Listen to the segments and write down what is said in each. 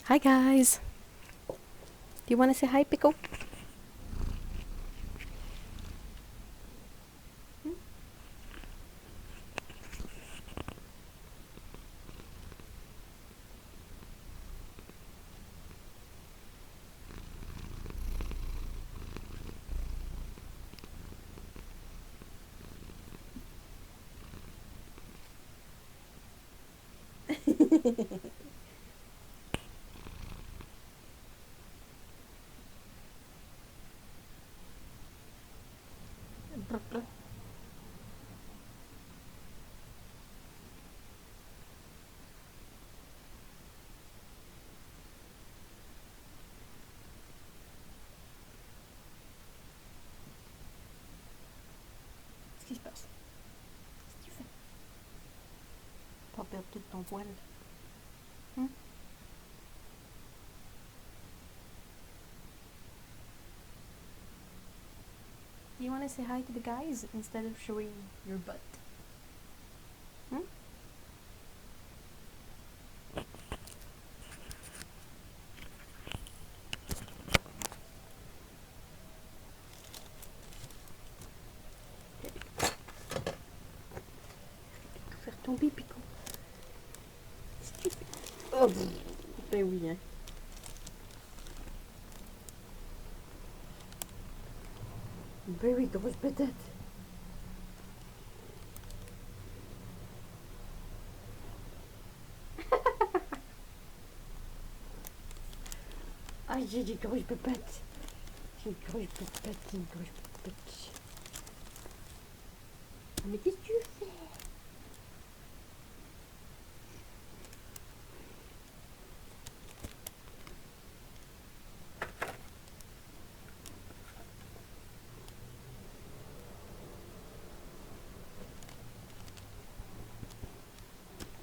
Hi guys. Do you want to say hi, Pickle? Qu'est-ce qui se passe? Qu'est-ce que tu fais? Pas perdre tout ton poil. Do you want to say hi to the guys instead of showing your butt? Faire tomber, Pico. Qu'est-ce que tu fais? Oh, ben oui, hein. Ben oui, grosse patate. Ah, j'ai des grosses papates. J'ai une grosse papate, une grosse papate. Ah, mais qu'est-ce que tu fais?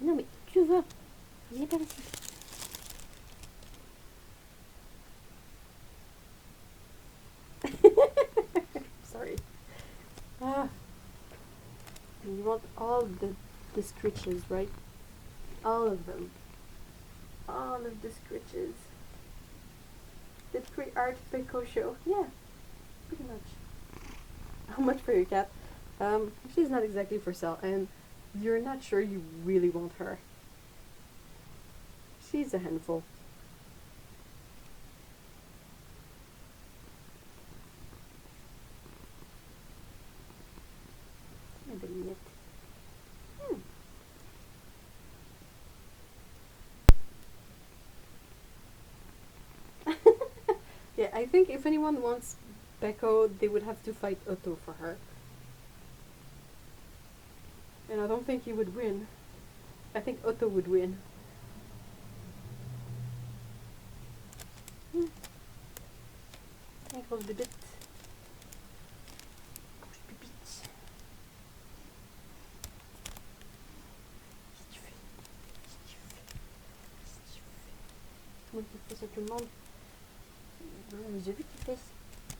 Non, mais tu vas. Viens par ici. Sorry. Ah. You want all the scritches, right? All of them. All of the scritches. The 3-art Pico show. Yeah, pretty much. How much for your cat? She's not exactly for sale, and you're not sure you really want her. She's a handful. Ambiment. Yeah, I think if anyone wants Becco, they would have to fight Otto for her. And I don't think he would win. I think Otto would win. Grosse bébête. Grosse pipite. Qu'est-ce que tu fais? Qu'est-ce que tu fais? Qu'est-ce que tu fais? Tout le monde qui fait ça, tout le monde. J'ai vu tes fesses.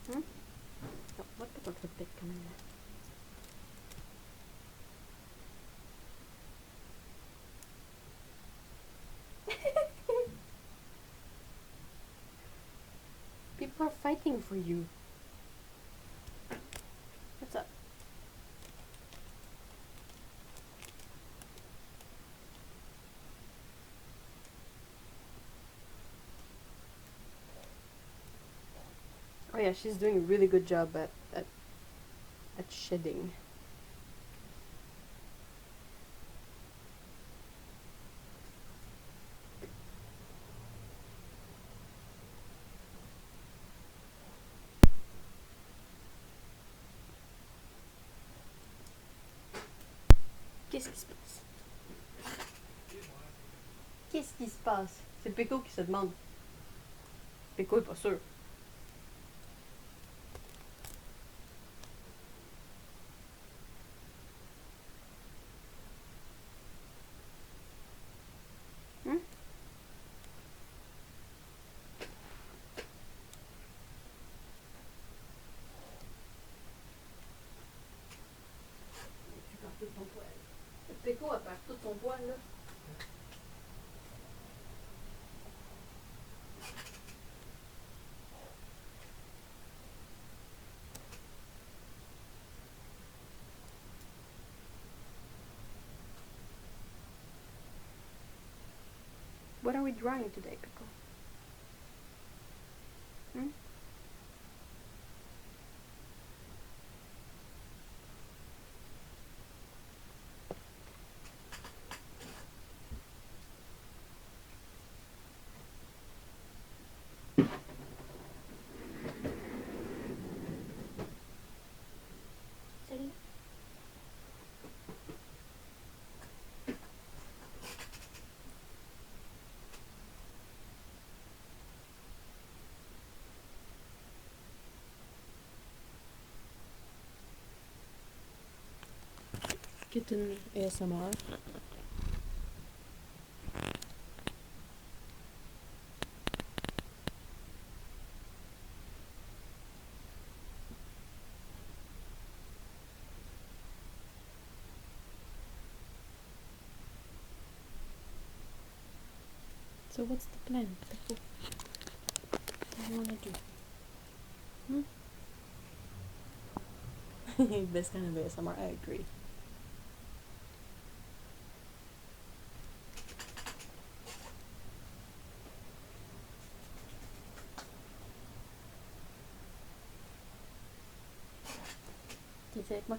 Non, moi pas contre le bec quand même. People are fighting for you. What's up? Oh yeah, she's doing a really good job at shedding. Qu'est-ce qui se passe? Qu'est-ce qui se passe? C'est Pico qui se demande. Pico est pas sûr. Tu perds tout ton poil. Pico a perdu tout son poil là. What are we drawing today, Pickle? Hmm? Salut. Kitten ASMR. So what's the plan? What do you wanna do? Best kind of ASMR, I agree. Can you take my...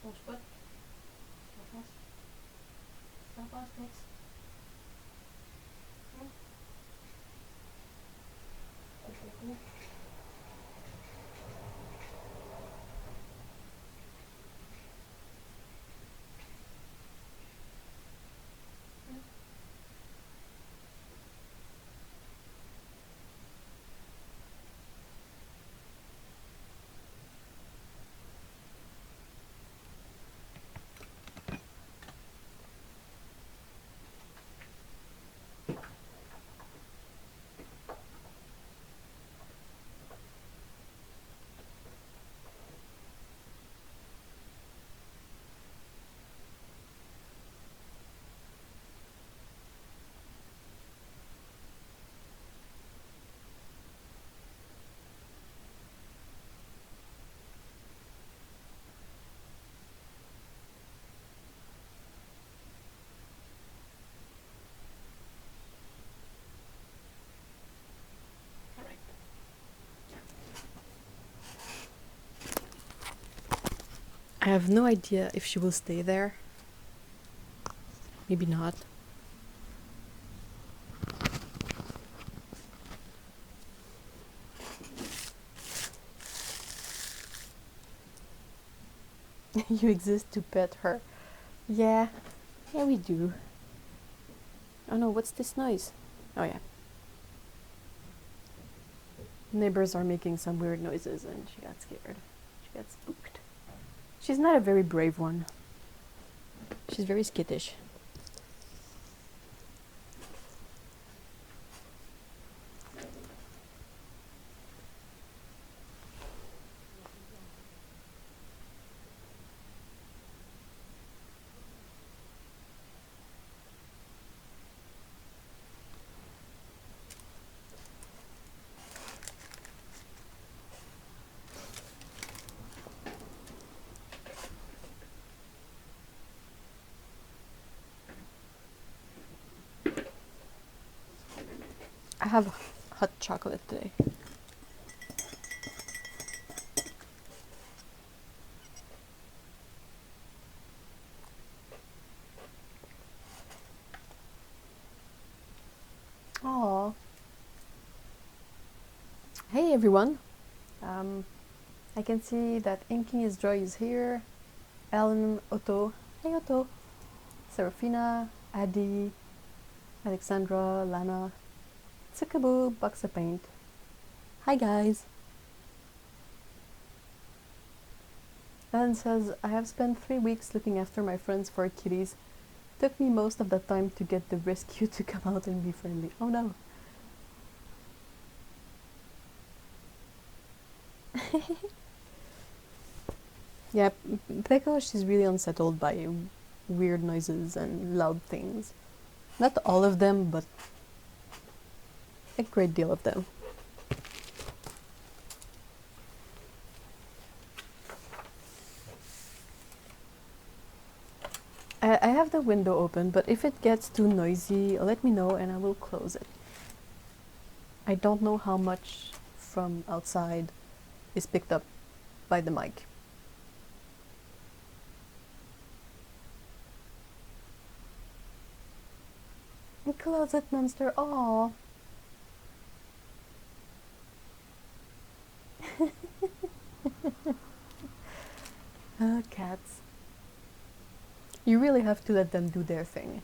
Ons wat? Stop us, next. I have no idea if she will stay there. Maybe not. You exist to pet her. Yeah, we do. Oh no, what's this noise? Oh yeah. Neighbors are making some weird noises and she got scared. She got spooked. She's not a very brave one. She's very skittish. I have hot chocolate today. Aww. Hey everyone. I can see that Inking is Joy is here. Ellen, Otto. Hey Otto. Serafina, Adi, Alexandra, Lana, Tsukaboo, Box of Paint. Hi guys. Ellen says, I have spent 3 weeks looking after my friends for kitties. Took me most of the time to get the rescue to come out and be friendly. Oh no. Yeah, Peko, she's really unsettled by weird noises and loud things. Not all of them, but a great deal of them. I have the window open, but if it gets too noisy, let me know and I will close it. I don't know how much from outside is picked up by the mic. Closet monster, aww. Cats. You really have to let them do their thing.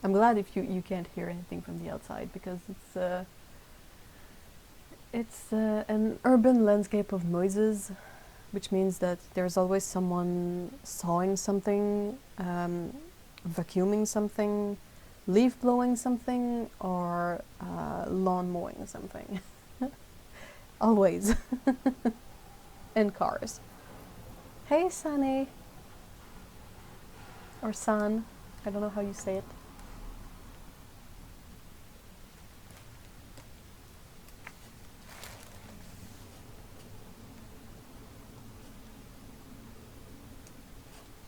I'm glad if you can't hear anything from the outside, because it's an urban landscape of noises, which means that there's always someone sawing something, vacuuming something, leaf blowing something, or lawn mowing something. Always. And cars. Hey, Sunny. Or San. I don't know how you say it.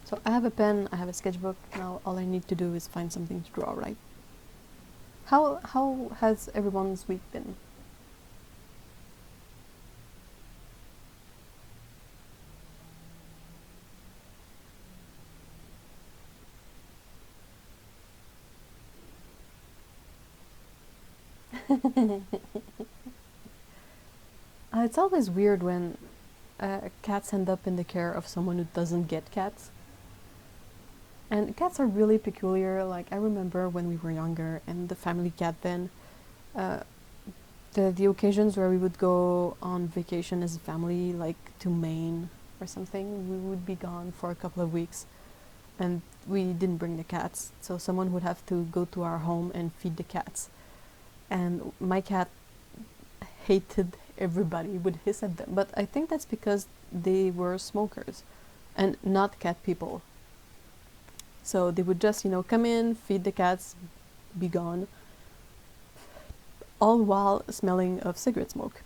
So I have a pen, I have a sketchbook. Now all I need to do is find something to draw, right? How has everyone's week been? It's always weird when cats end up in the care of someone who doesn't get cats. And cats are really peculiar. Like, I remember when we were younger and the family cat then, the occasions where we would go on vacation as a family, like to Maine or something, we would be gone for a couple of weeks and we didn't bring the cats. So someone would have to go to our home and feed the cats. And my cat hated everybody, would hiss at them. But I think that's because they were smokers and not cat people. So they would just, come in, feed the cats, be gone, all while smelling of cigarette smoke.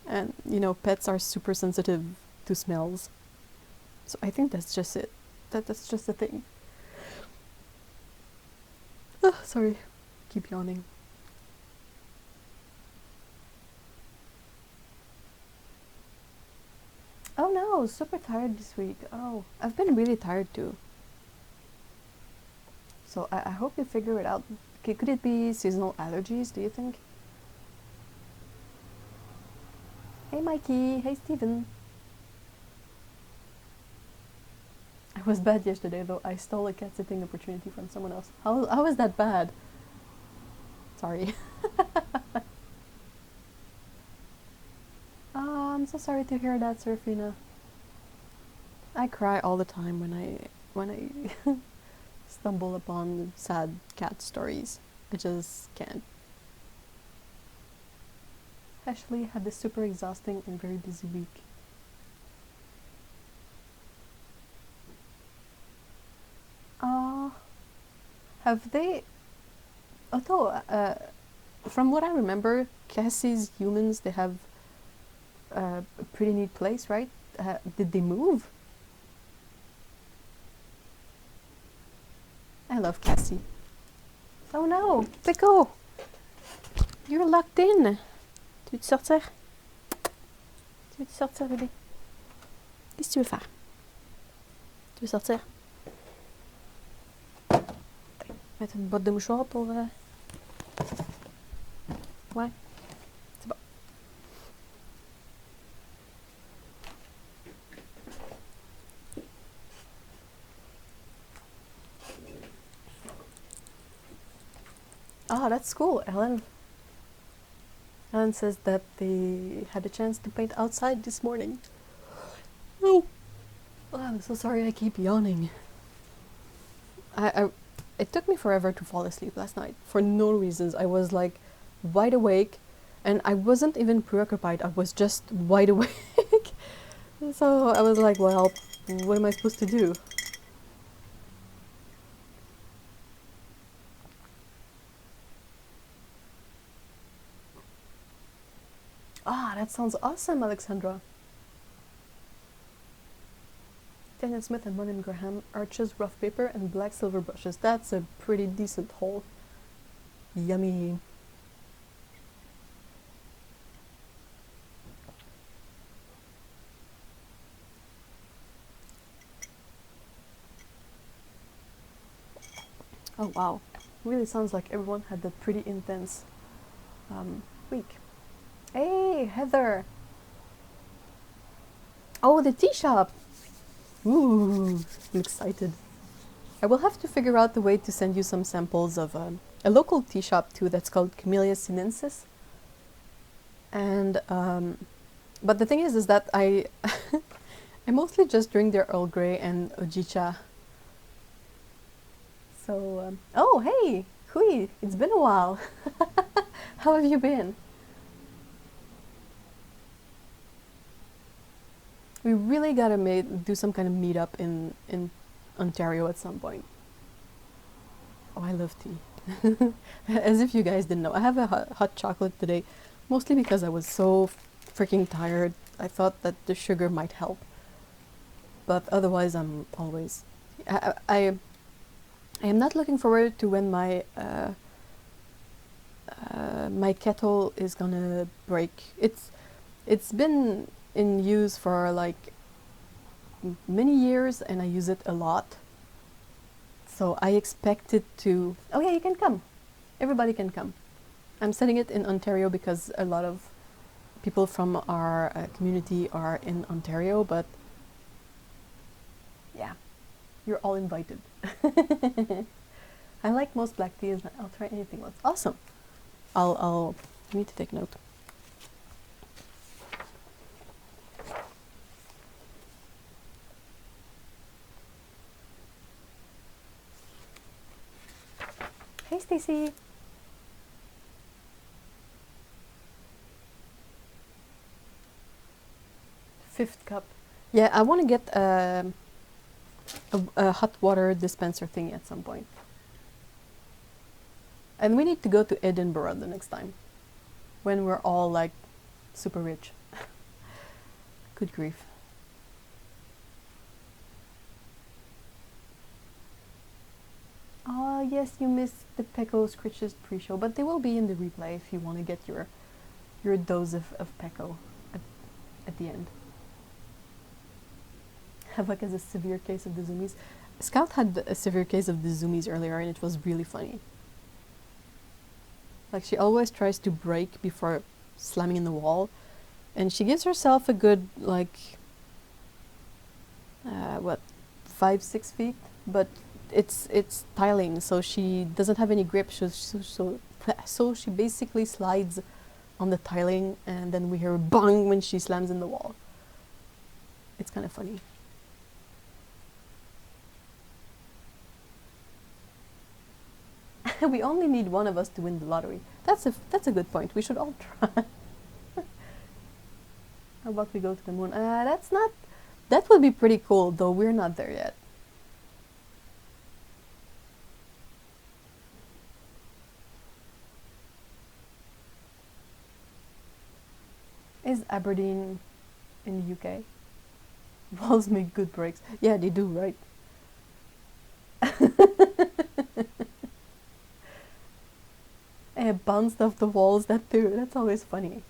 And, pets are super sensitive to smells. So I think that's just it. That's just the thing. Oh, sorry, keep yawning. Oh no, super tired this week. Oh, I've been really tired too. So I hope you figure it out. Could it be seasonal allergies, do you think? Hey Mikey, hey Steven. I was bad yesterday though. I stole a cat sitting opportunity from someone else. How is that bad? Sorry. Oh, I'm so sorry to hear that, Serafina. I cry all the time when I stumble upon sad cat stories. I just can't. Ashley had a super exhausting and very busy week. Have they... Although, from what I remember, Cassie's humans, they have a pretty neat place, right? Did they move? I love Cassie. Oh no, Pico! You're locked in! Tu veux te sortir? Tu veux te sortir, bébé? Qu'est-ce que tu veux faire? Tu veux sortir? Mettre une boîte de mouchoirs pour... Ouais, c'est bon. Ah, that's cool, Ellen. Ellen says that they had a chance to paint outside this morning. Oh, I'm so sorry I keep yawning. It took me forever to fall asleep last night for no reasons. I was like wide awake and I wasn't even preoccupied. I was just wide awake. So I was like, well, what am I supposed to do? Ah, that sounds awesome, Alexandra. Daniel Smith and Monin Graham, arches, rough paper, and black silver brushes. That's a pretty decent haul. Yummy. Oh wow, really sounds like everyone had a pretty intense week. Hey, Heather! Oh, the tea shop! Ooh, I'm excited. I will have to figure out the way to send you some samples of a local tea shop too that's called Camellia sinensis. And, but the thing is that I mostly just drink their Earl Grey and Ojicha. So, oh, hey, Hui, it's been a while. How have you been? We really gotta do some kind of meetup in Ontario at some point. Oh, I love tea. As if you guys didn't know. I have a hot chocolate today, mostly because I was so freaking tired. I thought that the sugar might help. But otherwise, I'm always... I am not looking forward to when my my kettle is gonna break. It's been in use for like many years and I use it a lot. So I expect it to... Oh yeah, you can come. Everybody can come. I'm setting it in Ontario because a lot of people from our community are in Ontario, but yeah, you're all invited. I like most black teas. I'll try anything else. Awesome. I'll need to take note. Hey, Stacy. Fifth cup. Yeah, I want to get a hot water dispenser thing at some point. And we need to go to Edinburgh the next time, when we're all like super rich. Good grief. Oh yes, you missed the Pecco Scritches pre-show, but they will be in the replay if you want to get your dose of Pecco at the end. Havok has a severe case of the zoomies. Scout had a severe case of the zoomies earlier and it was really funny. Like she always tries to break before slamming in the wall, and she gives herself a good like 5-6 feet, but it's tiling, so she doesn't have any grip. So she basically slides on the tiling, and then we hear bang when she slams in the wall. It's kind of funny. We only need one of us to win the lottery. That's a good point. We should all try. How about we go to the moon? That would be pretty cool, though we're not there yet. Is Aberdeen in the UK? Walls make good breaks. Yeah, they do, right? I bounced off the walls, that's always funny.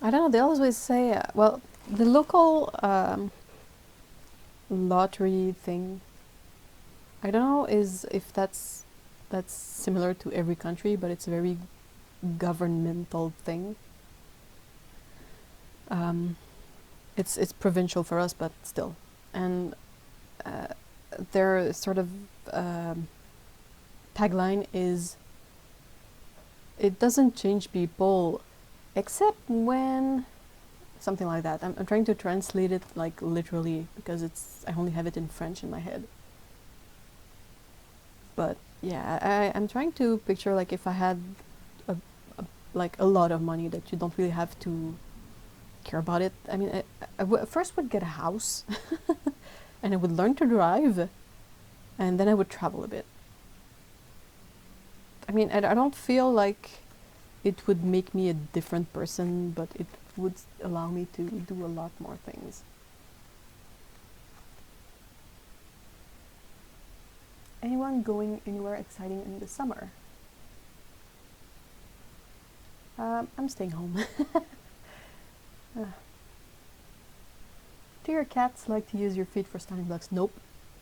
I don't know, they always say, well, the local lottery thing, I don't know if that's similar to every country, but it's a very governmental thing. It's provincial for us, but still. And their sort of tagline is, it doesn't change people except when... something like that. I'm trying to translate it like literally because I only have it in French in my head. But yeah, I'm trying to picture like if I had like a lot of money that you don't really have to care about it. I mean, I first would get a house and I would learn to drive and then I would travel a bit. I mean, I don't feel like it would make me a different person, but it would allow me to do a lot more things. Anyone going anywhere exciting in the summer? I'm staying home. Do your cats like to use your feet for standing blocks? Nope.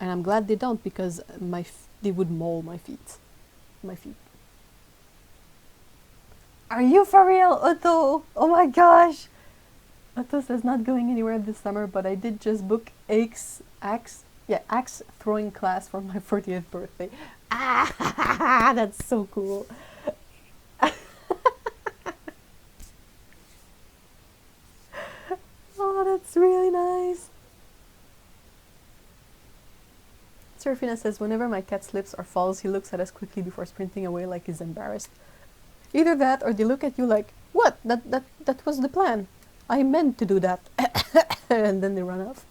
And I'm glad they don't, because they would maul my feet. My feet. Are you for real, Otto? Oh my gosh! Otto says not going anywhere this summer, but I did just book axe throwing class for my 40th birthday. Ah, that's so cool. Oh, that's really nice. Serafina says, whenever my cat slips or falls, he looks at us quickly before sprinting away like he's embarrassed. Either that, or they look at you like, what? That was the plan. I meant to do that. And then they run off.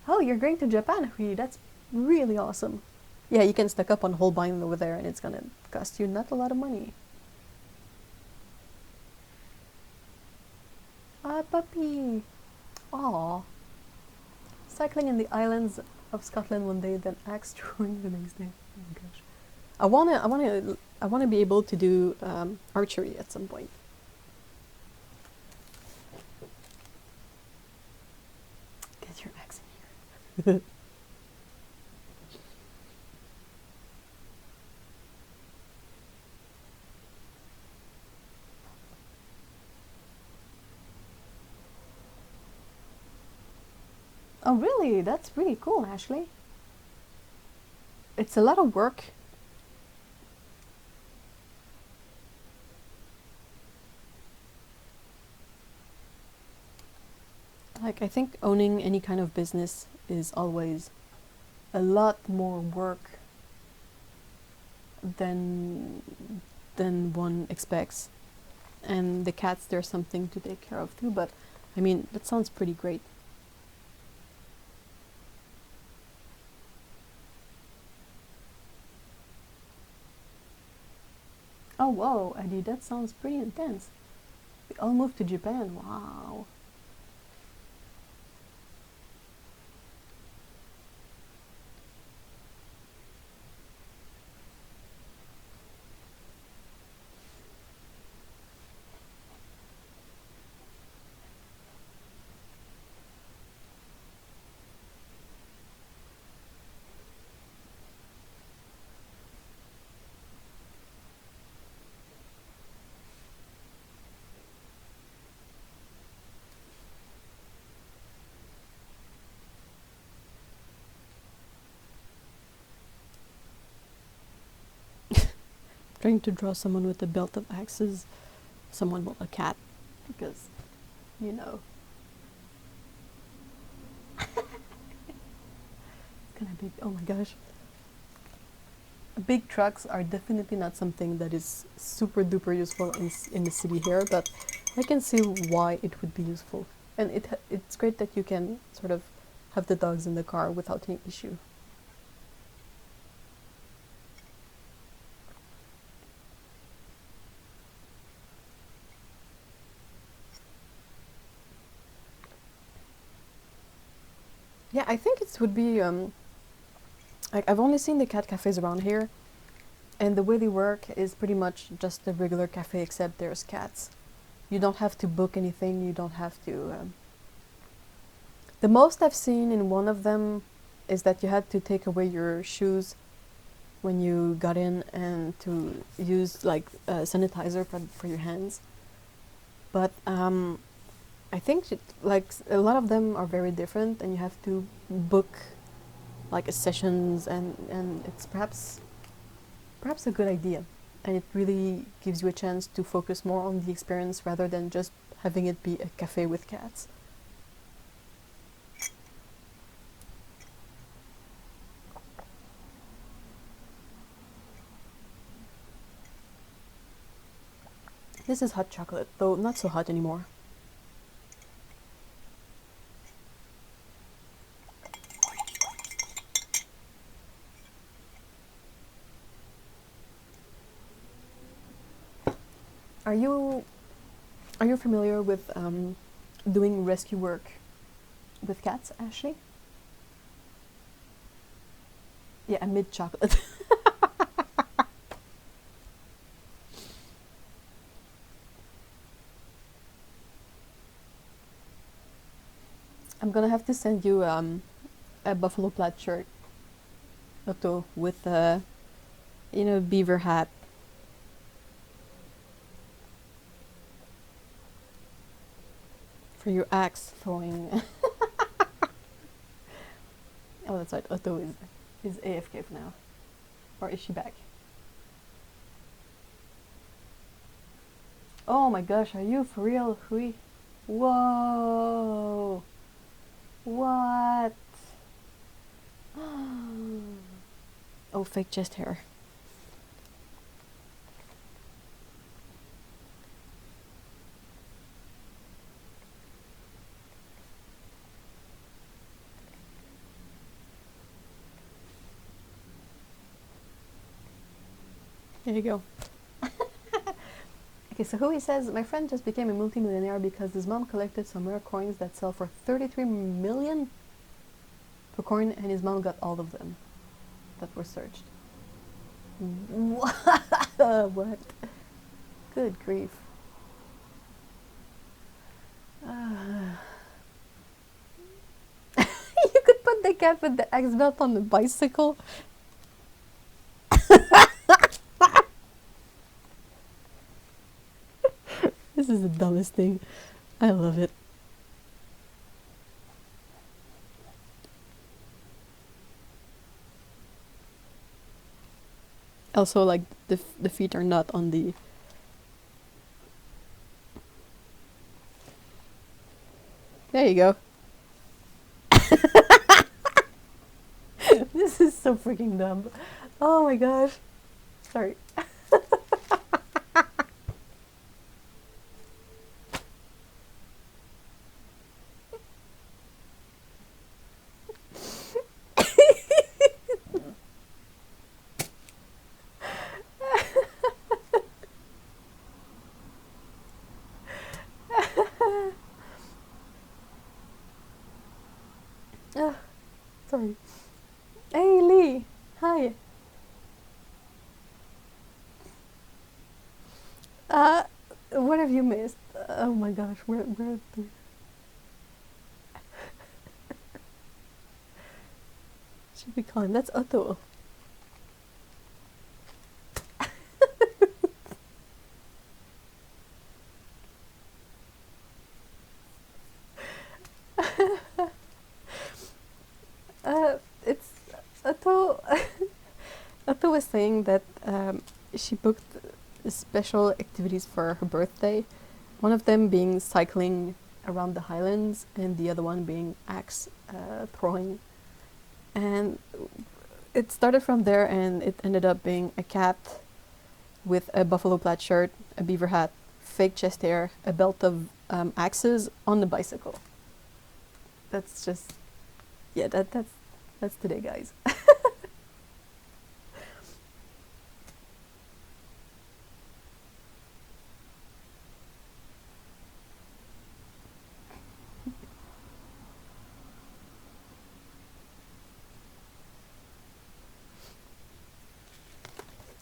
Oh, you're going to Japan, Hui. That's really awesome. Yeah, you can stock up on Holbein over there, and it's gonna cost you not a lot of money. Ah, puppy. Aww. Cycling in the islands of Scotland one day, then axe throwing the next day. Oh my gosh. I wanna be able to do archery at some point. Get your axe in here. Oh really? That's really cool, Ashley. It's a lot of work. Like, I think owning any kind of business is always a lot more work than one expects. And the cats, there's something to take care of too, but I mean, that sounds pretty great. Oh, whoa, Eddie, that sounds pretty intense. We all moved to Japan, wow. Trying to draw someone with a belt of axes, someone with a cat, because, you know. It's gonna be, oh my gosh. Big trucks are definitely not something that is super duper useful in the city here, but I can see why it would be useful. And it's great that you can sort of have the dogs in the car without any issue. Yeah, I think it would be, like, I've only seen the cat cafes around here, and the way they work is pretty much just a regular cafe, except there's cats. You don't have to book anything, you don't have to... The most I've seen in one of them is that you had to take away your shoes when you got in and to use, like, sanitizer for your hands. But, I think like a lot of them are very different, and you have to book like sessions, and it's perhaps a good idea, and it really gives you a chance to focus more on the experience rather than just having it be a cafe with cats. This is hot chocolate, though not so hot anymore. Are you familiar with doing rescue work with cats, Ashley? Yeah, amid chocolate. I'm gonna have to send you a buffalo plaid shirt, Otto, with a beaver hat. For your axe throwing. Oh, that's right. Otto is AFK for now, or is she back? Oh my gosh, are you for real, Hui? Whoa! What? Oh, fake chest hair. There you go. Okay, so Hui says, my friend just became a multimillionaire because his mom collected some rare coins that sell for 33 million per coin, and his mom got all of them that were searched. What? Good grief. You could put the cat with the axe belt on the bicycle. This is the dumbest thing. I love it. Also, like, the feet are not on the... There you go. This is so freaking dumb. Oh my gosh. Sorry. Sorry. Hey Lee, hi. What have you missed? Oh my gosh, where should we call him? That's Otto. It's Otto. Otto was saying that she booked special activities for her birthday. One of them being cycling around the Highlands, and the other one being axe throwing. And it started from there, and it ended up being a cat with a buffalo plaid shirt, a beaver hat, fake chest hair, a belt of axes on the bicycle. That's just, yeah, that's today, guys.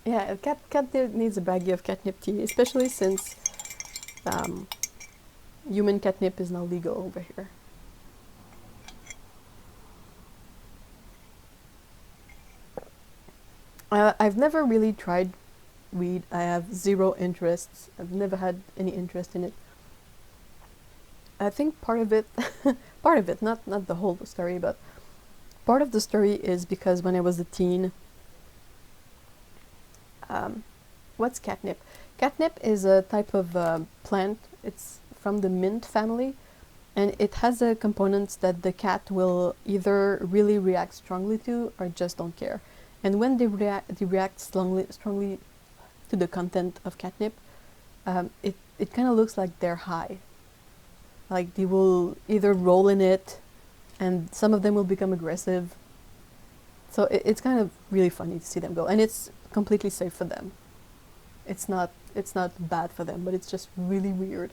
Yeah, cat needs a baggie of catnip tea, especially since human catnip is now legal over here. I've never really tried weed. I have zero interests. I've never had any interest in it. I think part of it, not the whole story, but part of the story is because when I was a teen, what's catnip? Catnip is a type of plant. It's from the mint family, and it has components that the cat will either really react strongly to or just don't care. And when they react strongly to the content of catnip, it kind of looks like they're high. Like they will either roll in it, and some of them will become aggressive. So it's kind of really funny to see them go, and it's completely safe for them. It's not it's not bad for them, but it's just really weird.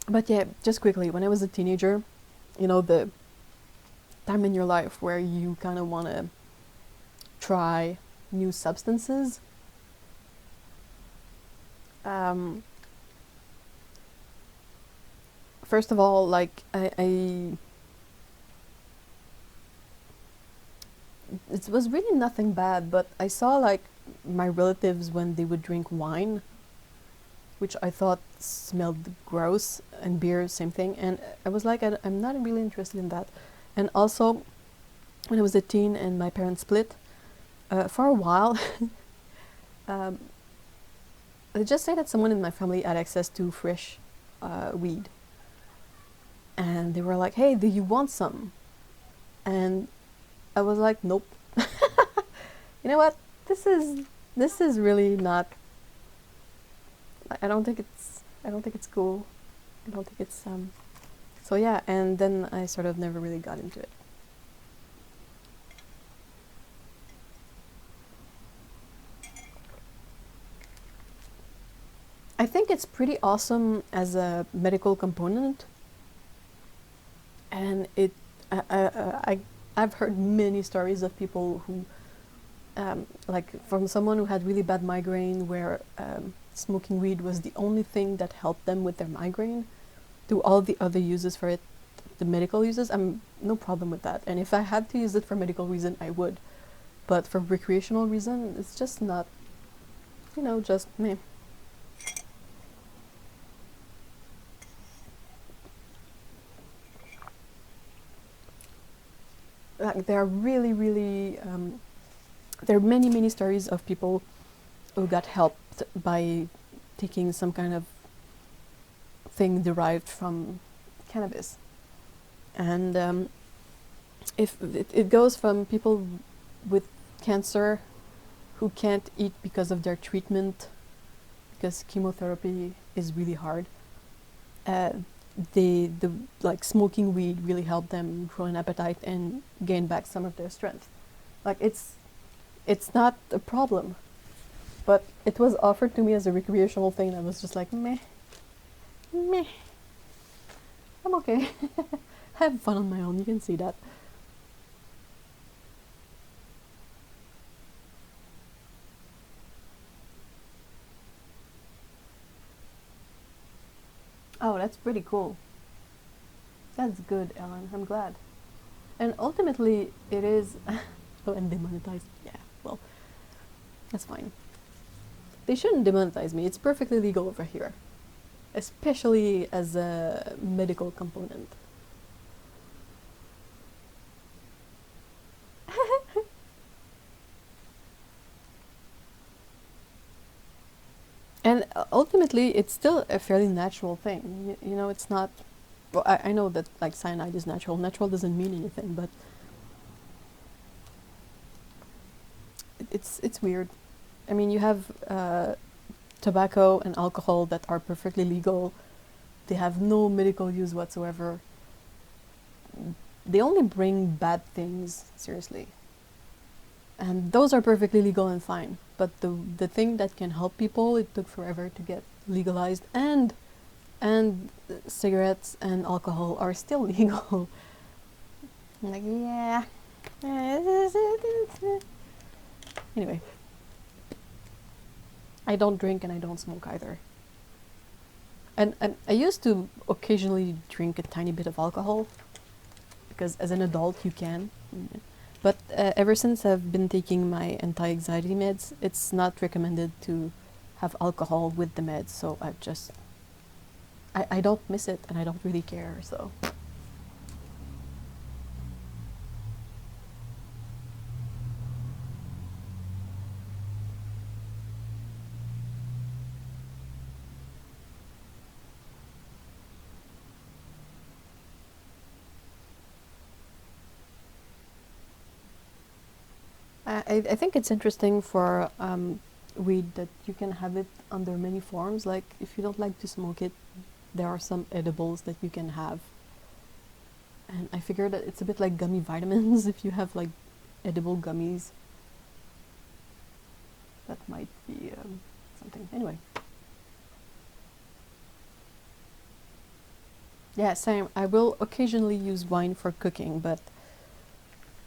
But yeah, just quickly, when I was a teenager, you know, the time in your life where you kind of want to try new substances. First of all, like I it was really nothing bad, but I saw like my relatives when they would drink wine, which I thought smelled gross, and beer, same thing, and I was like, I'm not really interested in that. And also, when I was a teen and my parents split, for a while, let's just say that someone in my family had access to fresh weed, and they were like, "Hey, do you want some?" And I was like, "Nope." You know what? This is really not. I don't think it's cool. I don't think it's So yeah, and then I sort of never really got into it. I think it's pretty awesome as a medical component, and I've heard many stories of people who, like from someone who had really bad migraine, where smoking weed was the only thing that helped them with their migraine, to all the other uses for it, the medical uses. I'm no problem with that, and if I had to use it for medical reason, I would. But for recreational reason, it's just not, just me. Like there are there are many stories of people who got helped by taking some kind of thing derived from cannabis. And if it goes from people with cancer who can't eat because of their treatment, because chemotherapy is really hard, the like smoking weed really helped them grow an appetite and gain back some of their strength. Like it's not a problem, but it was offered to me as a recreational thing, and I was just like, meh, I'm okay. I have fun on my own, you can see that. Oh, that's pretty cool. That's good, Ellen. I'm glad. And ultimately, it is. Oh, and demonetized. Yeah, well, that's fine. They shouldn't demonetize me. It's perfectly legal over here, especially as a medical component. And ultimately, it's still a fairly natural thing. It's not. Well, I know that like cyanide is natural. Natural doesn't mean anything, but it's weird. I mean, you have tobacco and alcohol that are perfectly legal. They have no medical use whatsoever. They only bring bad things, seriously. And those are perfectly legal and fine. But the thing that can help people, it took forever to get legalized, and cigarettes and alcohol are still legal. I'm like, yeah. Anyway. I don't drink and I don't smoke either. And I used to occasionally drink a tiny bit of alcohol, because as an adult you can. But ever since I've been taking my anti-anxiety meds, it's not recommended to have alcohol with the meds, so I don't miss it and I don't really care, so. I think it's interesting for weed that you can have it under many forms. Like if you don't like to smoke it, there are some edibles that you can have. And I figure that it's a bit like gummy vitamins if you have like edible gummies. that might be something. Anyway. Yeah, same. I will occasionally use wine for cooking, but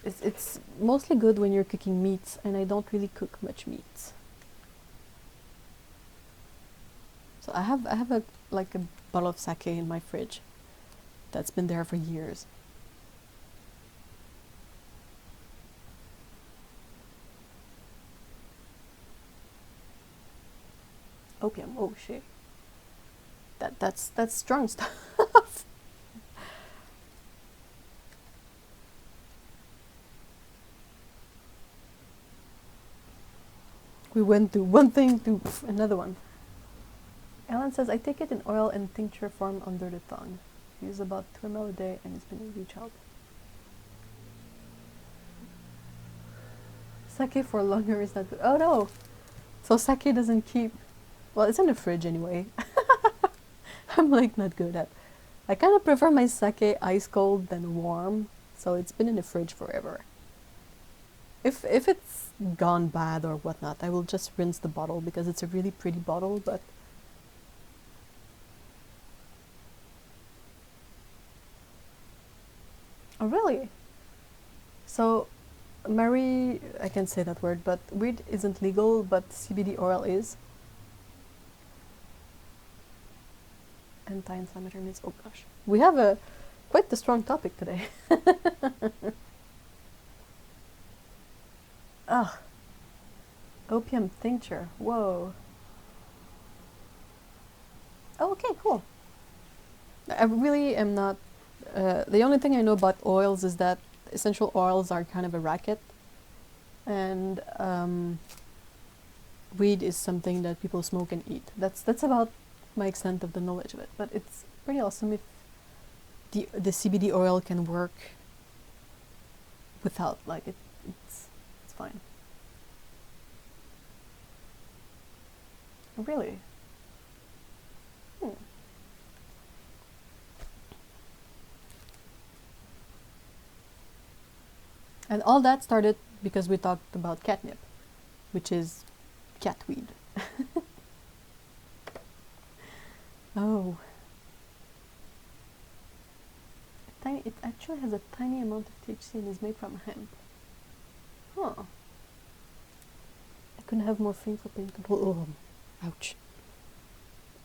it's mostly good when you're cooking meats, and I don't really cook much meats. So I have a bottle of sake in my fridge that's been there for years. Opium. Oh shit. That's strong stuff. We went to one thing to another one. Ellen says, I take it in oil and tincture form under the tongue. Use about 2 ml a day and it's been a huge help. Sake for longer is not good. Oh no! So sake doesn't keep... Well, it's in the fridge anyway. I'm like not good at... I kind of prefer my sake ice cold than warm. So it's been in the fridge forever. If it's gone bad or whatnot, I will just rinse the bottle because it's a really pretty bottle, but... Oh, really? So, Mary, I can't say that word, but weed isn't legal, but CBD oil is. Anti-inflammatory means, oh gosh. We have quite the strong topic today. Ugh. Opium tincture, whoa. Oh, okay, cool. I really am not... the only thing I know about oils is that essential oils are kind of a racket, and weed is something that people smoke and eat. That's about my extent of the knowledge of it. But it's pretty awesome if the CBD oil can work without, like, it's fine. Really? And all that started because we talked about catnip, which is catweed. Oh. It actually has a tiny amount of THC and is made from hemp. Huh. I couldn't have morphine for pain control. Oh, ouch.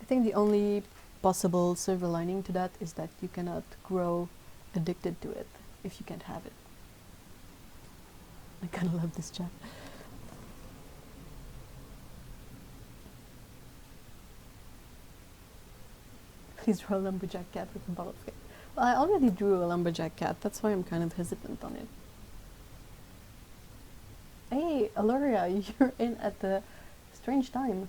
I think the only possible silver lining to that is that you cannot grow addicted to it if you can't have it. I kind of love this chat. Please draw a lumberjack cat with a bottle of cat. Well, I already drew a lumberjack cat, that's why I'm kind of hesitant on it. Hey, Aloria, you're in at the strange time.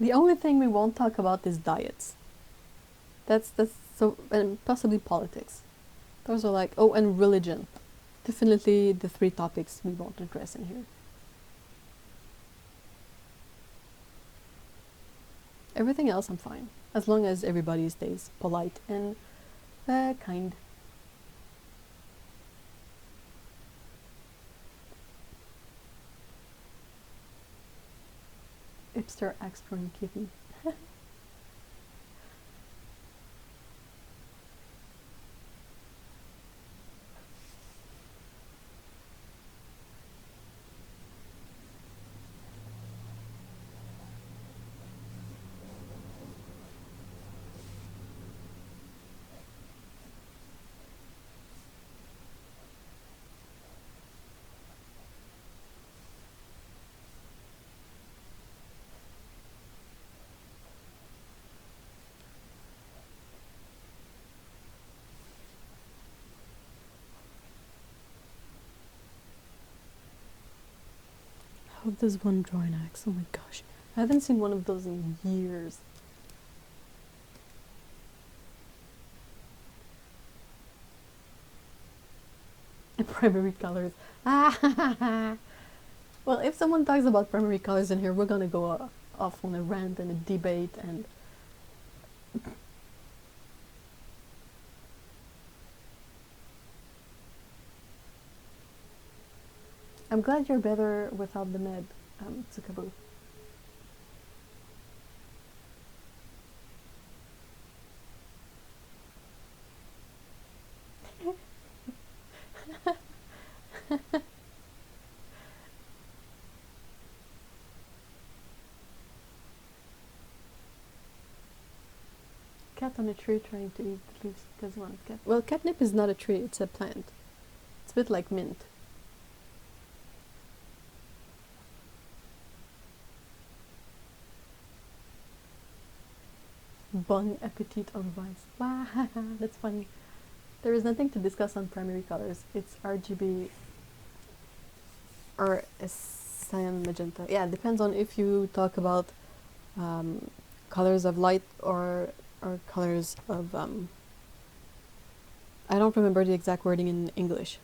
The only thing we won't talk about is diets. That's so, and possibly politics. Those are like, oh, and religion. Definitely the 3 topics we won't address in here. Everything else I'm fine, as long as everybody stays polite and kind. Hipster axe throwing kitten. How does one draw an axe? Oh my gosh. I haven't seen one of those in years. Primary colors. Well, if someone talks about primary colors in here, we're gonna go off on a rant and a debate and. I'm glad you're better without the med, Tsukaboo. Cat on a tree trying to eat the leaves because one cat. Well, catnip is not a tree; it's a plant. It's a bit like mint. Bon appetit on vice. Wow, that's funny. There is nothing to discuss on primary colors. It's RGB or cyan magenta. Yeah, it depends on if you talk about colors of light or colors of I don't remember the exact wording in English.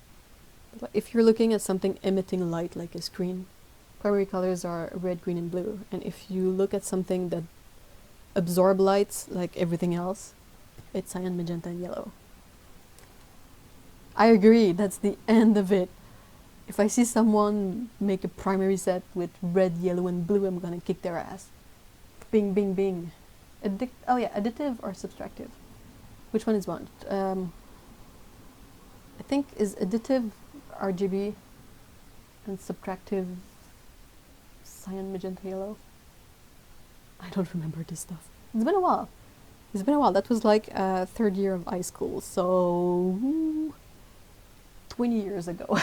But if you're looking at something emitting light like a screen, primary colors are red, green, and blue. And if you look at something that absorb lights like everything else, it's cyan, magenta, and yellow. I agree, that's the end of it. If I see someone make a primary set with red, yellow, and blue, I'm gonna kick their ass. Bing, bing, bing. Oh yeah, additive or subtractive? Which one is what? I think is additive RGB and subtractive cyan, magenta, yellow. I don't remember this stuff. It's been a while. It's been a while. That was like third year of high school, so 20 years ago.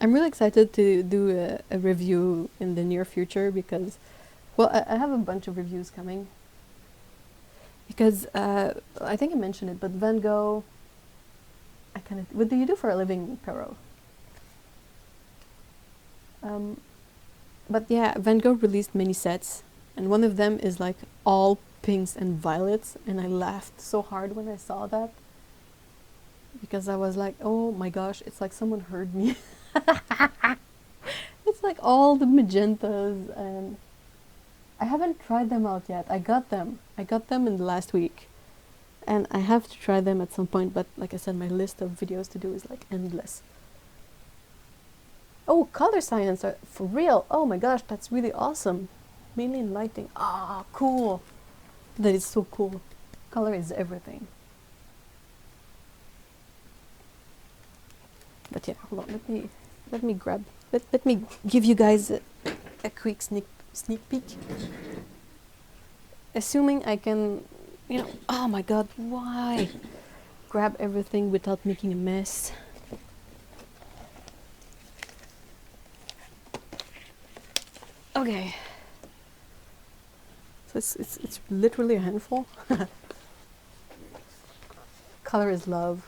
I'm really excited to do a review in the near future because, well, I have a bunch of reviews coming. Because I think I mentioned it, but Van Gogh, what do you do for a living, Pero? But yeah, Van Gogh released many sets, and one of them is like all pinks and violets, and I laughed so hard when I saw that. Because I was like, oh my gosh, it's like someone heard me. It's like all the magentas, and I haven't tried them out yet. I got them in the last week, and I have to try them at some point, but like I said, my list of videos to do is like endless. Oh, color science, for real. Oh my gosh, that's really awesome. Mainly in lighting. Ah, cool. That is so cool. Color is everything. But yeah, hold on, let me give you guys a quick sneak peek. Assuming I can, oh my god, why? Grab everything without making a mess. Okay. So it's literally a handful. Color is love.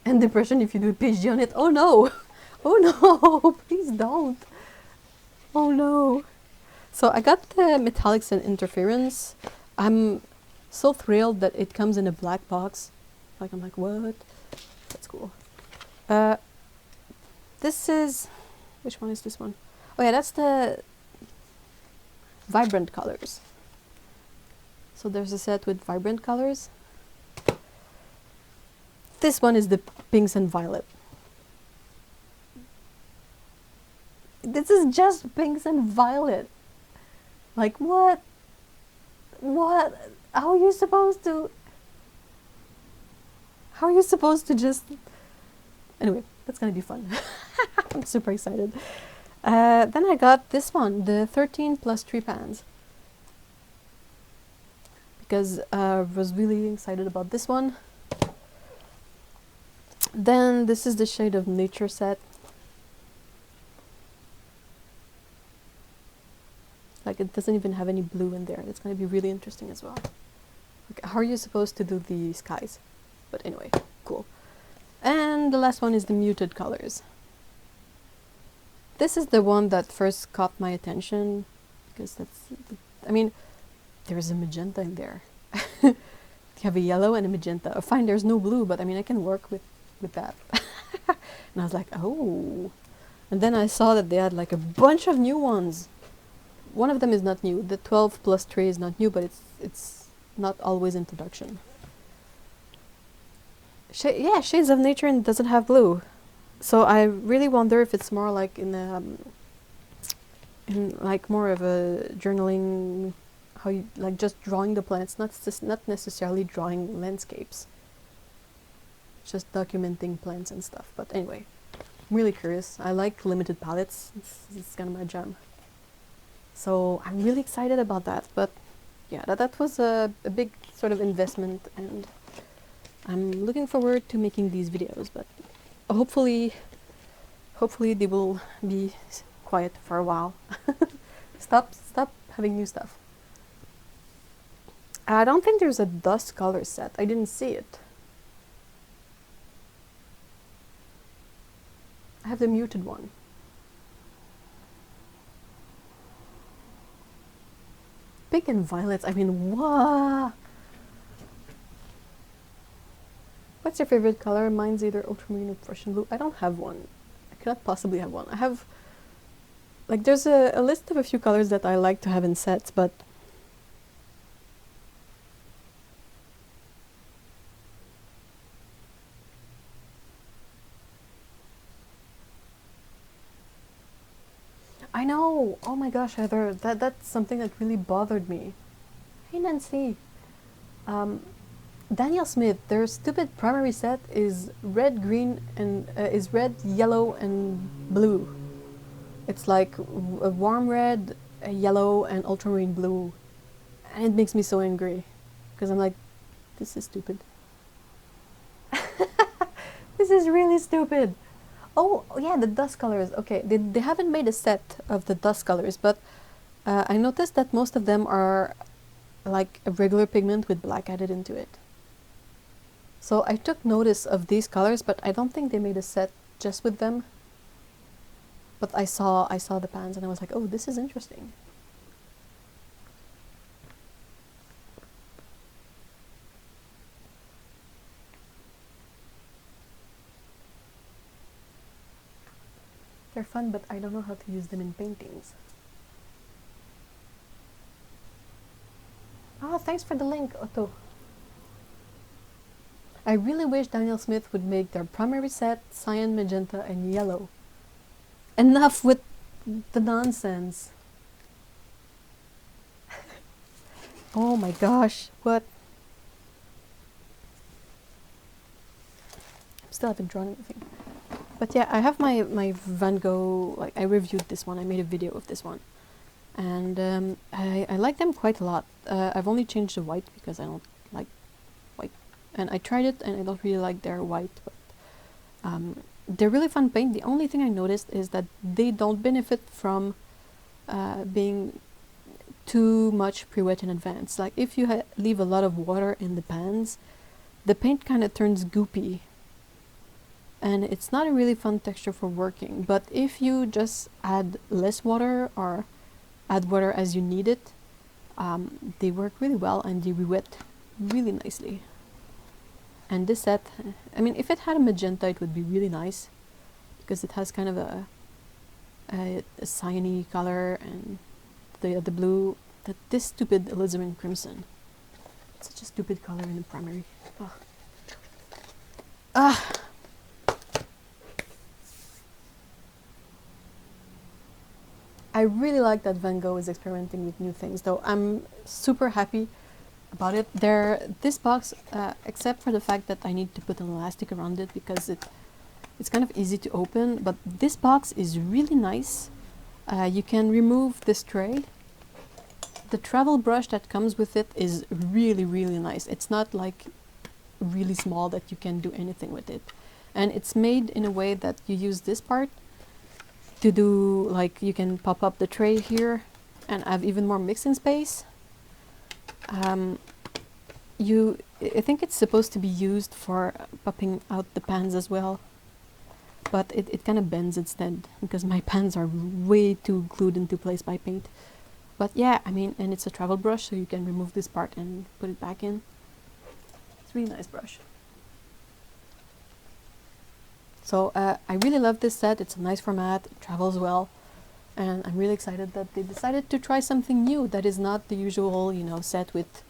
And depression if you do a PhD on it. Oh no! Oh no! Please don't! Oh no! So I got the metallics and interference. I'm so thrilled that it comes in a black box. Like, I'm like, what? That's cool. This is... Which one is this one? Oh yeah, that's the vibrant colors. So there's a set with vibrant colors. This one is the pinks and violet. This is just pinks and violet. Like, what? What? How are you supposed to just... Anyway, that's gonna be fun. I'm super excited. Then I got this one, the 13 plus 3 pans. Because I was really excited about this one. Then this is the shade of nature set. Like, it doesn't even have any blue in there. It's going to be really interesting as well. Like, how are you supposed to do the skies? But anyway, cool. And then the last one is the muted colors. This is the one that first caught my attention because I mean, there's a magenta in there. You have a yellow and a magenta. Fine, there's no blue, but I mean, I can work with that. And I was like, oh. And then I saw that they had like a bunch of new ones. One of them is not new. The 12+3 is not new, but it's not always in production. Yeah, Shades of Nature and doesn't have blue. So I really wonder if it's more like in like more of a journaling, how you like just drawing the plants, not necessarily drawing landscapes. Just documenting plants and stuff. But anyway, I'm really curious. I like limited palettes. It's kind of my jam. So I'm really excited about that. But yeah, that was a big sort of investment, and I'm looking forward to making these videos. But hopefully they will be quiet for a while. Stop having new stuff. I don't think there's a dust color set. I didn't see it. I have the muted one. Pink and violets. I mean, what? What's your favorite color? Mine's either ultramarine or Prussian blue. I don't have one. I cannot possibly have one. I have, like, there's a list of a few colors that I like to have in sets, but I know. Oh my gosh, Heather, that's something that really bothered me. Hey, Nancy. Daniel Smith, their stupid primary set is red, green, and is red, yellow, and blue. It's like a warm red, a yellow, and ultramarine blue, and it makes me so angry because I'm like, this is stupid. This is really stupid. Oh yeah, the dust colors. Okay, they haven't made a set of the dust colors, but I noticed that most of them are like a regular pigment with black added into it. So I took notice of these colors, but I don't think they made a set just with them. But I saw the pans and I was like, oh, this is interesting. They're fun, but I don't know how to use them in paintings. Oh, thanks for the link, Otto. I really wish Daniel Smith would make their primary set cyan, magenta, and yellow. Enough with the nonsense. Oh my gosh, what? I still haven't drawn anything. But yeah, I have my Van Gogh, like I reviewed this one, I made a video of this one. And I like them quite a lot. I've only changed the white because I don't like white. And I tried it and I don't really like their white, but they're really fun paint. The only thing I noticed is that they don't benefit from being too much pre-wet in advance. Like if you leave a lot of water in the pans, the paint kind of turns goopy. And it's not a really fun texture for working. But if you just add less water or add water as you need it, they work really well and they re-wet really nicely. And this set, I mean, if it had a magenta, it would be really nice because it has kind of a cyany color, and the blue, this stupid alizarin crimson. It's such a stupid color in the primary. Ugh. Ah. I really like that Van Gogh is experimenting with new things, though. I'm super happy about it. This box, except for the fact that I need to put an elastic around it because it's kind of easy to open, but this box is really nice. You can remove this tray. The travel brush that comes with it is really, really nice. It's not like really small that you can do anything with it. And it's made in a way that you use this part to do, like, you can pop up the tray here and have even more mixing space. I think it's supposed to be used for popping out the pans as well. but it kind of bends instead because my pans are way too glued into place by paint. But yeah, I mean, and it's a travel brush, so you can remove this part and put it back in. It's a really nice brush. So I really love this set. It's a nice format, it travels well, and I'm really excited that they decided to try something new that is not the usual, you know, set with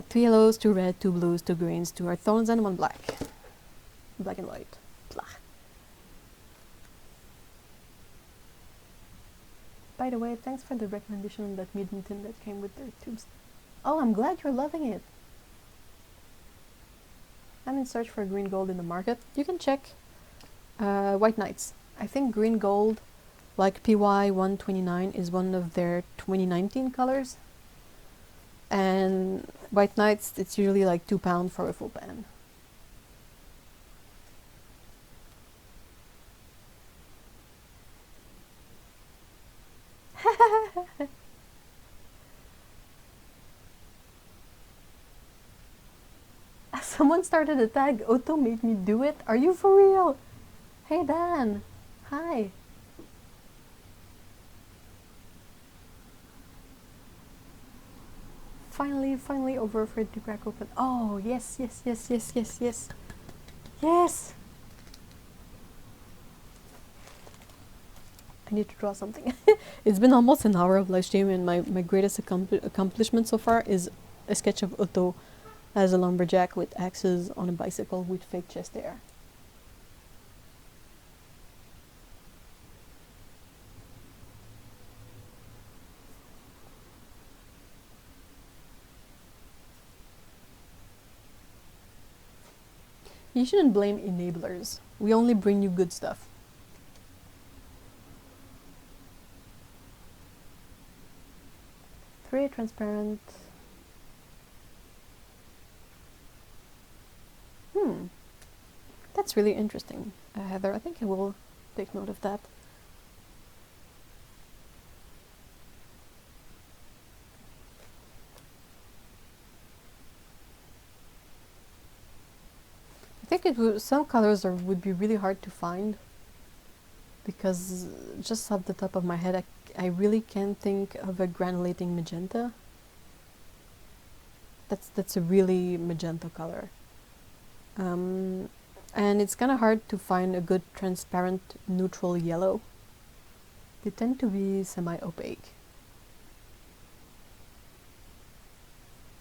2 yellows, 2 red, 2 blues, 2 greens, 2 earth tones, and 1 black. Black and white. Blah. By the way, thanks for the recommendation on that medium tin that came with their tubes. Oh, I'm glad you're loving it. I'm in search for green gold in the market. You can check White Knights. I think green gold, like PY 129, is one of their 2019 colors. And White Knights, it's usually like £2 for a full pan. Someone started a tag. Otto made me do it. Are you for real? Hey Dan. Hi. Finally over for it to crack open. Oh, yes. Yes. I need to draw something. It's been almost an hour of live stream, and my greatest accomplishment so far is a sketch of Otto as a lumberjack with axes on a bicycle with fake chest hair. You shouldn't blame enablers. We only bring you good stuff. Three transparent. That's really interesting, Heather. I think I will take note of that. I think it would, some colors would be really hard to find, because just off the top of my head, I really can't think of a granulating magenta. That's a really magenta color. And it's kind of hard to find a good transparent neutral yellow. They tend to be semi-opaque.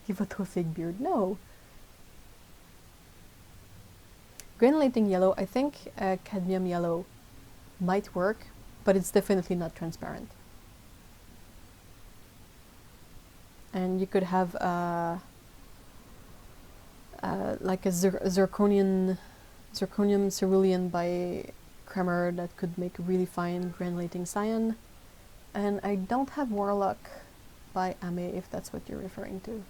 Give it to a fake beard. No. Granulating yellow, I think cadmium yellow might work, but it's definitely not transparent. And you could have like a zirconium cerulean by Kremer that could make really fine granulating cyan. And I don't have Warlock by Ame, if that's what you're referring to.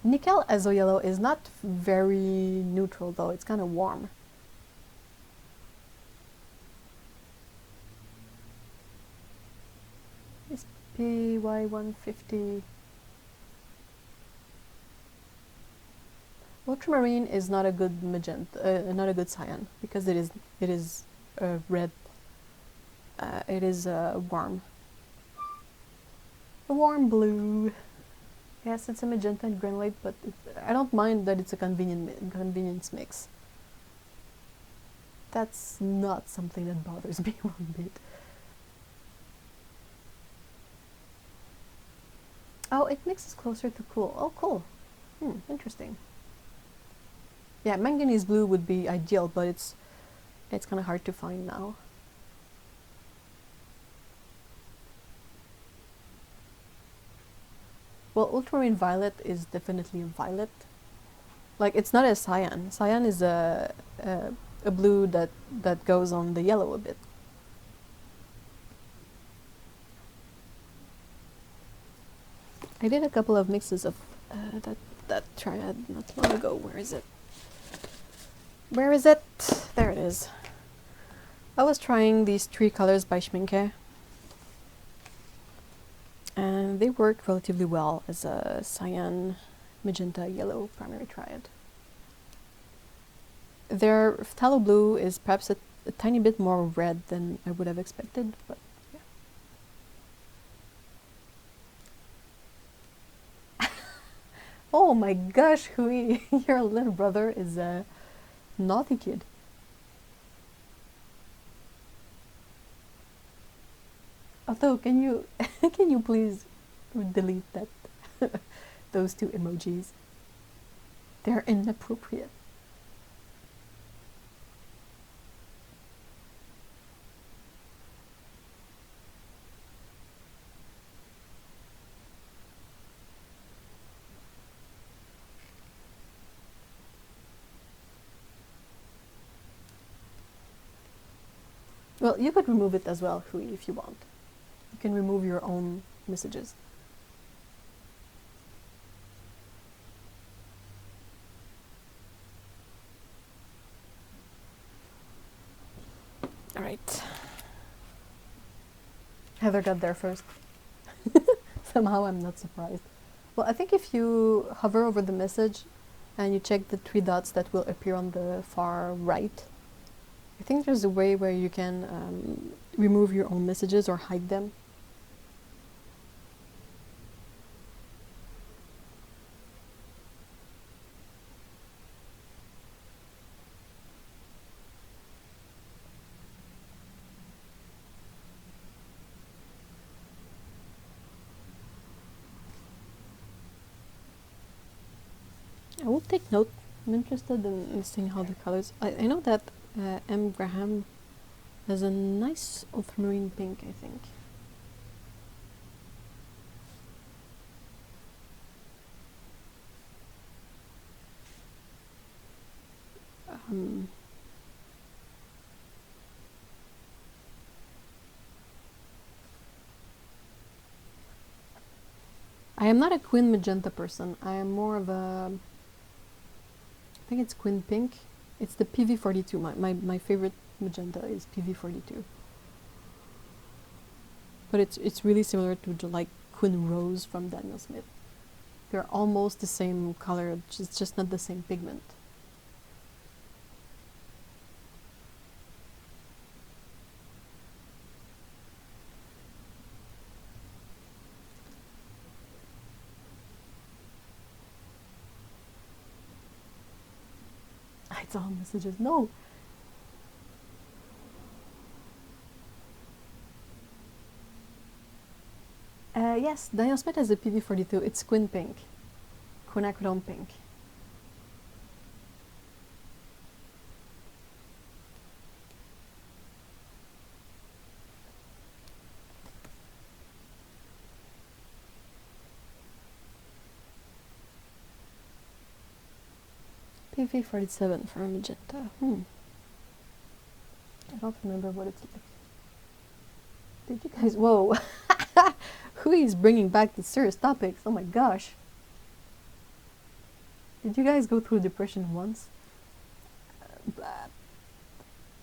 Nickel Azo Yellow is not very neutral though, it's kind of warm. It's PY150. Ultramarine is not a good magenta, not a good cyan, because it is red. It is warm. A warm blue. Yes, it's a magenta and granulate, but I don't mind that it's a convenience mix. That's not something that bothers me one bit. Oh, it mixes closer to cool. Oh, cool. Interesting. Yeah, manganese blue would be ideal, but it's kind of hard to find now. Well, ultramarine violet is definitely a violet. Like, it's not a cyan. Cyan is a blue that goes on the yellow a bit. I did a couple of mixes of that triad not long ago. Where is it? Where is it? There it is. I was trying these 3 colors by Schminke, and they work relatively well as a cyan, magenta, yellow primary triad. their phthalo blue is perhaps a tiny bit more red than I would have expected, but yeah. Oh my gosh, Hui, your little brother is a naughty kid. Although, can you can you please delete that those two emojis? They're inappropriate. Well, you could remove it as well, Hui, if you want. You can remove your own messages. All right. Heather got there first. Somehow I'm not surprised. Well, I think if you hover over the message and you check the three dots that will appear on the far right, I think there's a way where you can remove your own messages or hide them. I will take note. I'm interested in seeing how the colors. I know that M. Graham has a nice ultramarine pink, I think. I am not a Queen Magenta person. I am more of a... I think it's Queen Pink. It's the PV42. My favorite magenta is PV42. But it's really similar to the, like, Queen Rose from Daniel Smith. They're almost the same color, it's just not the same pigment. It's all messages. No! Yes, Daniel Smith has a PV42. It's Queen Pink. Quinacridone Pink. PV47 for magenta. I don't remember what it's like. Did you guys... Whoa! Who is bringing back the serious topics? Oh my gosh. Did you guys go through depression once?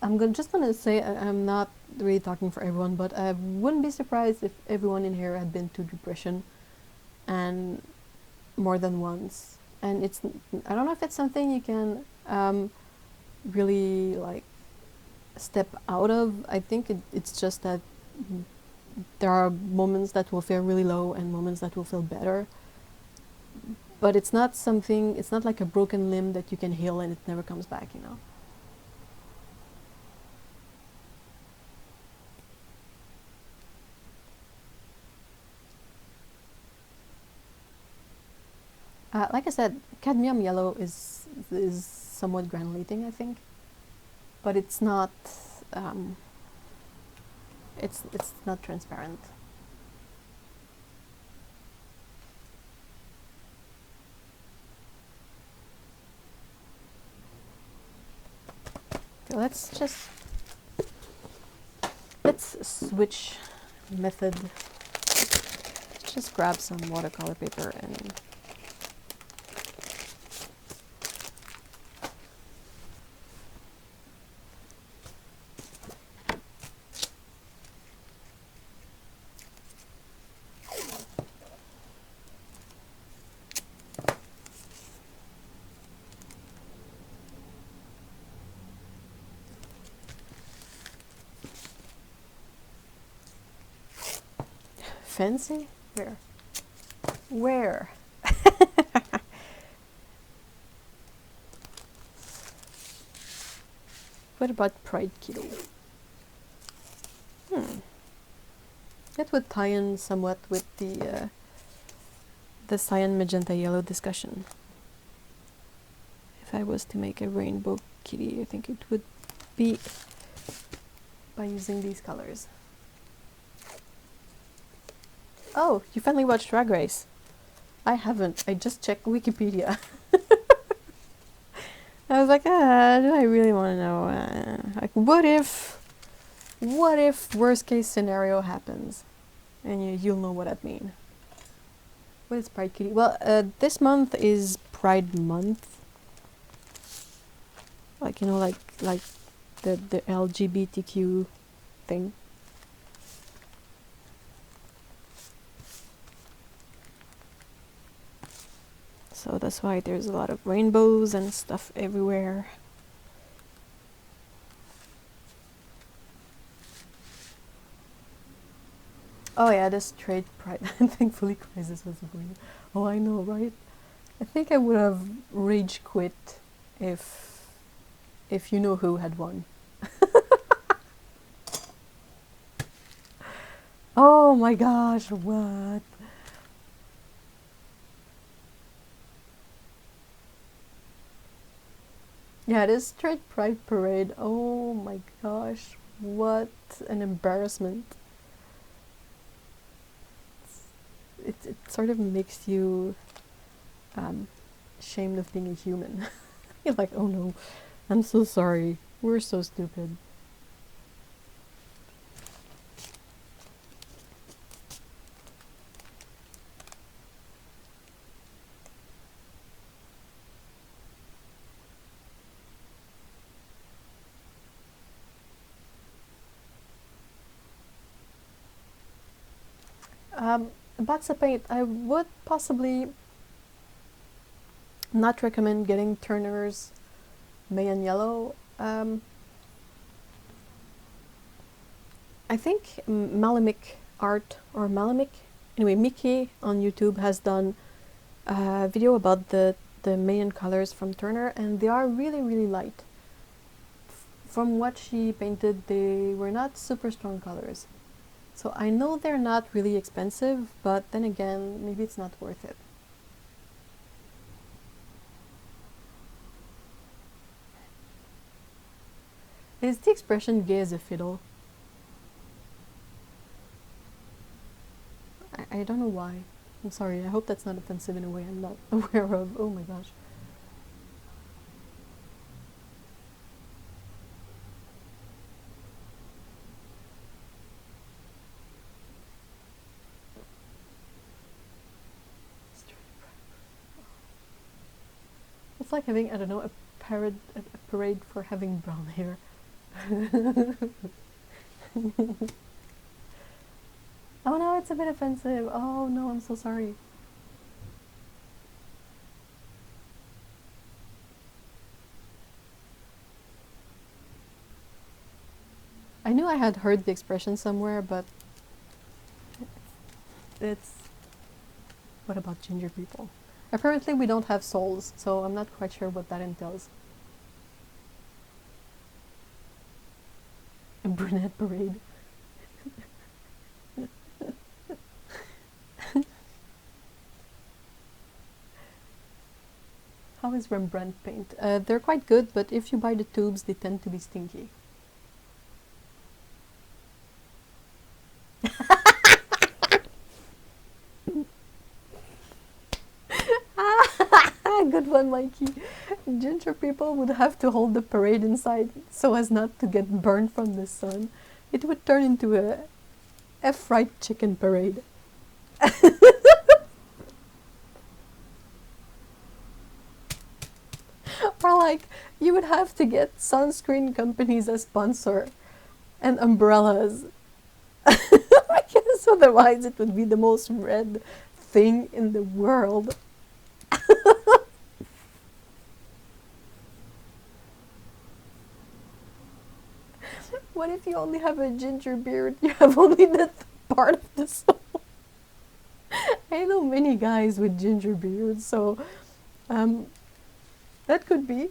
I'm just gonna say I'm not really talking for everyone, but I wouldn't be surprised if everyone in here had been through depression, and more than once. And it's... I don't know if it's something you can really, like, step out of. I think it's just that there are moments that will feel really low and moments that will feel better, but it's not something, it's not like a broken limb that you can heal and it never comes back, you know. Like I said, cadmium yellow is somewhat granulating, I think, but it's not it's not transparent. So let's switch method. Let's just grab some watercolor paper and Fancy? Where? Where? What about Pride Kiddo? That would tie in somewhat with the cyan, magenta, yellow discussion. If I was to make a rainbow kitty, I think it would be by using these colors. Oh, you finally watched Drag Race. I haven't. I just checked Wikipedia. I was like, do I really want to know? Like, what if worst case scenario happens? And you'll know what that means. What is Pride Kitty? Well, this month is Pride Month. Like, you know, like the LGBTQ thing. So that's why there's a lot of rainbows and stuff everywhere. Oh yeah, this trade pride. Thankfully crisis was avoided. Oh, I know, right? I think I would have rage quit if you know who had won. Oh my gosh, what? Yeah, this straight pride parade. Oh my gosh, what an embarrassment. It sort of makes you ashamed of being a human. You're like, oh no, I'm so sorry. We're so stupid. About the paint, I would possibly not recommend getting Turner's Mayan Yellow. I think Malamic Art, or Malamic, anyway, Mickey on YouTube has done a video about the Mayan colors from Turner, and they are really, really light. From what she painted, they were not super strong colors. So I know they're not really expensive, but then again, maybe it's not worth it. Is the expression gay as a fiddle? I don't know why. I'm sorry, I hope that's not offensive in a way I'm not aware of. Oh my gosh. It's like having, I don't know, a parade for having brown hair. Oh no, it's a bit offensive. Oh no, I'm so sorry. I knew I had heard the expression somewhere, but it's... What about ginger people? Apparently we don't have souls, so I'm not quite sure what that entails. A brunette parade. How is Rembrandt paint? They're quite good, but if you buy the tubes, they tend to be stinky. Good one, Mikey. Ginger people would have to hold the parade inside so as not to get burned from the sun. It would turn into a fried chicken parade. Or like, you would have to get sunscreen companies as sponsor and umbrellas. Because otherwise it would be the most red thing in the world. What if you only have a ginger beard? You have only that part of the soul. I know many guys with ginger beards, so that could be.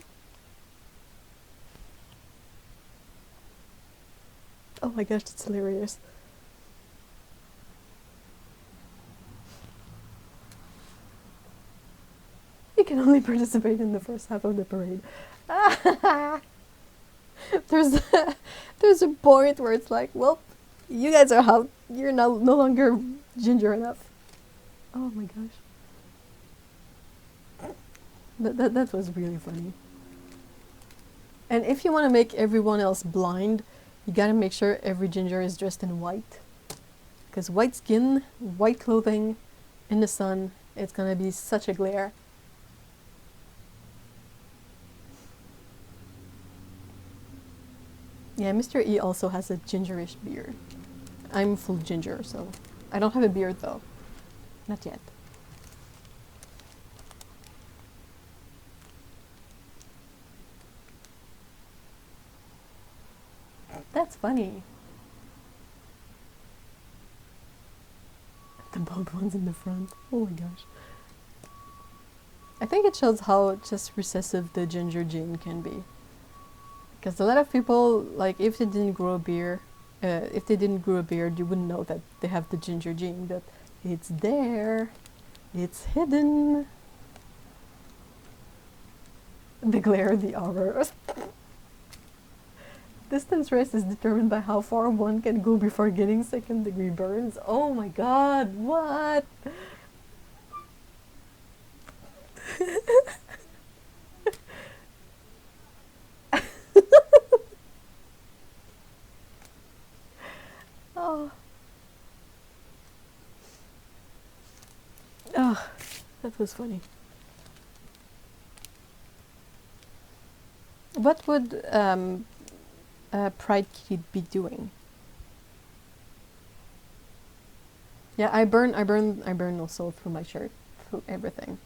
Oh my gosh, that's hilarious. You can only participate in the first half of the parade. there's there's a point where it's like, well, you guys are out. You're no longer ginger enough. Oh my gosh. That was really funny. And if you want to make everyone else blind, you gotta make sure every ginger is dressed in white. Because white skin, white clothing, in the sun, it's gonna be such a glare. Yeah, Mr. E also has a gingerish beard. I'm full ginger, so I don't have a beard though. Not yet. That's funny. The bald ones in the front. Oh my gosh. I think it shows how just recessive the ginger gene can be. Because a lot of people, like, if they didn't grow a beard, you wouldn't know that they have the ginger gene, but it's there. It's hidden. The glare, the aura. Distance rest is determined by how far one can go before getting second-degree burns. Oh my god, what? Oh. Oh, that was funny. What would Pride Kitty be doing? Yeah, I burn also through my shirt, through everything.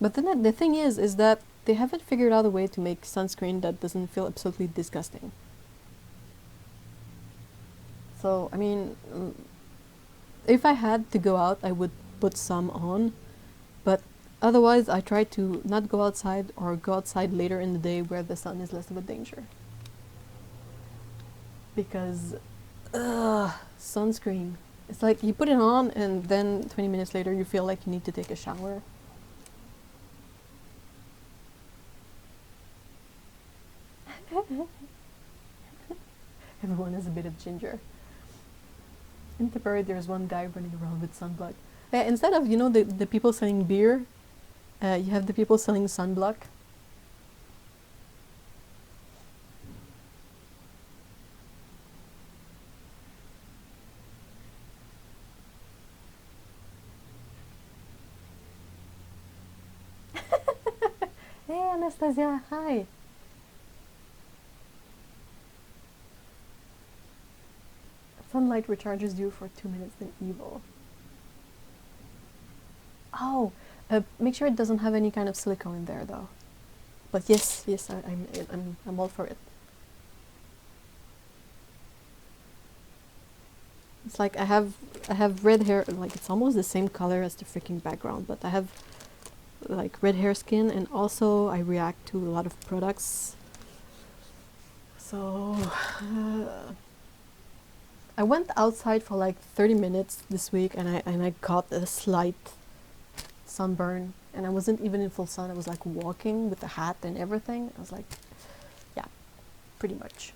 But then the thing is that they haven't figured out a way to make sunscreen that doesn't feel absolutely disgusting. So, I mean, if I had to go out, I would put some on, but otherwise I try to not go outside or go outside later in the day where the sun is less of a danger. Because, sunscreen. It's like you put it on and then 20 minutes later you feel like you need to take a shower. Everyone has a bit of ginger. In the parade, there's one guy running around with sunblock. Instead of, the people selling beer, you have the people selling sunblock. Hey, Anastasia, hi. Sunlight recharges you for 2 minutes in evil. Oh, make sure it doesn't have any kind of silicone in there, though. But yes, I'm all for it. It's like I have red hair, like it's almost the same color as the freaking background, but I have like red hair skin, and also I react to a lot of products. So I went outside for like 30 minutes this week, and I got a slight sunburn, and I wasn't even in full sun. I was like walking with a hat and everything. I was like, yeah, pretty much.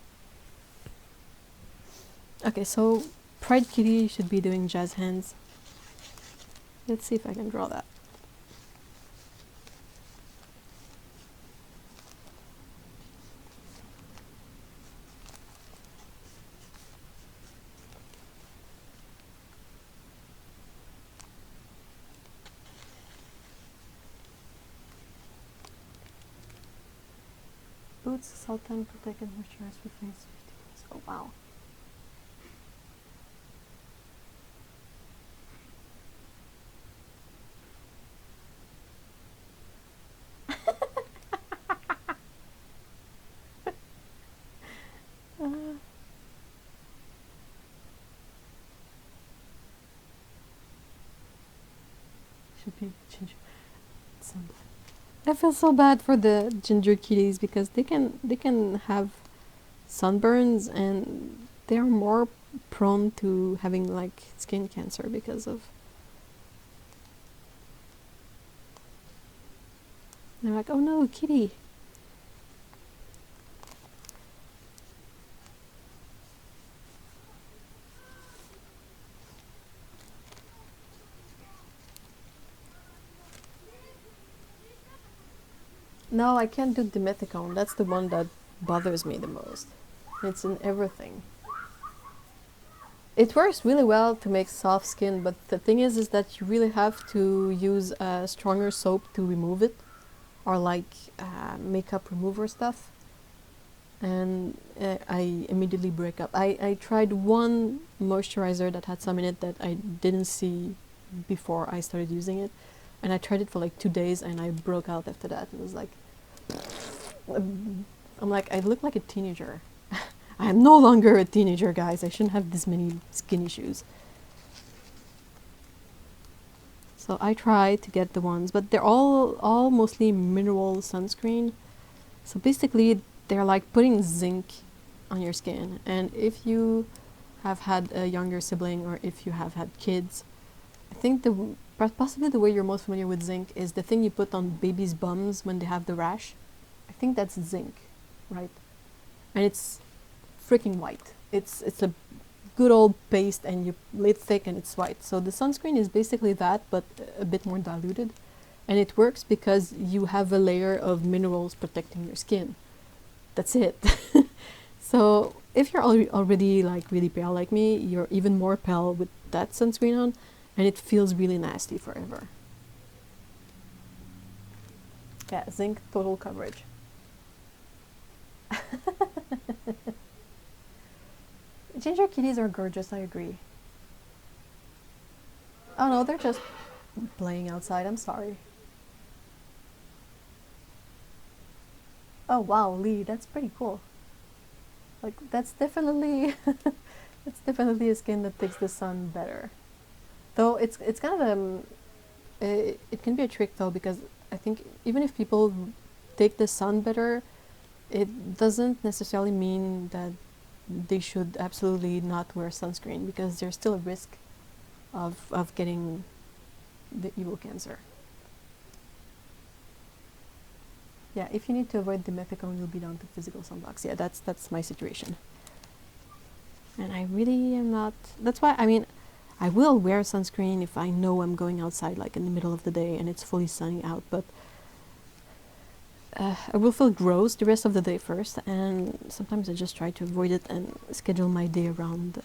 Okay, so Pride Kitty should be doing jazz hands. Let's see if I can draw that. Boots, salt and protect and moisturize for face 50 minutes. Oh wow. Should be ginger. I feel so bad for the ginger kitties because they can have sunburns and they are more prone to having like skin cancer because of. They're like, oh no, kitty. No, I can't do dimethicone. That's the one that bothers me the most. It's in everything. It works really well to make soft skin, but the thing is that you really have to use a stronger soap to remove it, or like makeup remover stuff. And I immediately break up. I tried one moisturizer that had some in it that I didn't see before I started using it, and I tried it for like 2 days and I broke out after that. It was like, I'm like, I look like a teenager. I am no longer a teenager, guys. I shouldn't have this many skin issues. So I try to get the ones, but they're all mostly mineral sunscreen. So basically, they're like putting zinc on your skin. And if you have had a younger sibling or if you have had kids, I think possibly the way you're most familiar with zinc is the thing you put on babies' bums when they have the rash. I think that's zinc, right? And it's freaking white. It's a good old paste and you lay it thick and it's white. So the sunscreen is basically that, but a bit more diluted. And it works because you have a layer of minerals protecting your skin. That's it. So if you're already like really pale like me, you're even more pale with that sunscreen on, and it feels really nasty forever. Yeah, zinc total coverage. Ginger kitties are gorgeous, I agree. Oh no, they're just playing outside, I'm sorry. Oh wow, Lee, that's pretty cool. Like that's definitely it's definitely a skin that takes the sun better. Though it's kind of it can be a trick though, because I think even if people take the sun better, it doesn't necessarily mean that they should absolutely not wear sunscreen, because there's still a risk of getting the evil cancer. Yeah, if you need to avoid dimethicone, you'll be down to physical sunblocks. Yeah, that's my situation. And I really am not. That's why, I mean, I will wear sunscreen if I know I'm going outside like in the middle of the day and it's fully sunny out, but I will feel gross the rest of the day first, and sometimes I just try to avoid it and schedule my day around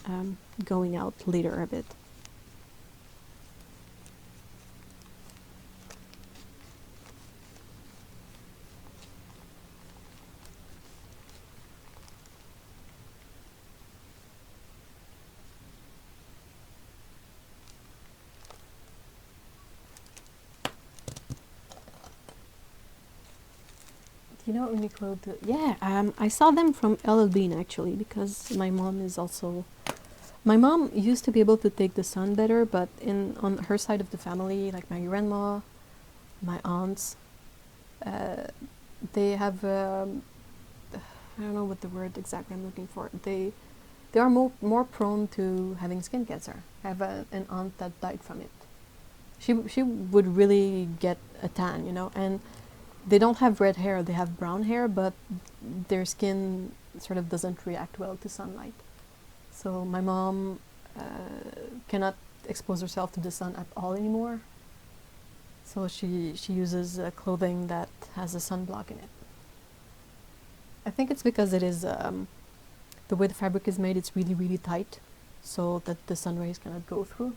going out later a bit. You know MacLeod? Yeah, I saw them from LL Bean actually, because my mom is also. My mom used to be able to take the sun better, but on her side of the family, like my grandma, my aunts, uh, they have. I don't know what the word exactly I'm looking for. They are more prone to having skin cancer. I have an aunt that died from it. She would really get a tan, you know, and they don't have red hair, they have brown hair, but their skin sort of doesn't react well to sunlight. So my mom cannot expose herself to the sun at all anymore. So she uses clothing that has a sunblock in it. I think it's because it is the way the fabric is made. It's really really tight, so that the sun rays cannot go through.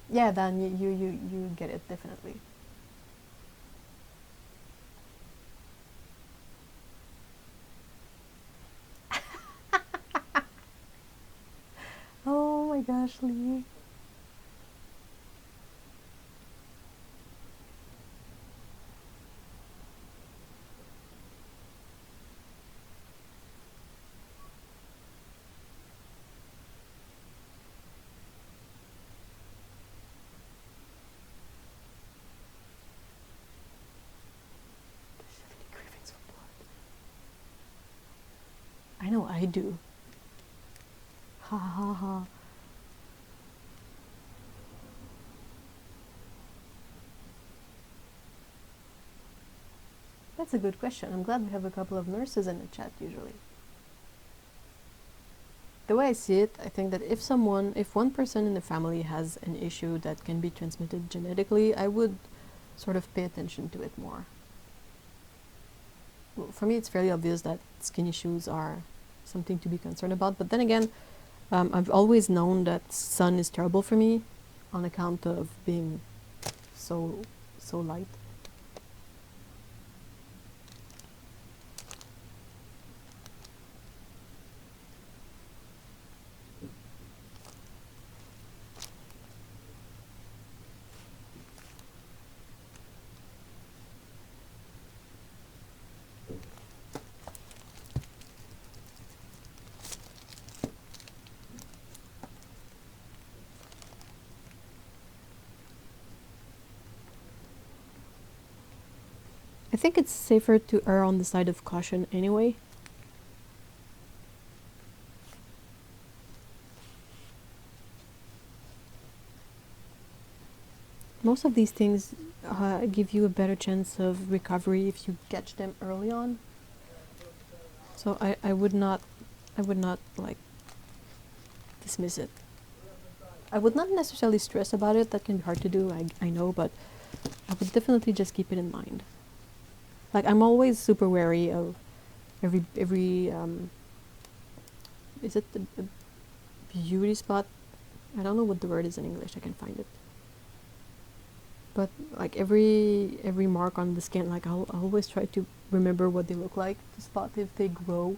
Yeah, then you get it definitely. Oh my gosh, Lee. I do. Ha ha ha. That's a good question. I'm glad we have a couple of nurses in the chat usually. The way I see it, I think that if one person in the family has an issue that can be transmitted genetically, I would sort of pay attention to it more. Well, for me, it's fairly obvious that skin issues are something to be concerned about. But then again, I've always known that sun is terrible for me on account of being so light. I think it's safer to err on the side of caution anyway. Most of these things give you a better chance of recovery if you catch them early on. So I would not like dismiss it. I would not necessarily stress about it. That can be hard to do, I know, but I would definitely just keep it in mind. Like, I'm always super wary of every is it a beauty spot? I don't know what the word is in English. I can find it. But like every mark on the skin, like I'll always try to remember what they look like to spot if they grow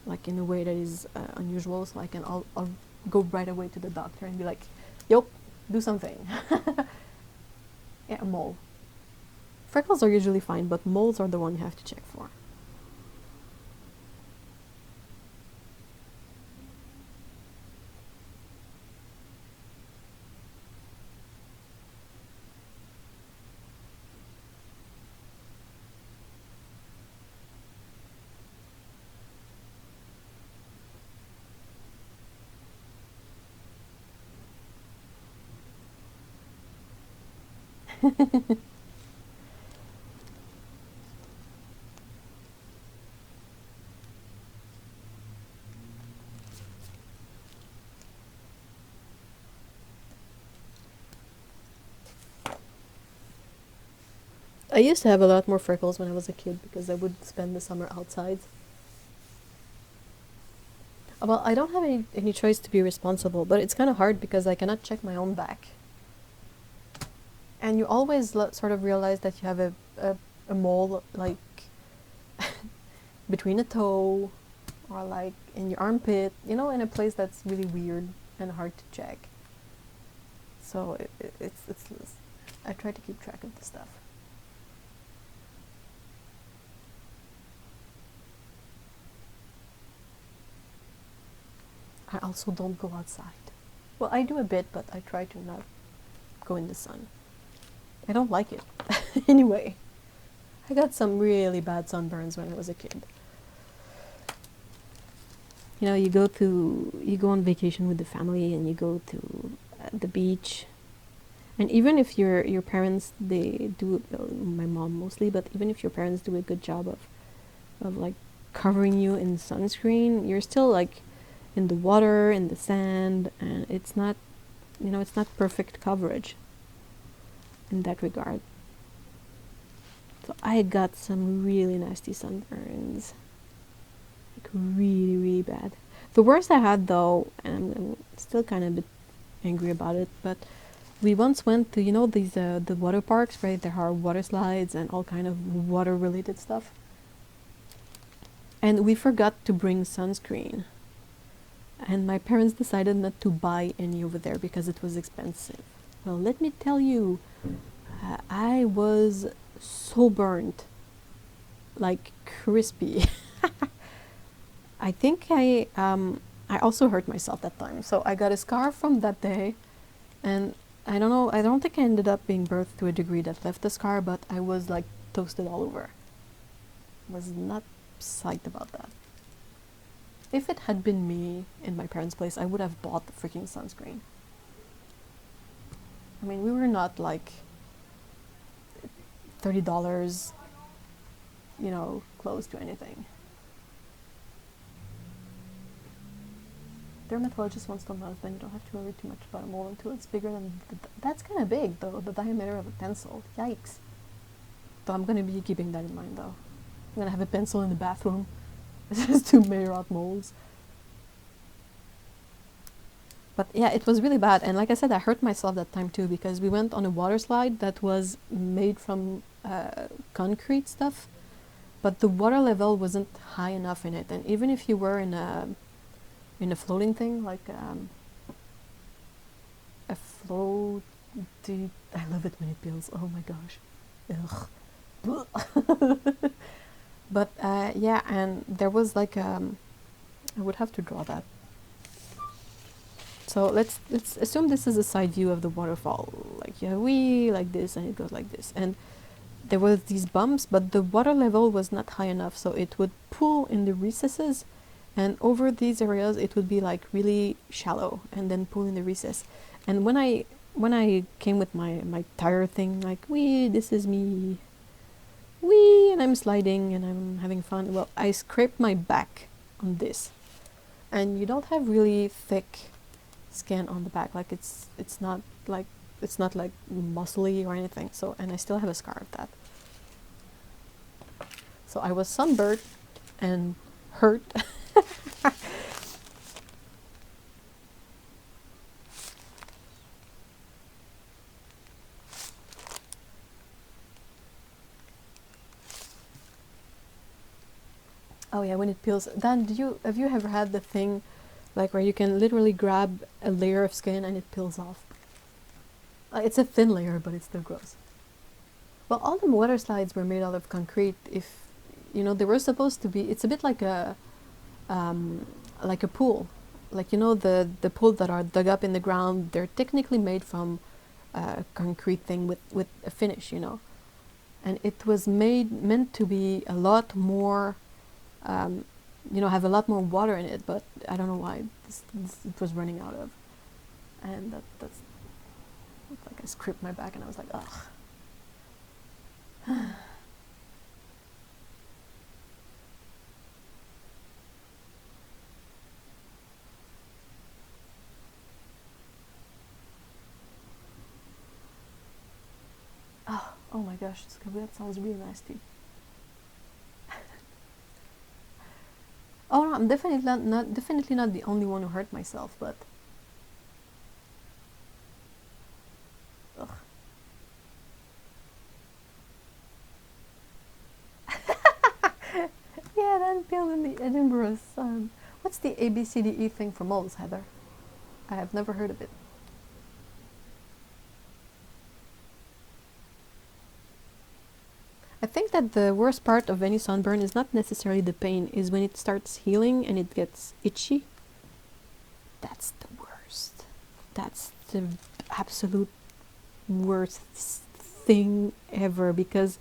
like in a way that is unusual, so I'll go right away to the doctor and be like, "Yup, do something." Yeah, a mole. Freckles are usually fine, but moles are the one you have to check for. I used to have a lot more freckles when I was a kid because I would spend the summer outside. Well, I don't have any choice to be responsible, but it's kind of hard because I cannot check my own back. And you always sort of realize that you have a mole, like, between a toe or, like, in your armpit, you know, in a place that's really weird and hard to check. So it's I try to keep track of the stuff. I also don't go outside. Well, I do a bit, but I try to not go in the sun. I don't like it. Anyway, I got some really bad sunburns when I was a kid. You know, you go on vacation with the family and you go to the beach. And even if your parents, they do, my mom mostly, but even if your parents do a good job of like covering you in sunscreen, you're still like in the water, in the sand, and it's not, you know, it's not perfect coverage in that regard. So I got some really nasty sunburns, like really, really bad. The worst I had though, and I'm still kind of a bit angry about it, but we once went to, you know, these the water parks, right? There are water slides and all kind of water related stuff. And we forgot to bring sunscreen. And my parents decided not to buy any over there because it was expensive. Well, let me tell you, I was so burnt, like crispy. I think I also hurt myself that time. So I got a scar from that day, and I don't know, I don't think I ended up being birthed to a degree that left a scar, but I was like toasted all over. Was not psyched about that. if it had been me in my parents' place, I would have bought the freaking sunscreen. I mean, we were not like $30, you know, close to anything. Dermatologist wants to know, then you don't have to worry too much about a mole until it's bigger than that's kind of big though, the diameter of a pencil. Yikes. Though I'm gonna be keeping that in mind though. I'm gonna have a pencil in the bathroom just to measure out moles. But yeah, it was really bad, and like I said, I hurt myself that time too, because we went on a water slide that was made from concrete stuff, but the water level wasn't high enough in it, and even if you were in a floating thing, like a float, I love it when it peels, oh my gosh, ugh. But yeah, and there was like I would have to draw that. So let's assume this is a side view of the waterfall. Like you have wee like this, and it goes like this. And there were these bumps, but the water level was not high enough, so it would pool in the recesses, and over these areas it would be like really shallow, and then pool in the recess. And when I came with my tire thing, like wee, this is me, wee, and I'm sliding and I'm having fun. Well, I scraped my back on this, and you don't have really thick skin on the back, like it's not like muscly or anything, so, and I still have a scar of that, so I was sunburned and hurt. Oh yeah, when it peels. Dan, have you ever had the thing like where you can literally grab a layer of skin and it peels off? It's a thin layer, but it's still gross. Well, all the water slides were made out of concrete. If you know, they were supposed to be. It's a bit like a pool, like you know the pools that are dug up in the ground. They're technically made from a concrete thing with a finish, you know, and it was meant to be a lot more. You know, have a lot more water in it, but I don't know why it was running out of, and that's like I scraped my back and I was like, ugh. Oh my gosh, that sounds really nasty. Oh no, I'm definitely not the only one who hurt myself, but ugh. Yeah, then peeled in the Edinburgh sun. What's the ABCDE thing for moles, Heather? I have never heard of it. I think that the worst part of any sunburn is not necessarily the pain, is when it starts healing and it gets itchy. That's the worst. That's the absolute worst thing ever, because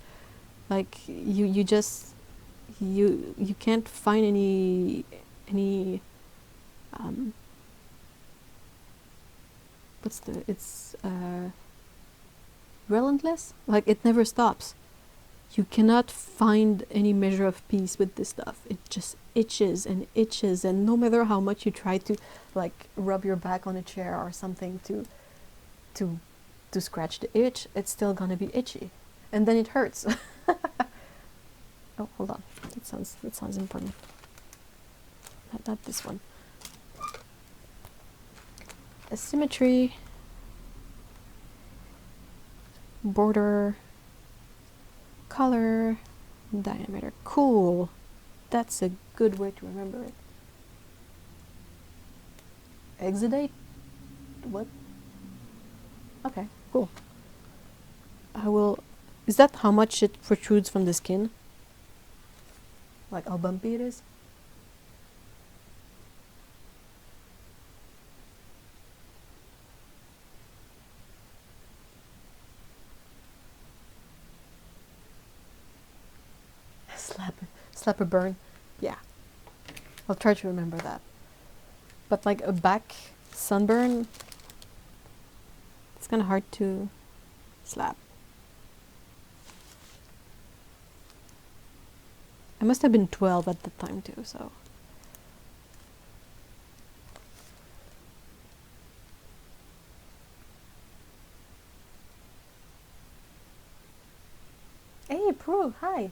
like you just you can't find any it's relentless, like it never stops. You cannot find any measure of peace with this stuff. It just itches and itches, and no matter how much you try to like rub your back on a chair or something to scratch the itch, it's still gonna be itchy, and then it hurts. Oh, hold on. That sounds important. Not this one. Asymmetry, border, color, diameter. Cool. That's a good way to remember it. Exudate? What? Okay, cool. I will... Is that how much it protrudes from the skin? Like how bumpy it is? Slap a burn. Yeah. I'll try to remember that. But like a back sunburn, it's kind of hard to slap. I must have been 12 at the time too, so. Hey, Prue, hi.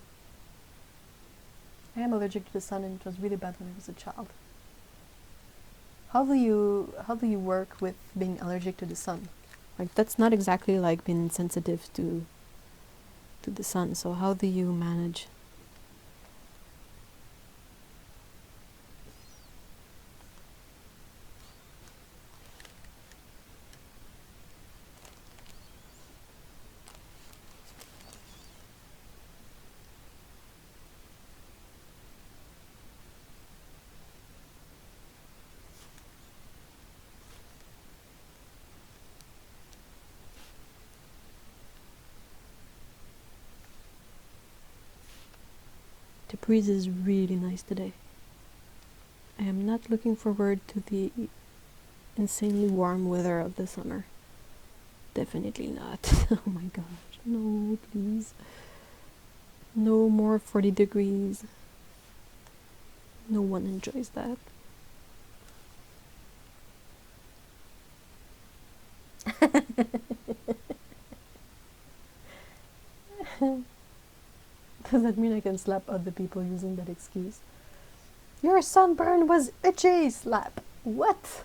I am allergic to the sun, and it was really bad when I was a child. How do you work with being allergic to the sun? Like, that's not exactly like being sensitive to the sun. So how do you manage? The breeze is really nice today. I am not looking forward to the insanely warm weather of the summer. Definitely not. Oh my gosh, no, please. No more 40 degrees. No one enjoys that. Does that mean I can slap other people using that excuse? Your sunburn was itchy, slap. What?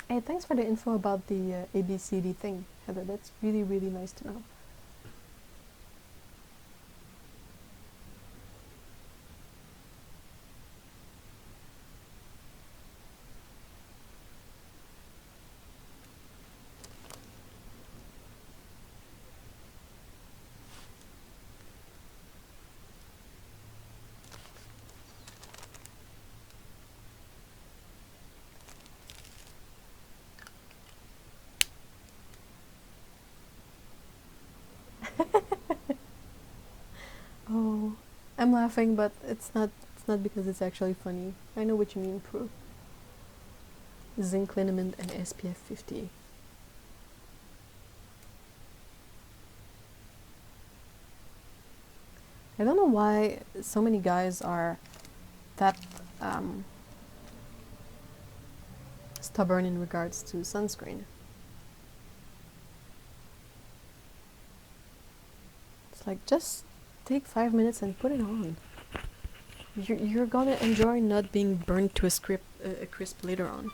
Hey, thanks for the info about the ABCD thing, Heather. That's really, really nice to know. Oh, I'm laughing, but it's not because it's actually funny. I know what you mean, Prue. Zinc liniment and SPF 50. I don't know why so many guys are that stubborn in regards to sunscreen. It's like, just take 5 minutes and put it on. You're gonna enjoy not being burnt to a crisp later on.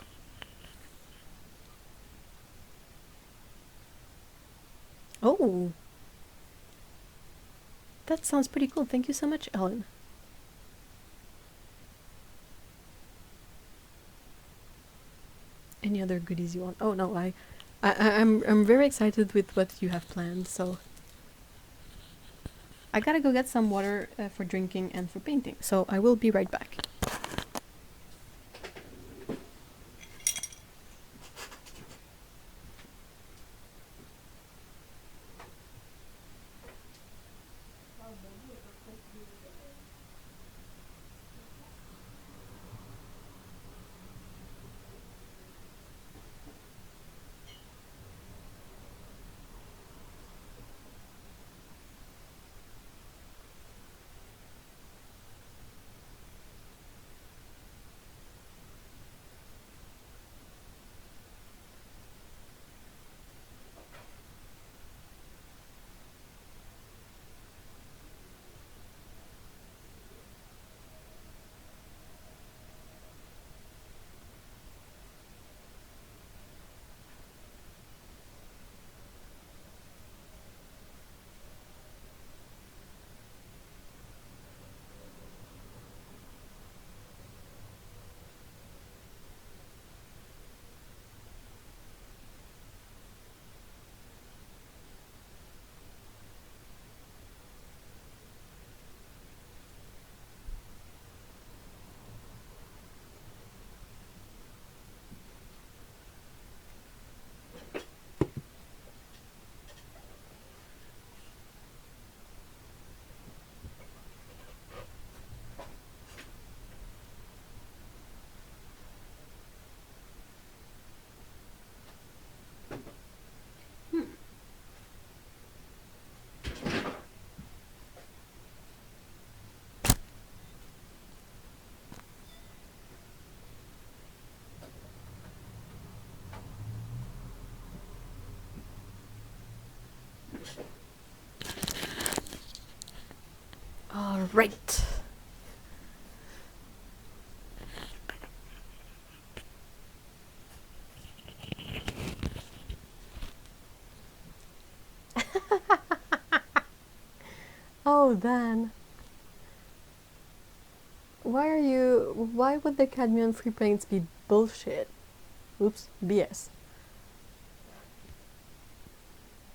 Oh, that sounds pretty cool. Thank you so much, Ellen. Any other goodies you want? Oh no, I'm very excited with what you have planned. So I gotta go get some water for drinking and for painting. So I will be right back. Great. Oh, Dan. Why would the cadmium free paints be bullshit? Oops, BS.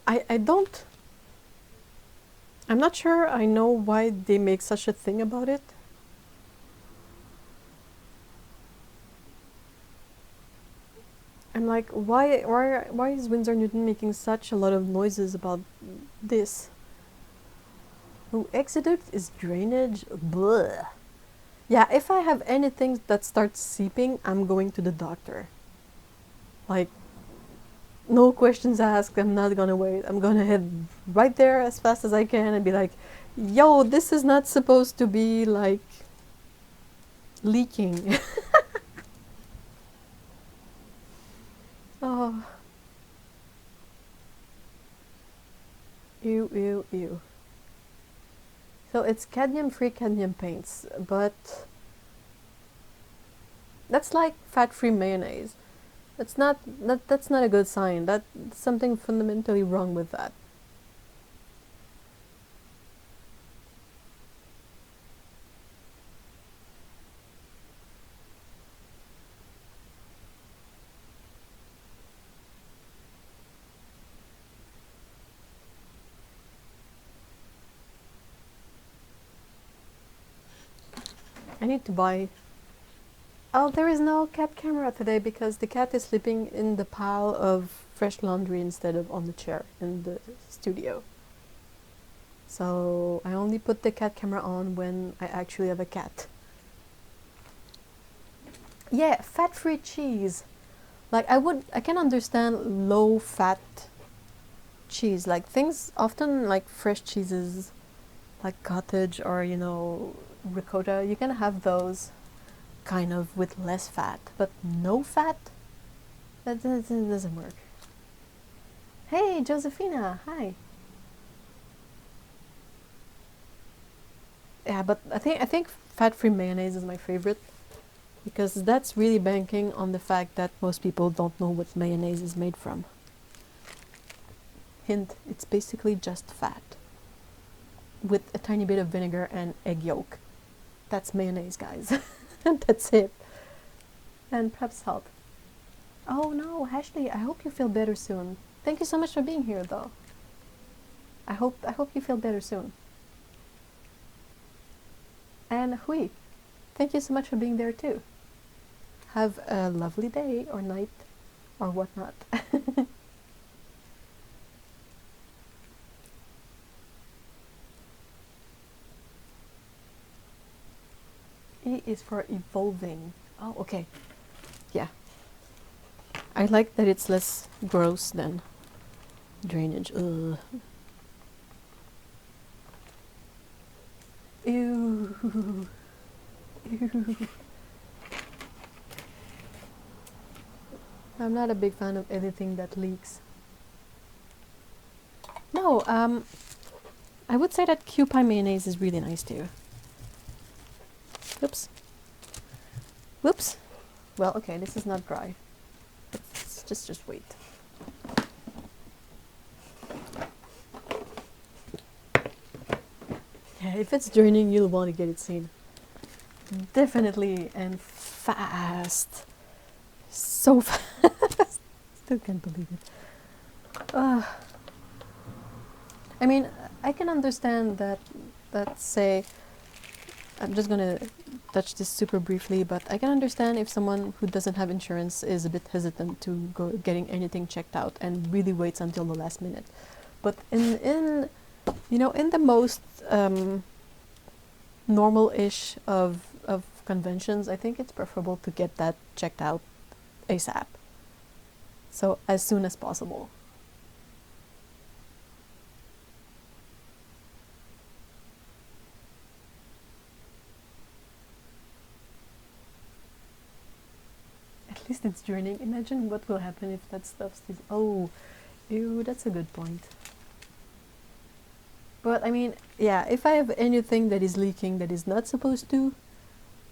I don't... I'm not sure I know why they make such a thing about it. I'm like, why is Winsor Newton making such a lot of noises about this? Oh, exoduct is drainage? Bleh. Yeah, if I have anything that starts seeping, I'm going to the doctor. Like, no questions asked, I'm not gonna wait. I'm gonna head right there as fast as I can and be like, yo, this is not supposed to be, like, leaking. Oh. Ew, ew, ew. So it's cadmium-free cadmium paints, but that's like fat-free mayonnaise. That's not a good sign. That's something fundamentally wrong with that. I need to buy... Oh, there is no cat camera today because the cat is sleeping in the pile of fresh laundry instead of on the chair in the studio. So I only put the cat camera on when I actually have a cat. Yeah, fat-free cheese. Like I can understand low-fat cheese. Like things often like fresh cheeses, like cottage or ricotta. You can have those kind of with less fat, but no fat. That doesn't work. Hey, Josephina. Hi. Yeah, but I think fat-free mayonnaise is my favorite because that's really banking on the fact that most people don't know what mayonnaise is made from. Hint, it's basically just fat with a tiny bit of vinegar and egg yolk. That's mayonnaise, guys. And that's it. And perhaps salt. Oh no, Ashley, I hope you feel better soon. Thank you so much for being here though. I hope you feel better soon. And Hui, thank you so much for being there too. Have a lovely day or night or whatnot. E is for evolving. Oh, okay. Yeah. I like that it's less gross than drainage. Ugh. Ew. Ew. I'm not a big fan of anything that leaks. No, I would say that Kewpie mayonnaise is really nice too. Oops. Whoops. Well, okay, this is not dry. Let's just wait. Yeah, if it's draining, you'll want to get it seen. Definitely, and fast. So fast. Still can't believe it. I mean, I can understand that say, I'm just gonna touch this super briefly, but I can understand if someone who doesn't have insurance is a bit hesitant to go getting anything checked out and really waits until the last minute. But in the most normal-ish of conventions, I think it's preferable to get that checked out ASAP. So as soon as possible. At least it's draining. Imagine what will happen if that stuff stays. Oh, ew, that's a good point. But I mean, yeah, if I have anything that is leaking that is not supposed to,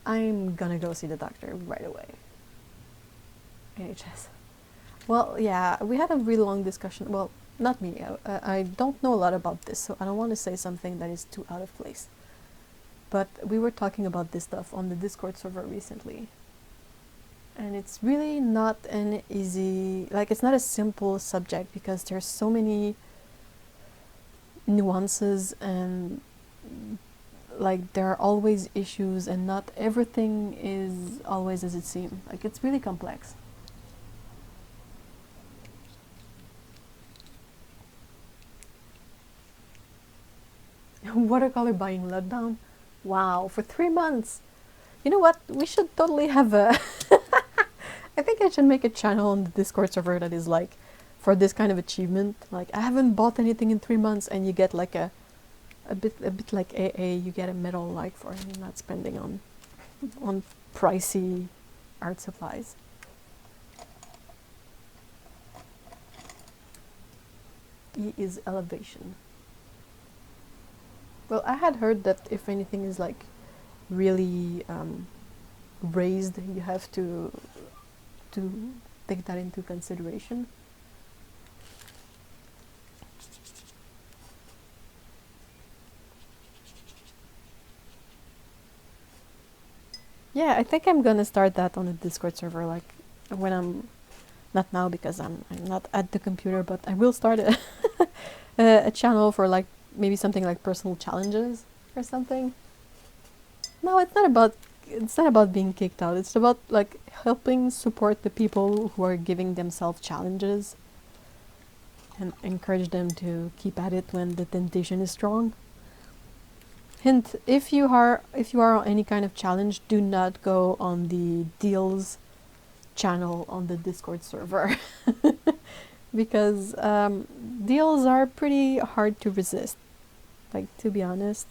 I'm gonna go see the doctor right away. NHS. Well, yeah, we had a really long discussion. Well, not me. I don't know a lot about this, so I don't want to say something that is too out of place. But we were talking about this stuff on the Discord server recently. And it's really not an easy, like, it's not a simple subject because there's so many nuances and, like, there are always issues and not everything is always as it seems. Like, it's really complex. Watercolor buying lockdown? Wow, for 3 months! You know what? We should totally have a... I think I should make a channel on the Discord server that is like, for this kind of achievement. Like, I haven't bought anything in 3 months and you get like a bit like AA, you get a medal like for not spending on pricey art supplies. E is elevation. Well, I had heard that if anything is like really raised, you have to take that into consideration. Yeah, I think I'm gonna start that on the Discord server, like when I'm not now because I'm not at the computer, but I will start a channel for like maybe something like personal challenges or something. No, it's not about being kicked out. It's about like helping support the people who are giving themselves challenges and encourage them to keep at it when the temptation is strong. Hint, if you are on any kind of challenge, do not go on the deals channel on the Discord server. Because deals are pretty hard to resist, like, to be honest.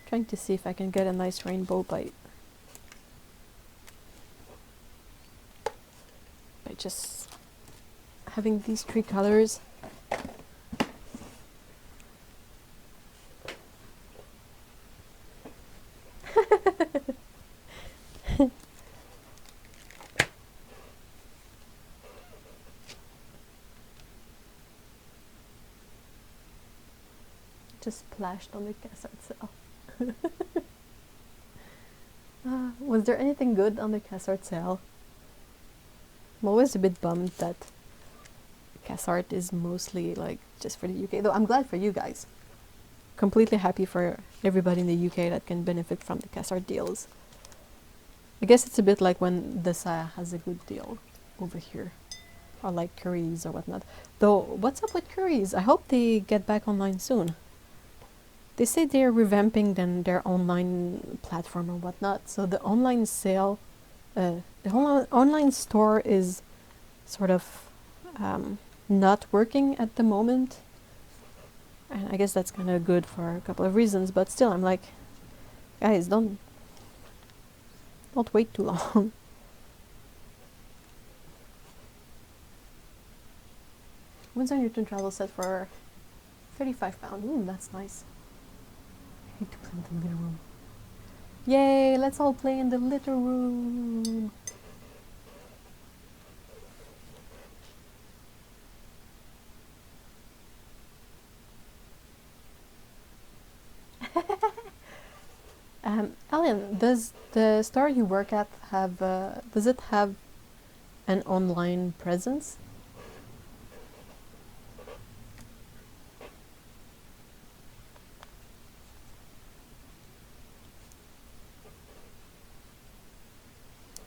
Trying to see if I can get a nice rainbow by just having these 3 colors. Just splashed on the cassette cell. Was there anything good on the cassette sale? I'm always a bit bummed that Cassart is mostly like just for the UK, though I'm glad for you guys. Completely happy for everybody in the UK that can benefit from the Cassart deals. I guess it's a bit like when Dessa has a good deal over here, or like Curry's or whatnot. Though, what's up with Curry's? I hope they get back online soon. They say they're revamping their online platform or whatnot, so the online sale, the online store is sort of not working at the moment. And I guess that's kind of good for a couple of reasons, but still, I'm like, guys, don't wait too long. Windsor Newton travel set for £35. Ooh, that's nice. I hate to play in the little room. Yay, let's all play in the little room. Ellen, does the store you work at have, does it have an online presence?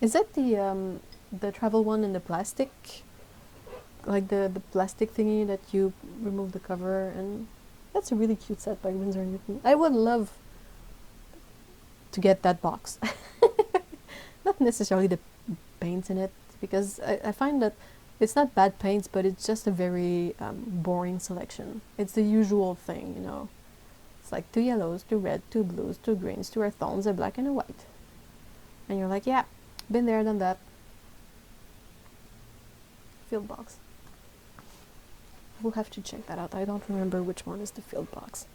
Is it the travel one in the plastic? Like the plastic thingy that you remove the cover, and that's a really cute set by Winsor & Newton. I would love to get that box. Not necessarily the paints in it, because I find that it's not bad paints, but it's just a very boring selection. It's the usual thing, you know. It's like 2 yellows, 2 red, 2 blues, 2 greens, 2 earth tones, a black and a white. And you're like, yeah, Been there, done that. Field box. We'll have to check that out. I don't remember which one is the field box.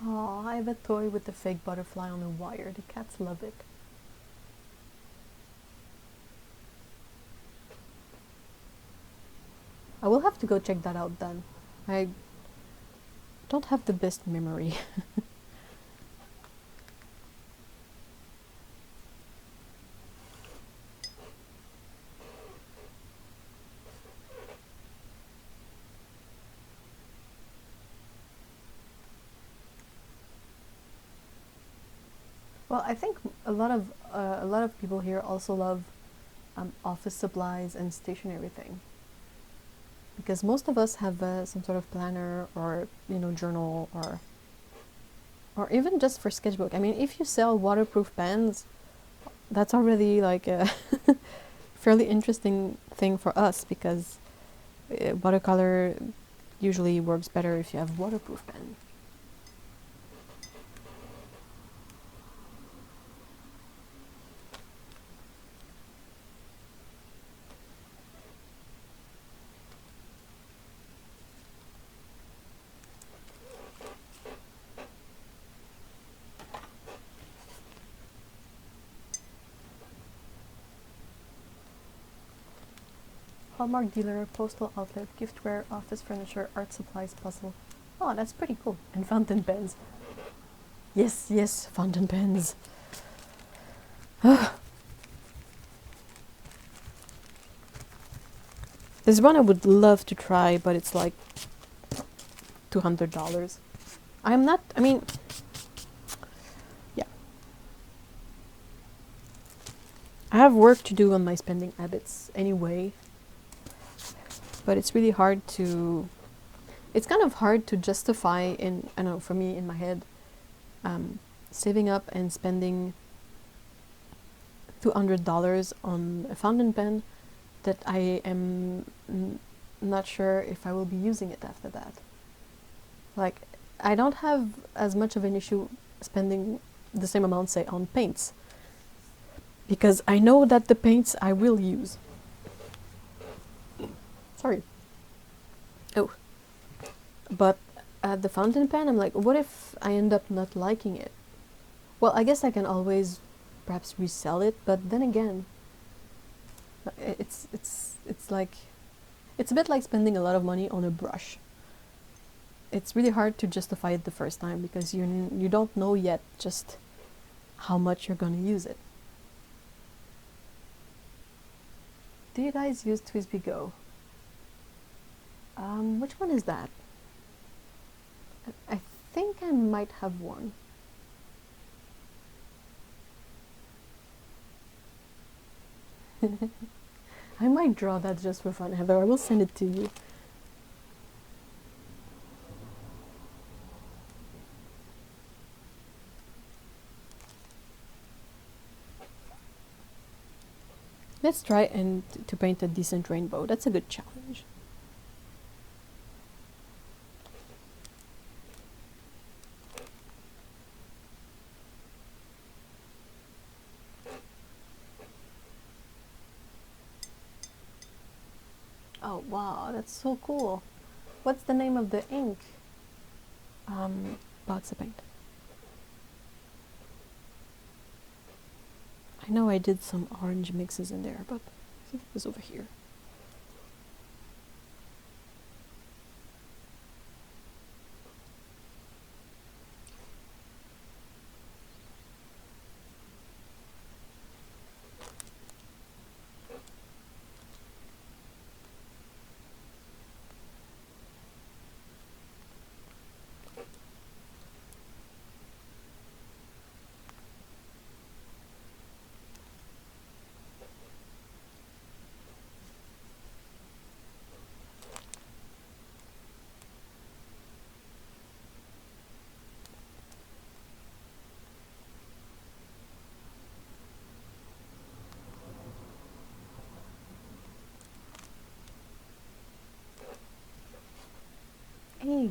Oh, I have a toy with the fake butterfly on a wire. The cats love it. I will have to go check that out then. I don't have the best memory. Well, I think a lot of people here also love office supplies and stationery thing, because most of us have some sort of planner or journal or even just for sketchbook. I mean, if you sell waterproof pens, that's already like a fairly interesting thing for us, because watercolor usually works better if you have a waterproof pen. Hallmark dealer, postal outlet, giftware, office furniture, art supplies, puzzle. Oh, that's pretty cool. And fountain pens. Yes, yes, fountain pens. There's one I would love to try, but it's like $200. Yeah. I have work to do on my spending habits anyway. But it's really hard to, it's kind of hard to justify for me in my head, saving up and spending $200 on a fountain pen that I am not sure if I will be using it after that. Like, I don't have as much of an issue spending the same amount, say, on paints, because I know that the paints I will use. Sorry. Oh. But at the fountain pen, I'm like, what if I end up not liking it? Well, I guess I can always perhaps resell it, but then again, it's like, it's a bit like spending a lot of money on a brush. It's really hard to justify it the first time, because you don't know yet just how much you're gonna use it. Do you guys use Twisby Go? Which one is that? I think I might have one. I might draw that just for fun, Heather. I will send it to you. Let's try to paint a decent rainbow. That's a good challenge. Oh wow, that's so cool. What's the name of the ink? Box of paint. I know I did some orange mixes in there, but I think it was over here.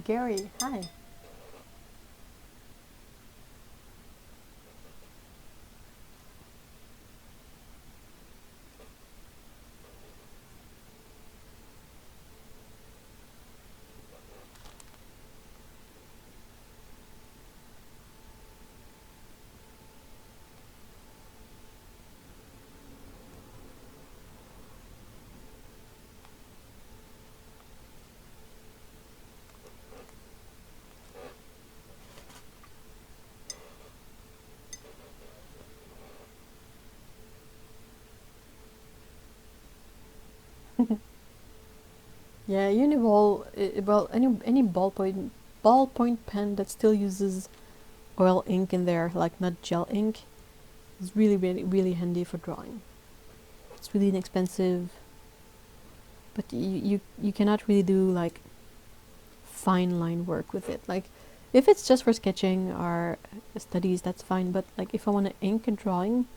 Gary, hi. Yeah, Uniball, well, any ballpoint pen that still uses oil ink in there, like not gel ink, is really handy for drawing. It's really inexpensive, but you cannot really do like fine line work with it. Like if it's just for sketching or studies, that's fine. But like if I want to ink a drawing,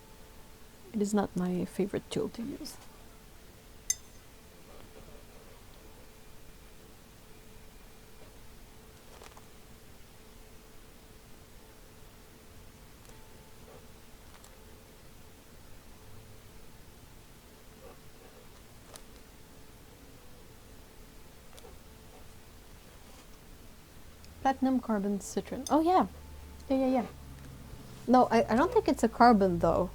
it is not my favorite tool to use. Platinum carbon citron. Oh yeah. Yeah. No, I don't think it's a carbon though.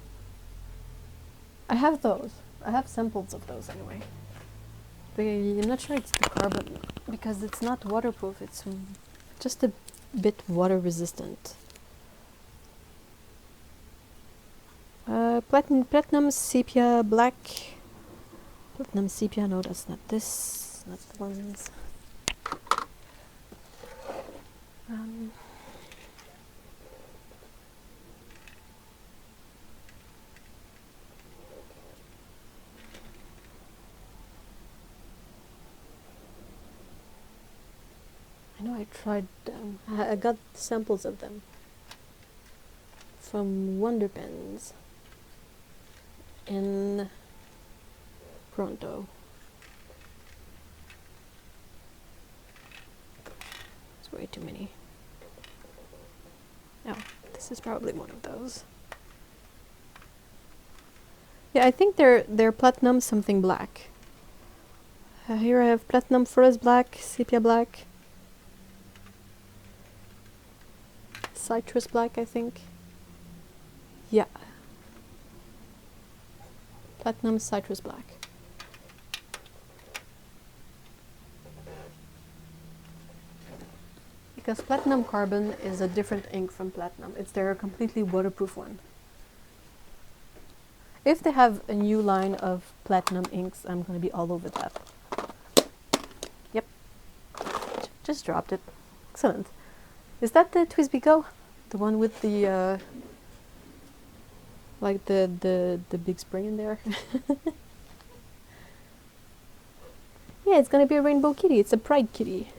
I have those. I have samples of those anyway. But I'm not sure it's the carbon because it's not waterproof. It's just a bit water resistant. Platinum sepia black. Platinum sepia. No, that's not this. Not the ones. I know I tried them. I got samples of them from Wonder Pens in Toronto. It's way too many. Oh, this is probably one of those. Yeah, I think they're platinum something black. Here I have platinum forest black, sepia black, citrus black, I think. Yeah. Platinum citrus black. Because platinum carbon is a different ink from platinum. It's their completely waterproof one. If they have a new line of platinum inks, I'm going to be all over that. Yep. Just dropped it. Excellent. Is that the Twisby Go? The one with the like the big spring in there? Yeah, it's gonna be a rainbow kitty. It's a pride kitty.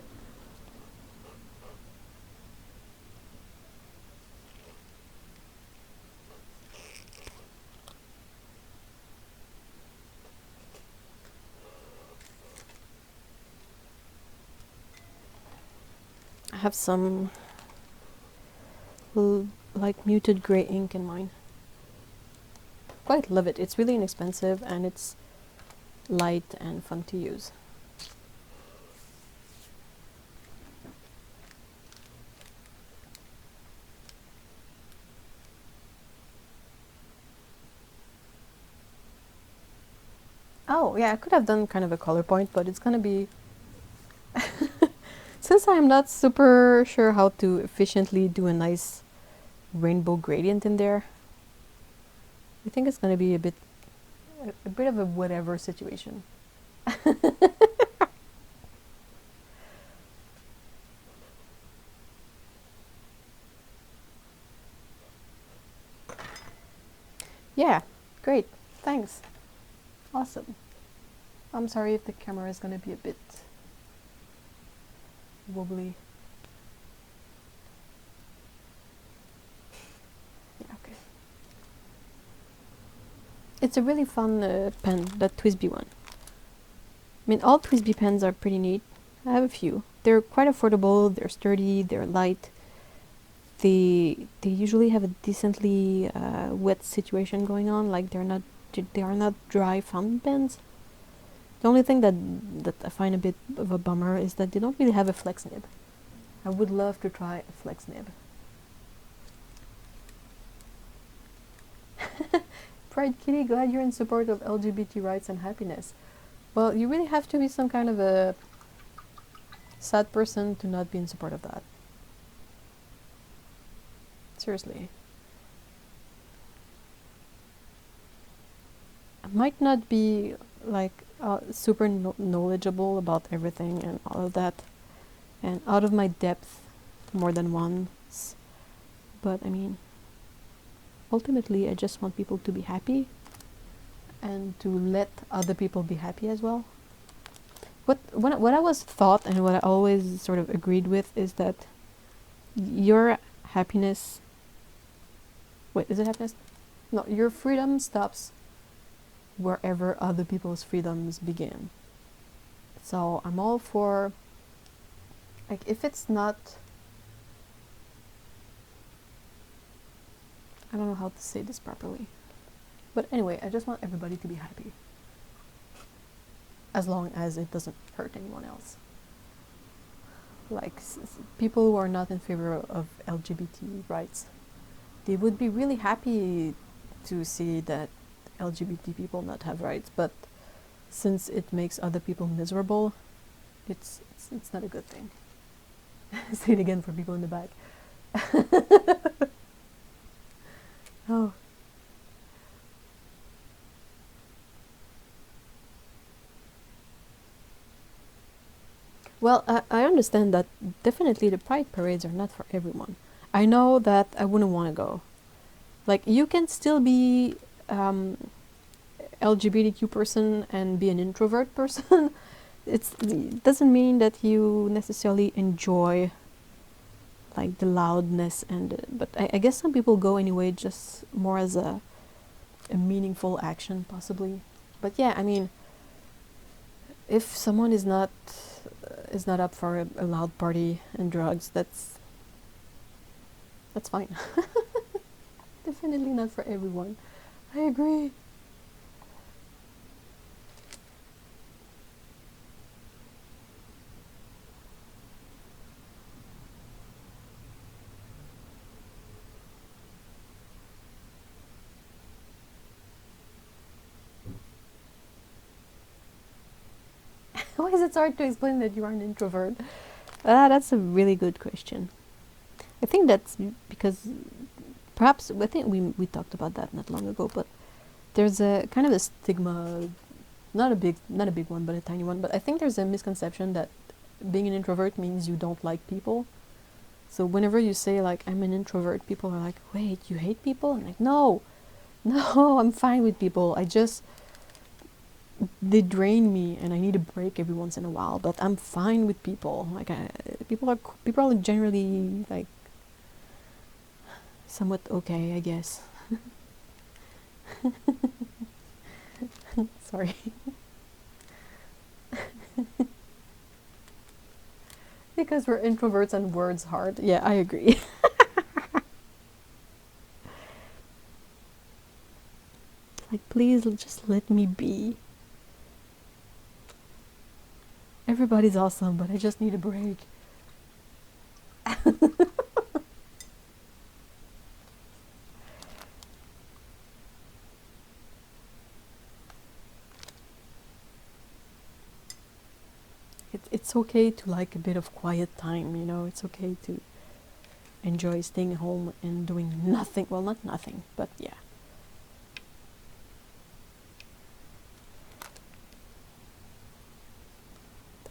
I have some like muted gray ink in mine. Quite love it. It's really inexpensive and it's light and fun to use. Oh yeah, I could have done kind of a color point, but it's gonna be since I'm not super sure how to efficiently do a nice rainbow gradient in there, I think it's gonna be a bit of a whatever situation. Yeah, great, thanks. Awesome. I'm sorry if the camera is gonna be a bit wobbly. Yeah, okay. It's a really fun pen, that Twisby one. I mean, all Twisby pens are pretty neat. I have a few. they're quite affordable, they're sturdy, they're light. They usually have a decently wet situation going on, like they are not dry fountain pens. The only thing that I find a bit of a bummer is that they don't really have a flex nib. I would love to try a flex nib. Pride Kitty, glad you're in support of LGBT rights and happiness. Well, you really have to be some kind of a sad person to not be in support of that. Seriously. I might not be like super knowledgeable about everything and all of that, and out of my depth more than once, but I mean, ultimately I just want people to be happy and to let other people be happy as well. What I was taught and what I always sort of agreed with is that your happiness, wait, is it happiness? No, your freedom stops wherever other people's freedoms begin. So I'm all for, like, if it's not, I don't know how to say this properly, but anyway, I just want everybody to be happy, as long as it doesn't hurt anyone else. Like people who are not in favor of LGBT rights, they would be really happy to see that LGBT people not have rights, but since it makes other people miserable, it's not a good thing. Say it again for people in the back. Oh. Well, I understand that definitely the pride parades are not for everyone. I know that I wouldn't want to go. Like, you can still be LGBTQ person and be an introvert person. It doesn't mean that you necessarily enjoy like the loudness and but I guess some people go anyway, just more as a meaningful action possibly. But yeah, I mean, if someone is not up for a loud party and drugs, that's fine. Definitely not for everyone. I agree. Why is it so hard to explain that you are an introvert? That's a really good question. I think that's because perhaps, I think we talked about that not long ago, but there's a kind of a stigma, not a big one, but a tiny one. But I think there's a misconception that being an introvert means you don't like people. So whenever you say like I'm an introvert, people are like, wait, you hate people? I'm like, no, I'm fine with people. They drain me and I need a break every once in a while, but I'm fine with people. Like people are generally like somewhat okay, I guess. Sorry. Because we're introverts and words hard. Yeah, I agree. Like, please just let me be. Everybody's awesome, but I just need a break. It's okay to like a bit of quiet time, you know? It's okay to enjoy staying home and doing nothing. Well, not nothing, but yeah.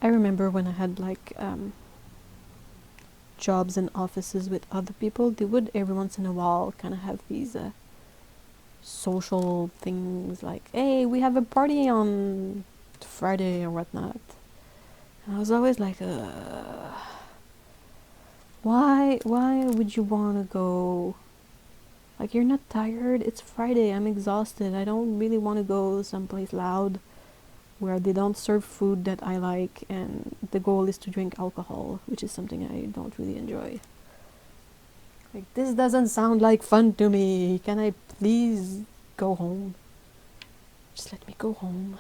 I remember when I had like jobs in offices with other people, they would every once in a while kind of have these social things like, hey, we have a party on Friday or whatnot. And I was always like, why would you want to go? Like, you're not tired? It's Friday, I'm exhausted, I don't really want to go someplace loud. where they don't serve food that I like, and the goal is to drink alcohol, which is something I don't really enjoy. Like, this doesn't sound like fun to me. Can I please go home? Just let me go home.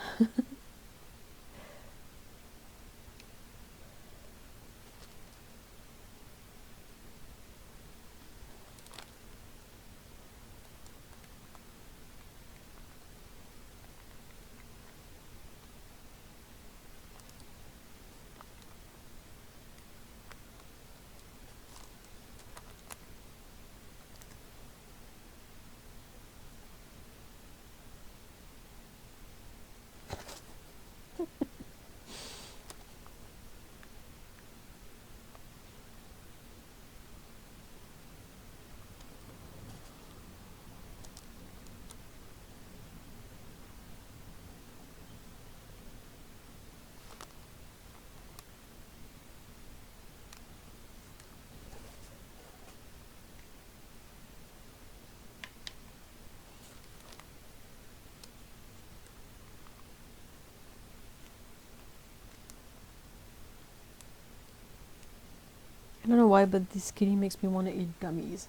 I don't know why, but this kitty makes me want to eat gummies.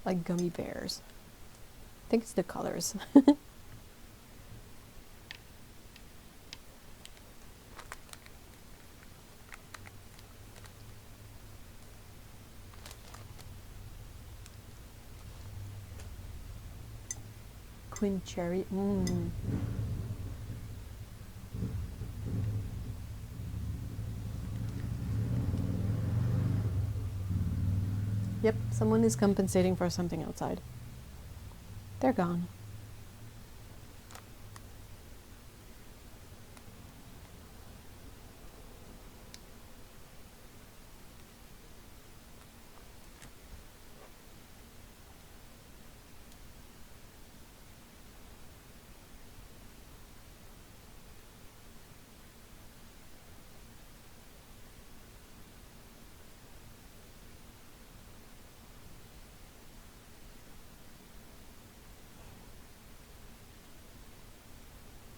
Like gummy bears. I think it's the colors. Queen cherry. Mmm. Yep, someone is compensating for something outside. They're gone.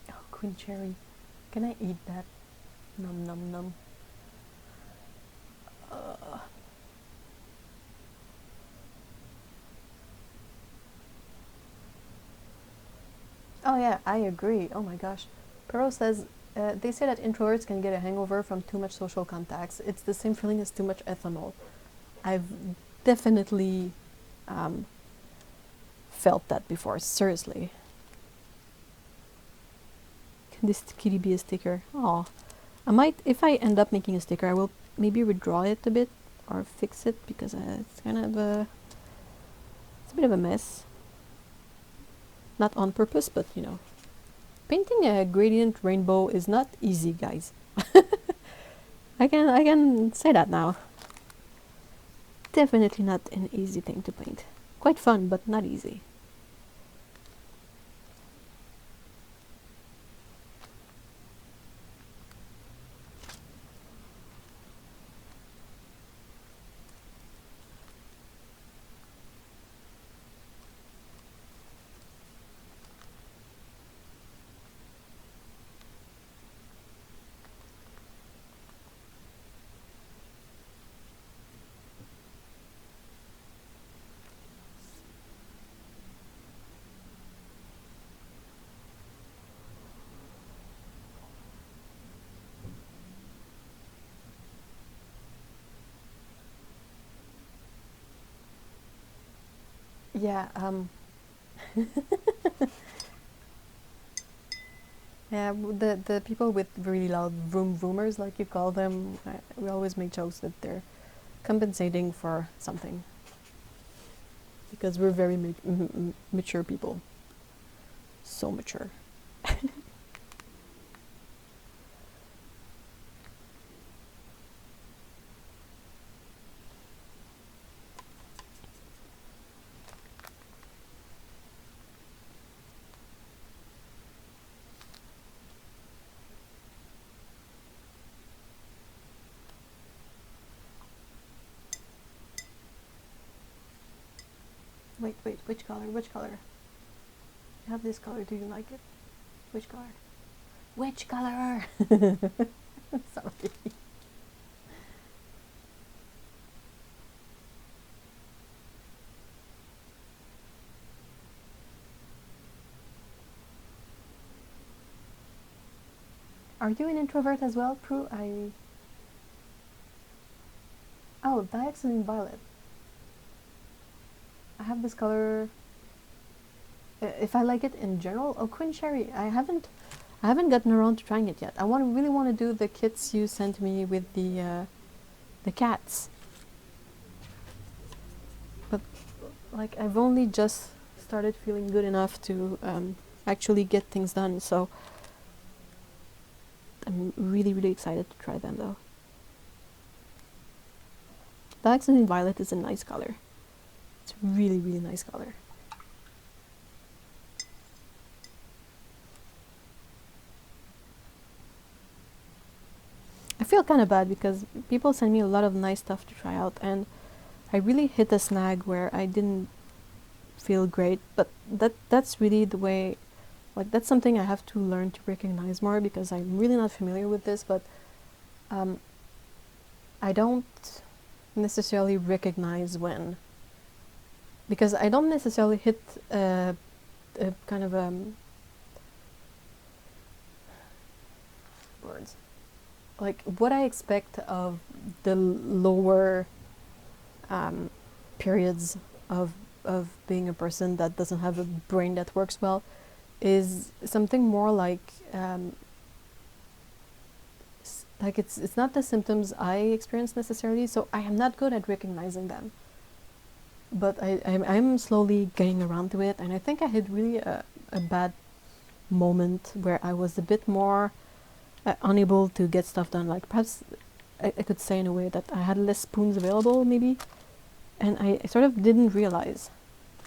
Oh, queen cherry. Can I eat that? Num num num. Oh yeah, I agree. Oh my gosh. Pero says, they say that introverts can get a hangover from too much social contacts. It's the same feeling as too much ethanol. I've definitely felt that before, seriously. Can this kitty be a sticker? Oh, I might, if I end up making a sticker, I will maybe redraw it a bit or fix it because it's kind of it's a bit of a mess. Not on purpose, but you know. Painting a gradient rainbow is not easy, guys. I can say that now. Definitely not an easy thing to paint. Quite fun, but not easy. Yeah, yeah, the people with really loud vroom vroomers, like you call them, we always make jokes that they're compensating for something. Because we're very mature people. So mature. Wait, which color? Which color? I have this color, do you like it? Which color? Which color? Sorry. Are you an introvert as well, Prue? Oh, Dioxazine Violet. I have this color. If I like it in general, oh, Queen Cherry. I haven't gotten around to trying it yet. Really want to do the kits you sent me with the cats. But like I've only just started feeling good enough to actually get things done. So I'm really excited to try them though. Dioxazine Violet is a nice color. It's a really nice color. I feel kind of bad because people send me a lot of nice stuff to try out, and I really hit a snag where I didn't feel great, but that's really the way, like that's something I have to learn to recognize more because I'm really not familiar with this, but I don't necessarily recognize when, because I don't necessarily hit a kind of words, like what I expect of the lower periods of being a person that doesn't have a brain that works well is something more like it's not the symptoms I experience necessarily, so I am not good at recognizing them. But I'm slowly getting around to it, and I think I had really a bad moment where I was a bit more unable to get stuff done. Like perhaps I could say in a way that I had less spoons available, maybe, and I sort of didn't realize.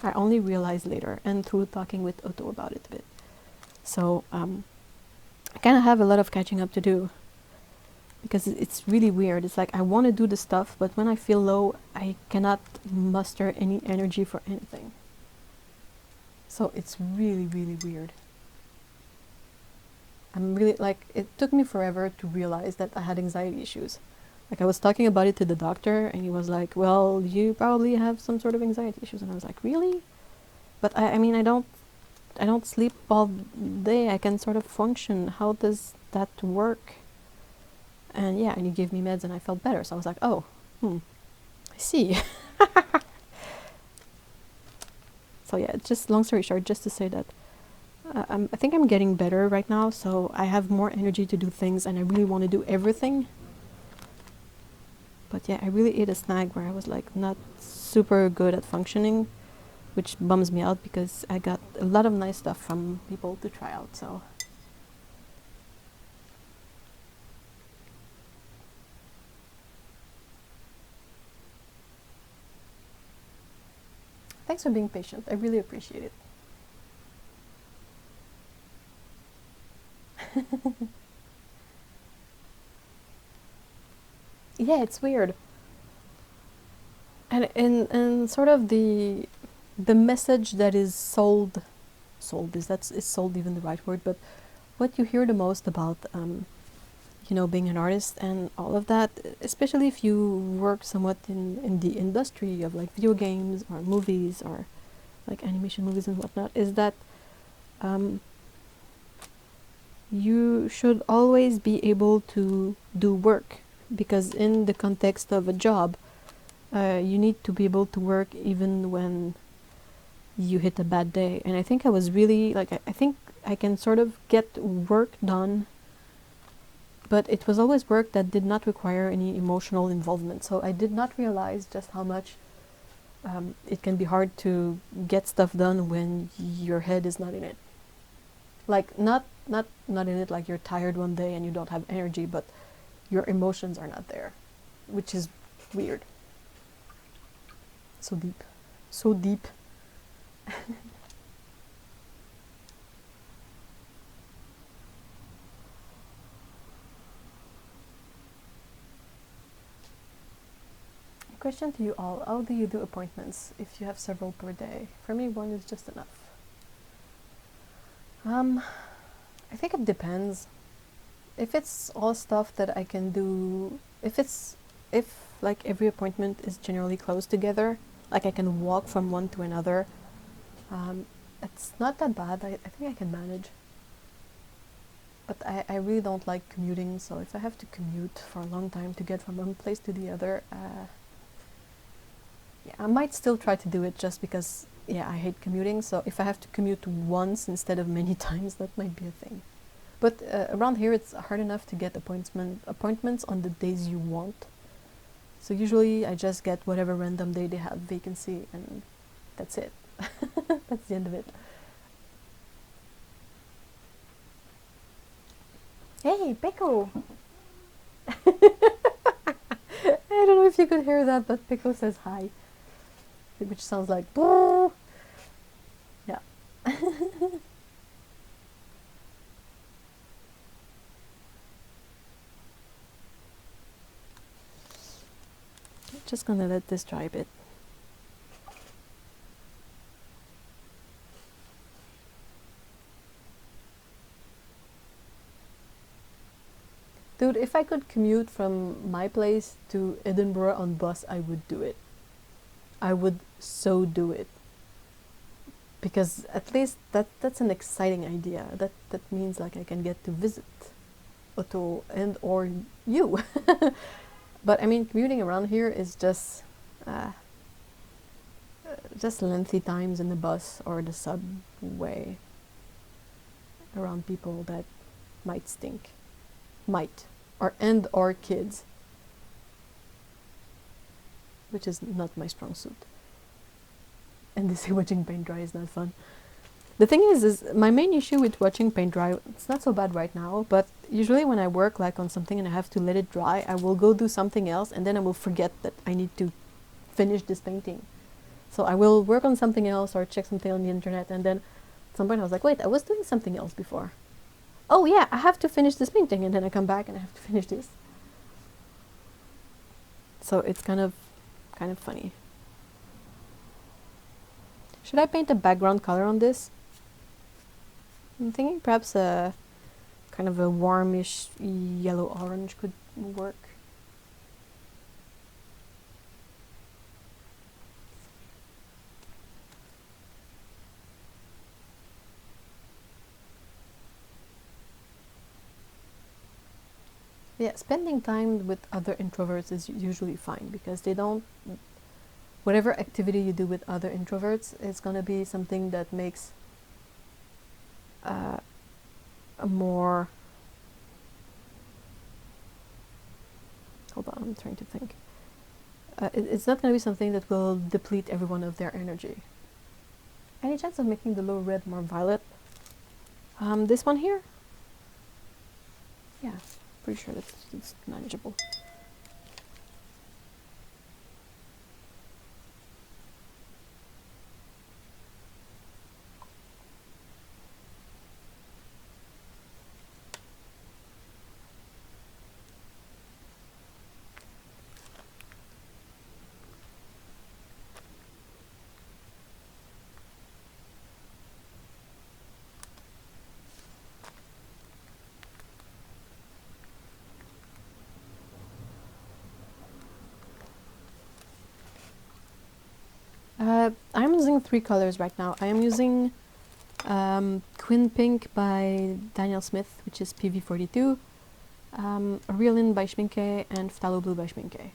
I only realized later, and through talking with Otto about it a bit. So I kind of have a lot of catching up to do. Because it's really weird. It's like I want to do the stuff, but when I feel low, I cannot muster any energy for anything. So it's really weird. I'm really like, it took me forever to realize that I had anxiety issues. Like I was talking about it to the doctor, and he was like, well, you probably have some sort of anxiety issues. And I was like, really? But I mean, I don't sleep all day. I can sort of function. How does that work? And yeah, and he gave me meds and I felt better. So I was like, oh, I see. So yeah, just long story short, just to say that I think I'm getting better right now. So I have more energy to do things, and I really want to do everything. But yeah, I really ate a snag where I was like not super good at functioning, which bums me out because I got a lot of nice stuff from people to try out. So thanks for being patient. I really appreciate it. Yeah, it's weird. And sort of the message that is sold is sold even the right word, but what you hear the most about being an artist and all of that, especially if you work somewhat in the industry of like video games or movies or like animation movies and whatnot, is that you should always be able to do work, because in the context of a job, you need to be able to work even when you hit a bad day. And I think I was really like, I think I can sort of get work done, but it was always work that did not require any emotional involvement. So I did not realize just how much it can be hard to get stuff done when your head is not in it. Like not in it like you're tired one day and you don't have energy, but your emotions are not there, which is weird. So deep. So deep. Question to you all: how do you do appointments if you have several per day? For me, one is just enough. I think it depends. if it's all stuff that I can do, if like every appointment is generally close together, like I can walk from one to another, it's not that bad. I think I can manage. But I really don't like commuting, so if I have to commute for a long time to get from one place to the other, yeah, I might still try to do it just because, yeah, I hate commuting. So if I have to commute once instead of many times, that might be a thing. But around here, it's hard enough to get appointments on the days you want. So usually I just get whatever random day they have vacancy, and that's it. That's the end of it. Hey, Pico! I don't know if you could hear that, but Pico says hi, which sounds like boo. Yeah. Just gonna let this dry a bit. Dude, if I could commute from my place to Edinburgh on bus, I would do it. I would so do it. Because at least that's an exciting idea. That means like I can get to visit Otto and or you. But I mean, commuting around here is just lengthy times in the bus or the subway around people that might stink. Might. Or kids. Which is not my strong suit. And they say watching paint dry is not fun. The thing is my main issue with watching paint dry, it's not so bad right now, but usually when I work like on something and I have to let it dry, I will go do something else and then I will forget that I need to finish this painting. So I will work on something else or check something on the internet, and then at some point I was like, wait, I was doing something else before. Oh yeah, I have to finish this painting, and then I come back and I have to finish this. So it's kind of funny. Should I paint a background color on this? I'm thinking perhaps a kind of a warmish yellow-orange could work. Yeah, spending time with other introverts is usually fine because they don't... Whatever activity you do with other introverts is going to be something that makes a more... Hold on, I'm trying to think. It's not going to be something that will deplete everyone of their energy. Any chance of making the low red more violet? This one here? Yeah, pretty sure it's manageable. I'm using 3 colors right now. I am using Quinn Pink by Daniel Smith, which is PV42, Reelin by Schminke, and Phthalo Blue by Schminke.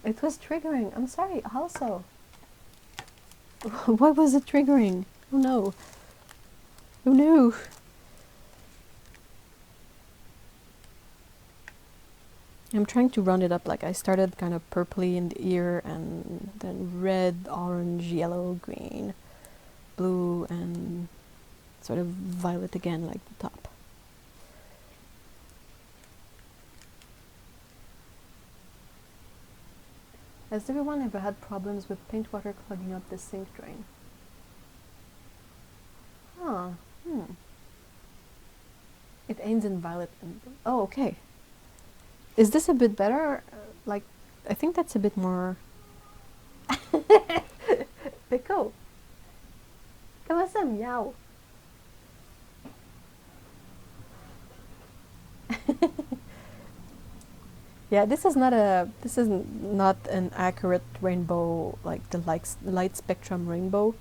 It was triggering. I'm sorry, also. Why was it triggering? Oh no. Oh no. I'm trying to round it up. Like I started kind of purpley in the ear, and then red, orange, yellow, green, blue, and sort of violet again, like the top. Has everyone ever had problems with paint water clogging up the sink drain? Huh. It ends in violet and... Oh, okay. Is this a bit better? Like, I think that's a bit more... Pico! Come a meow. Yeah, this is not an accurate rainbow, like the light spectrum rainbow,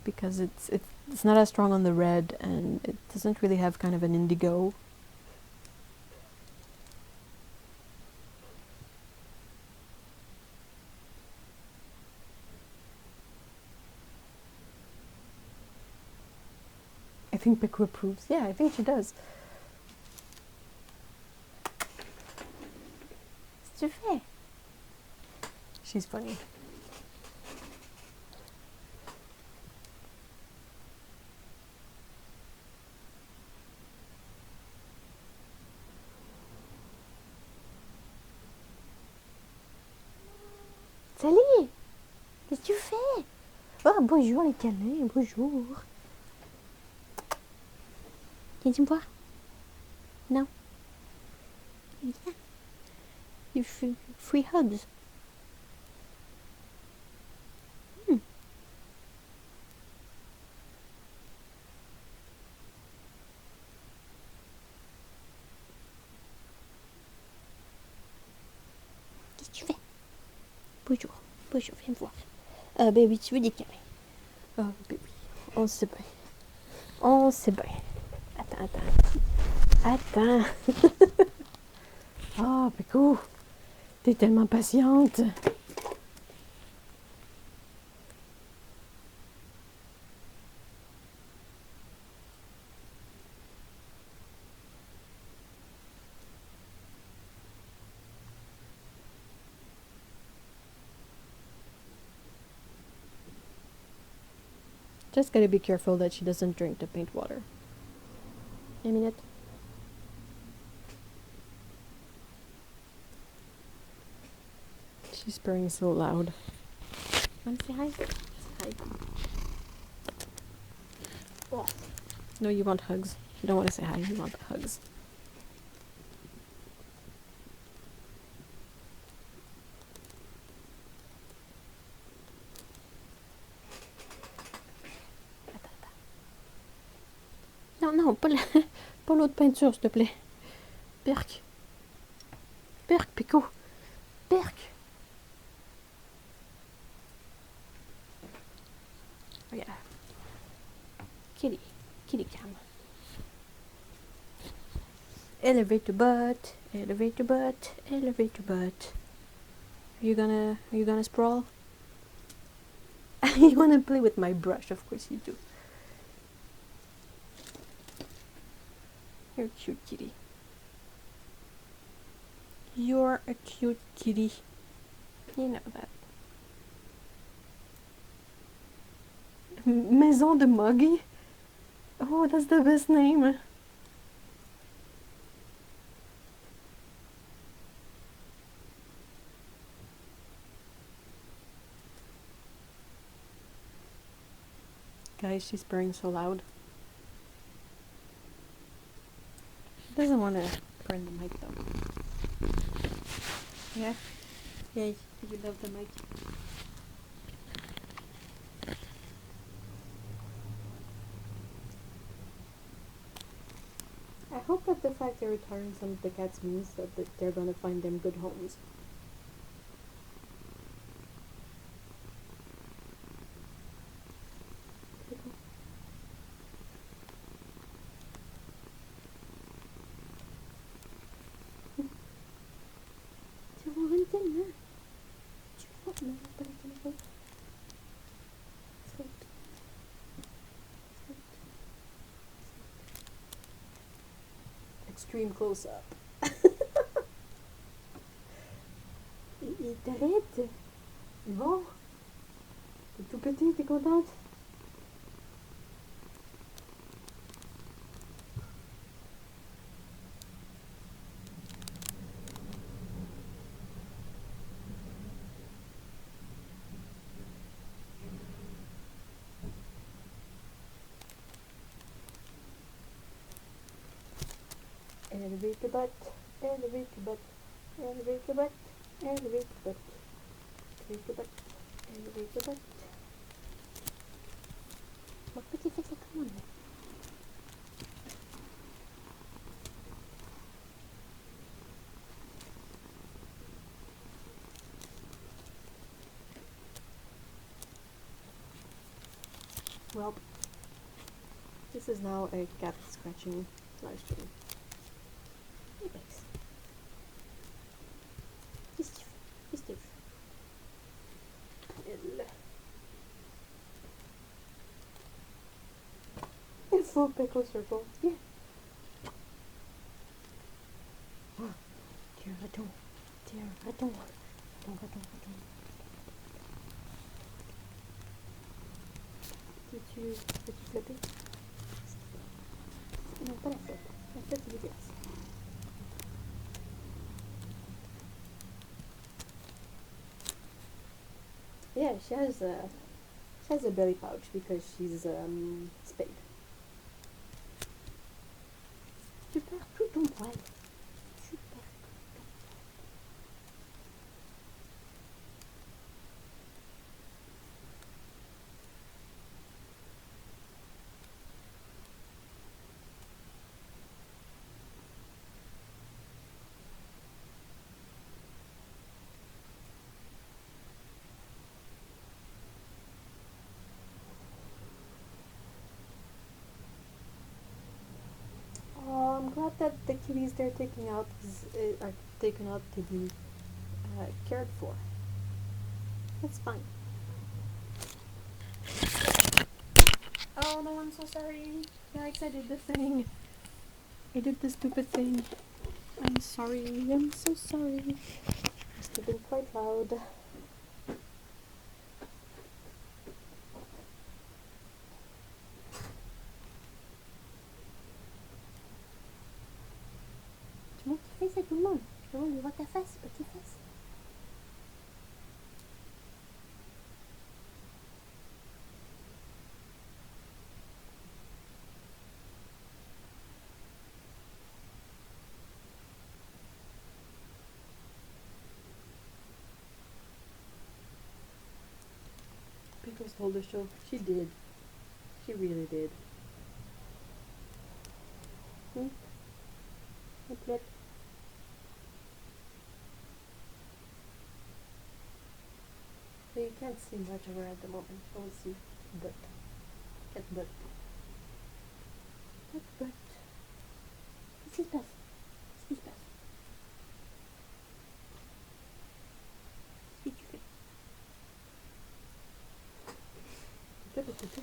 because it's not as strong on the red, and it doesn't really have kind of an indigo. I think Piku approves. Yeah, I think she does. Qu'est-ce que tu fais? She's funny. Salut! Qu'est-ce que tu fais? Oh, bonjour les câlins, bonjour. Viens-tu me voir? Non? Viens. You free hugs. Qu'est-ce que tu fais? Bonjour, bonjour, viens me voir. Baby, tu veux des câlins? Oh, baby, on sait bien. On sait bien. Attends. Oh, Piku, t'es tellement patiente. Just gotta be careful that she doesn't drink the paint water. Ambiment. She's purring so loud. Wanna say hi? Say hi. Oh. No, you want hugs. You don't want to say hi, you want hugs. Non, pas l'autre peinture, s'il te plaît. Perk, Pico. Perk. Oh yeah. Kitty cam. Elevator butt. Are you gonna sprawl? You wanna play with my brush? Of course you do. You're a cute kitty. You're a cute kitty. You know that. Maison de Muggy? Oh, that's the best name. Guys, she's purring so loud. She doesn't want to burn the mic though. Yeah? Yeah, you love the mic. I hope that the fact they're retiring some of the cats means that they're gonna find them good homes. Extreme close up. Il t'arrête. Bon. T'es tout petit, t'es contente? Elevate the butt, elevate the butt, elevate the butt, elevate the butt, elevate the butt, elevate the butt. Mon petit fils à tout le monde. Well, this is now a cat scratching live stream. Hey, Bex. He's stiff. Il faut pickle circle. Yeah. Tiens, raton. Raton. Peux-tu flatter? Non, pas la flotte. La flotte, c'est dégueulasse. Yeah, she has a belly pouch because she's spayed. Tu perds tout ton poil. Super. I'm glad that the kitties they're taking out are taken out to be cared for. That's fine. Oh no, I'm so sorry. Yikes, I did the thing. I did the stupid thing. I'm sorry. I'm so sorry. Must have been quite loud. Tu montres tes fesses à tout le monde. Tout le monde voit ta face, petite fesse. Pickles told the show. She did. She really did. Flip. So you can't see much of her at the moment. You only see butt. Cat butt. Cat butt. Qu'est-ce qui se passe? Qu'est-ce qui se passe? Qu'est-ce que tu fais? Tu fais parce que tu fais.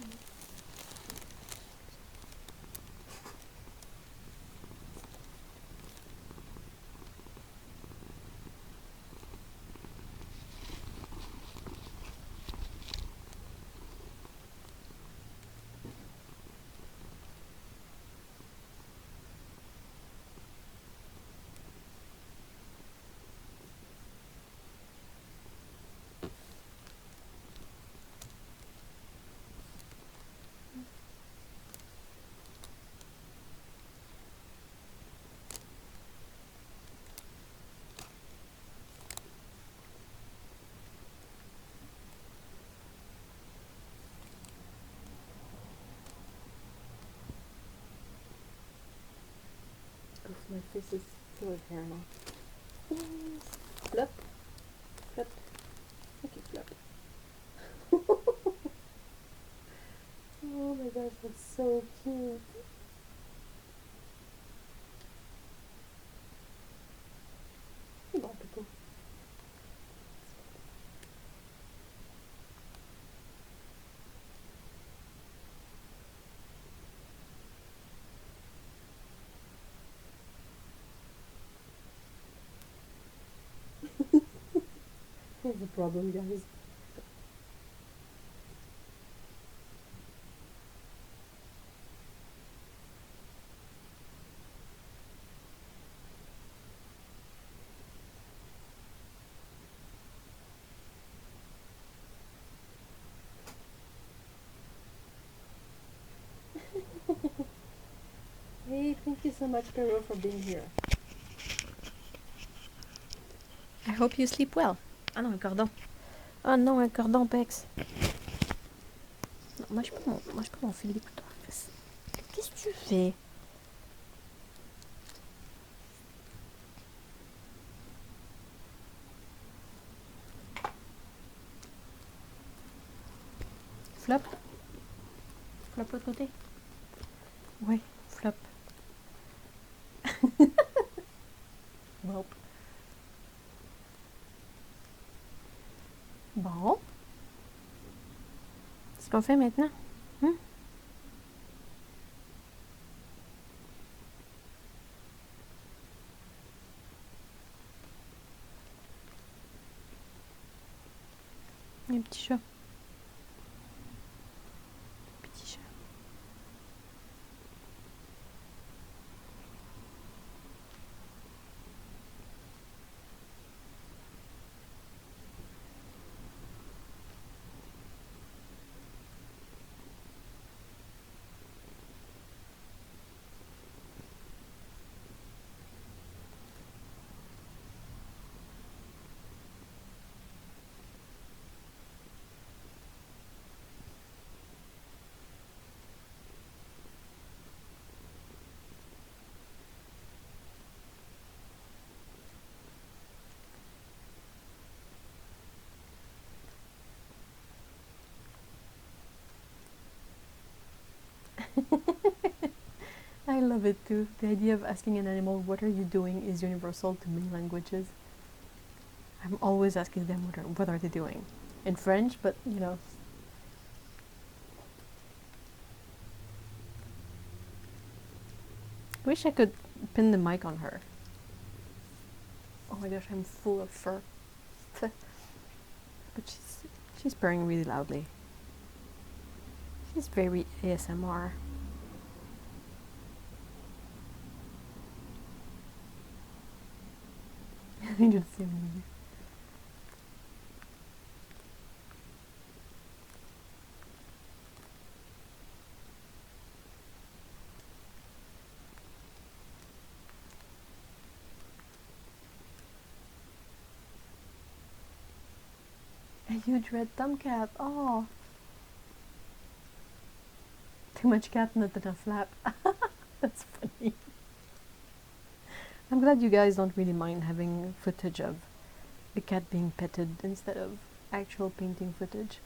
My face is full of hair now. Yes. Flip. Flip. Okay, flip. Oh my gosh, that's so cute. Hey, bon, Pickle. Here's the problem, guys. Hey, thank you so much, Perro, for being here. I hope you sleep well. Ah non, un cordon. Ah non, un cordon, Pex. Non, mange pas mon fil d'écouteur. Qu'est-ce que tu fais? Flop? Flop l'autre côté? Ouais, flop. Welp. Bon. C'est ce qu'on fait maintenant? Un petit chat. Petit chat. I love it too. The idea of asking an animal, what are you doing, is universal to many languages. I'm always asking them what are they doing. In French, but you know. Wish I could pin the mic on her. Oh my gosh, I'm full of fur. But she's purring really loudly. She's very ASMR. I didn't see anything. A huge red tomcat. Oh, too much cat, not enough lap. That's funny. I'm glad you guys don't really mind having footage of the cat being petted instead of actual painting footage.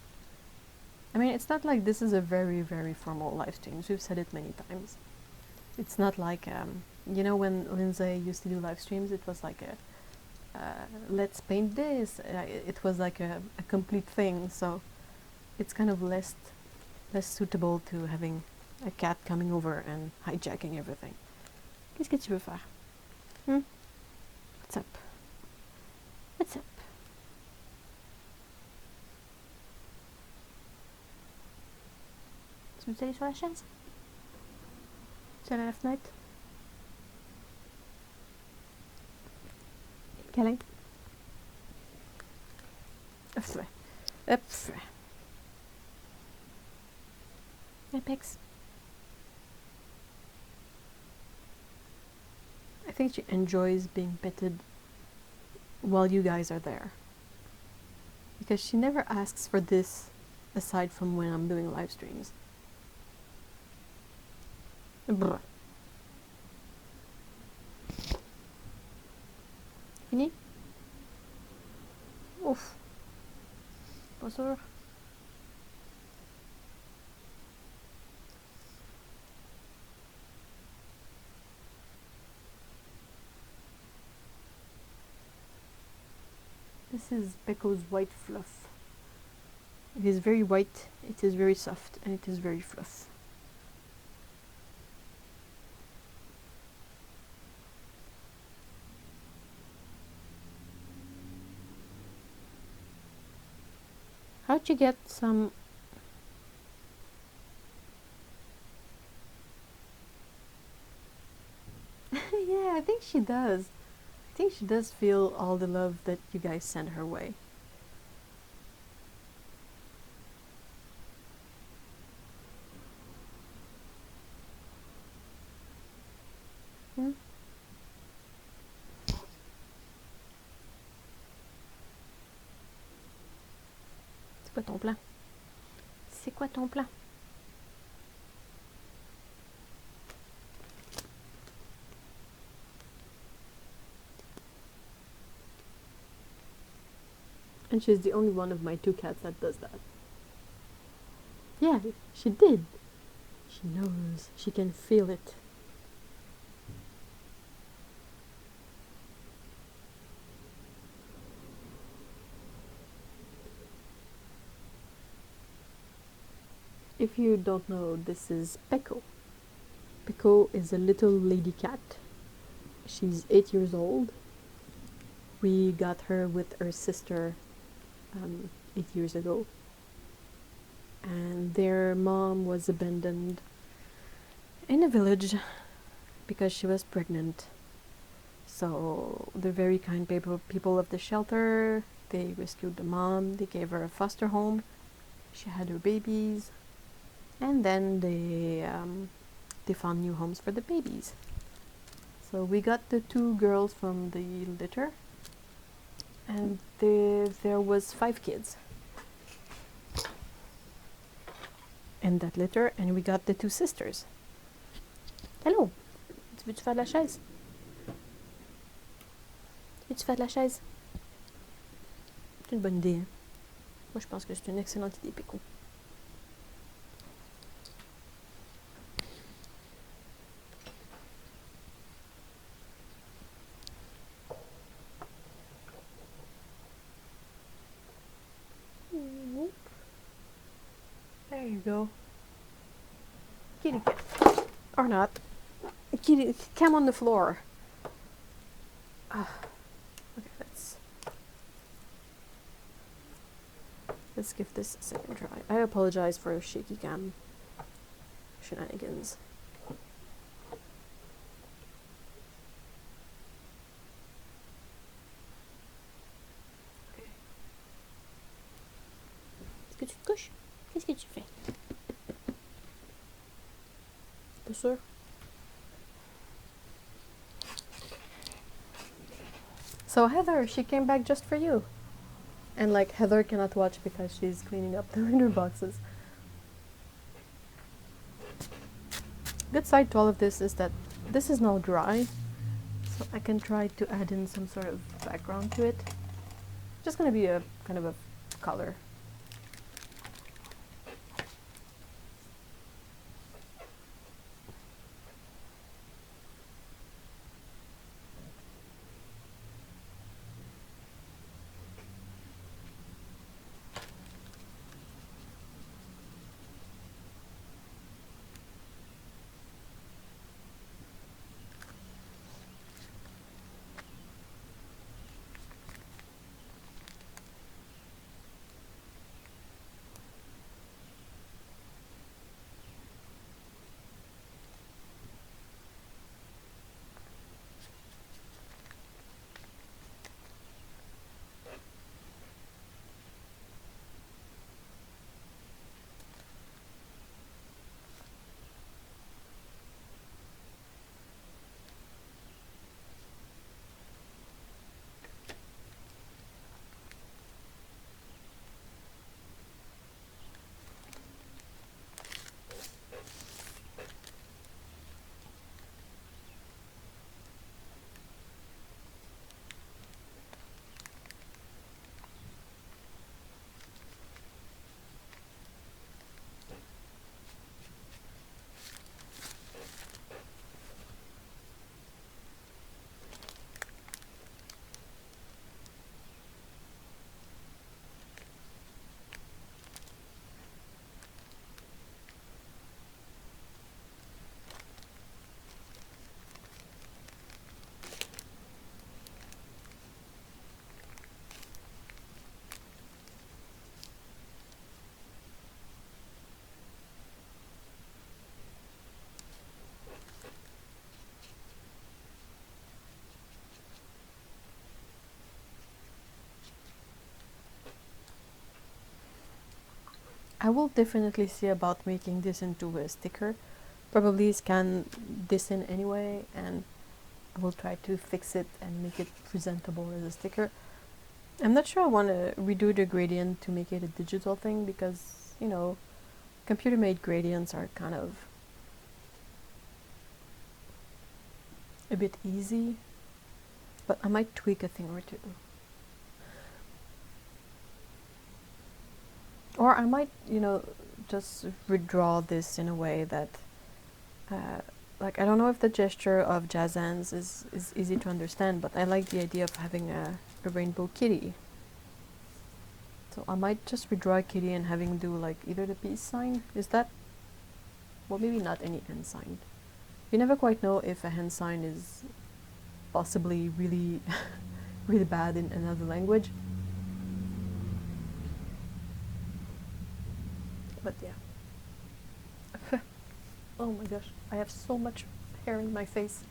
I mean, it's not like this is a very, very formal live stream. We've said it many times. It's not like, you know, when Lindsay used to do live streams, it was like a, let's paint this. It was like a complete thing, so it's kind of less suitable to having a cat coming over and hijacking everything. Qu'est-ce que tu veux faire? What's up? What's up? Tu veux aller sur la chaise? Tu vas à la fenêtre? Câlin? Hop. Hop. Apex. I think she enjoys being petted while you guys are there. Because she never asks for this aside from when I'm doing live streams. Brr. Fini? Ouf. Pas sûr. This is Becco's white fluff. It is very white, it is very soft, and it is very fluff. How'd you get some... Yeah, I think she does. I think she does feel all the love that you guys send her way. C'est quoi ton plan? C'est quoi ton plan? And she's the only one of my 2 cats that does that. Yeah, she did. She knows. She can feel it. If you don't know, this is Peko. Peko is a little lady cat. She's 8 years old. We got her with her sister 8 years ago. And their mom was abandoned in a village because she was pregnant. So the very kind people of the shelter, they rescued the mom, they gave her a foster home. She had her babies, and then they found new homes for the babies. So we got the 2 girls from the litter, and there was 5 kids in that litter, and we got the 2 sisters. Hello, veux-tu faire de la chaise? Veux-tu faire de la chaise? C'est une bonne idée, hein? Moi, je pense que c'est une excellente idée, Pico. There you go. Kitty cat. Or not. Kitty, come on the floor. Okay, let's give this a second try. I apologize for shaky cam shenanigans. Okay. Est-ce que tu te couches? Qu'est-ce que tu fais? Pas sûr? So Heather, she came back just for you. And like Heather cannot watch because she's cleaning up the litter boxes. Good side to all of this is that this is now dry, so I can try to add in some sort of background to it. Just gonna be a kind of a color. I will definitely see about making this into a sticker. Probably scan this in anyway, and I will try to fix it and make it presentable as a sticker. I'm not sure I want to redo the gradient to make it a digital thing because, you know, computer-made gradients are kind of a bit easy, but I might tweak a thing or two. Or I might, you know, just redraw this in a way that, like, I don't know if the gesture of jazz hands is easy to understand, but I like the idea of having a rainbow kitty. So I might just redraw a kitty and having do like either the peace sign. Is that, well, maybe not any hand sign. You never quite know if a hand sign is possibly really, really bad in another language. But yeah. Oh my gosh, I have so much hair in my face.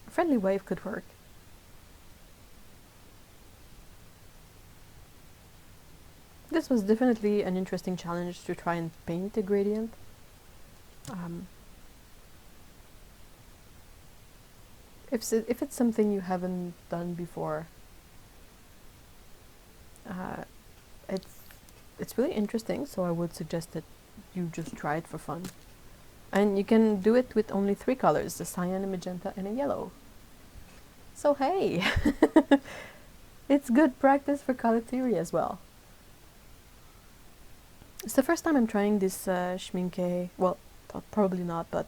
A friendly wave could work. This was definitely an interesting challenge to try and paint a gradient. If it's something you haven't done before, it's really interesting, so I would suggest that you just try it for fun. And you can do it with only 3 colors, a cyan, a magenta, and a yellow. So hey, it's good practice for color theory as well. It's the first time I'm trying this schminke, well, probably not, but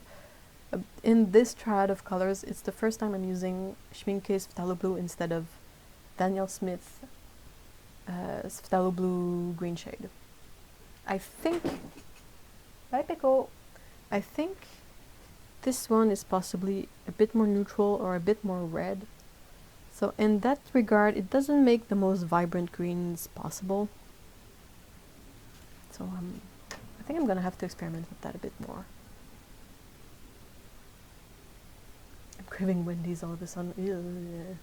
in this triad of colors, it's the first time I'm using Schminke's Phthalo Blue instead of Daniel Smith's Phthalo Blue green shade. I think, bye Pico, I think this one is possibly a bit more neutral or a bit more red. So in that regard, it doesn't make the most vibrant greens possible. So I think I'm gonna have to experiment with that a bit more. I'm craving Wendy's all of a sudden. Ew.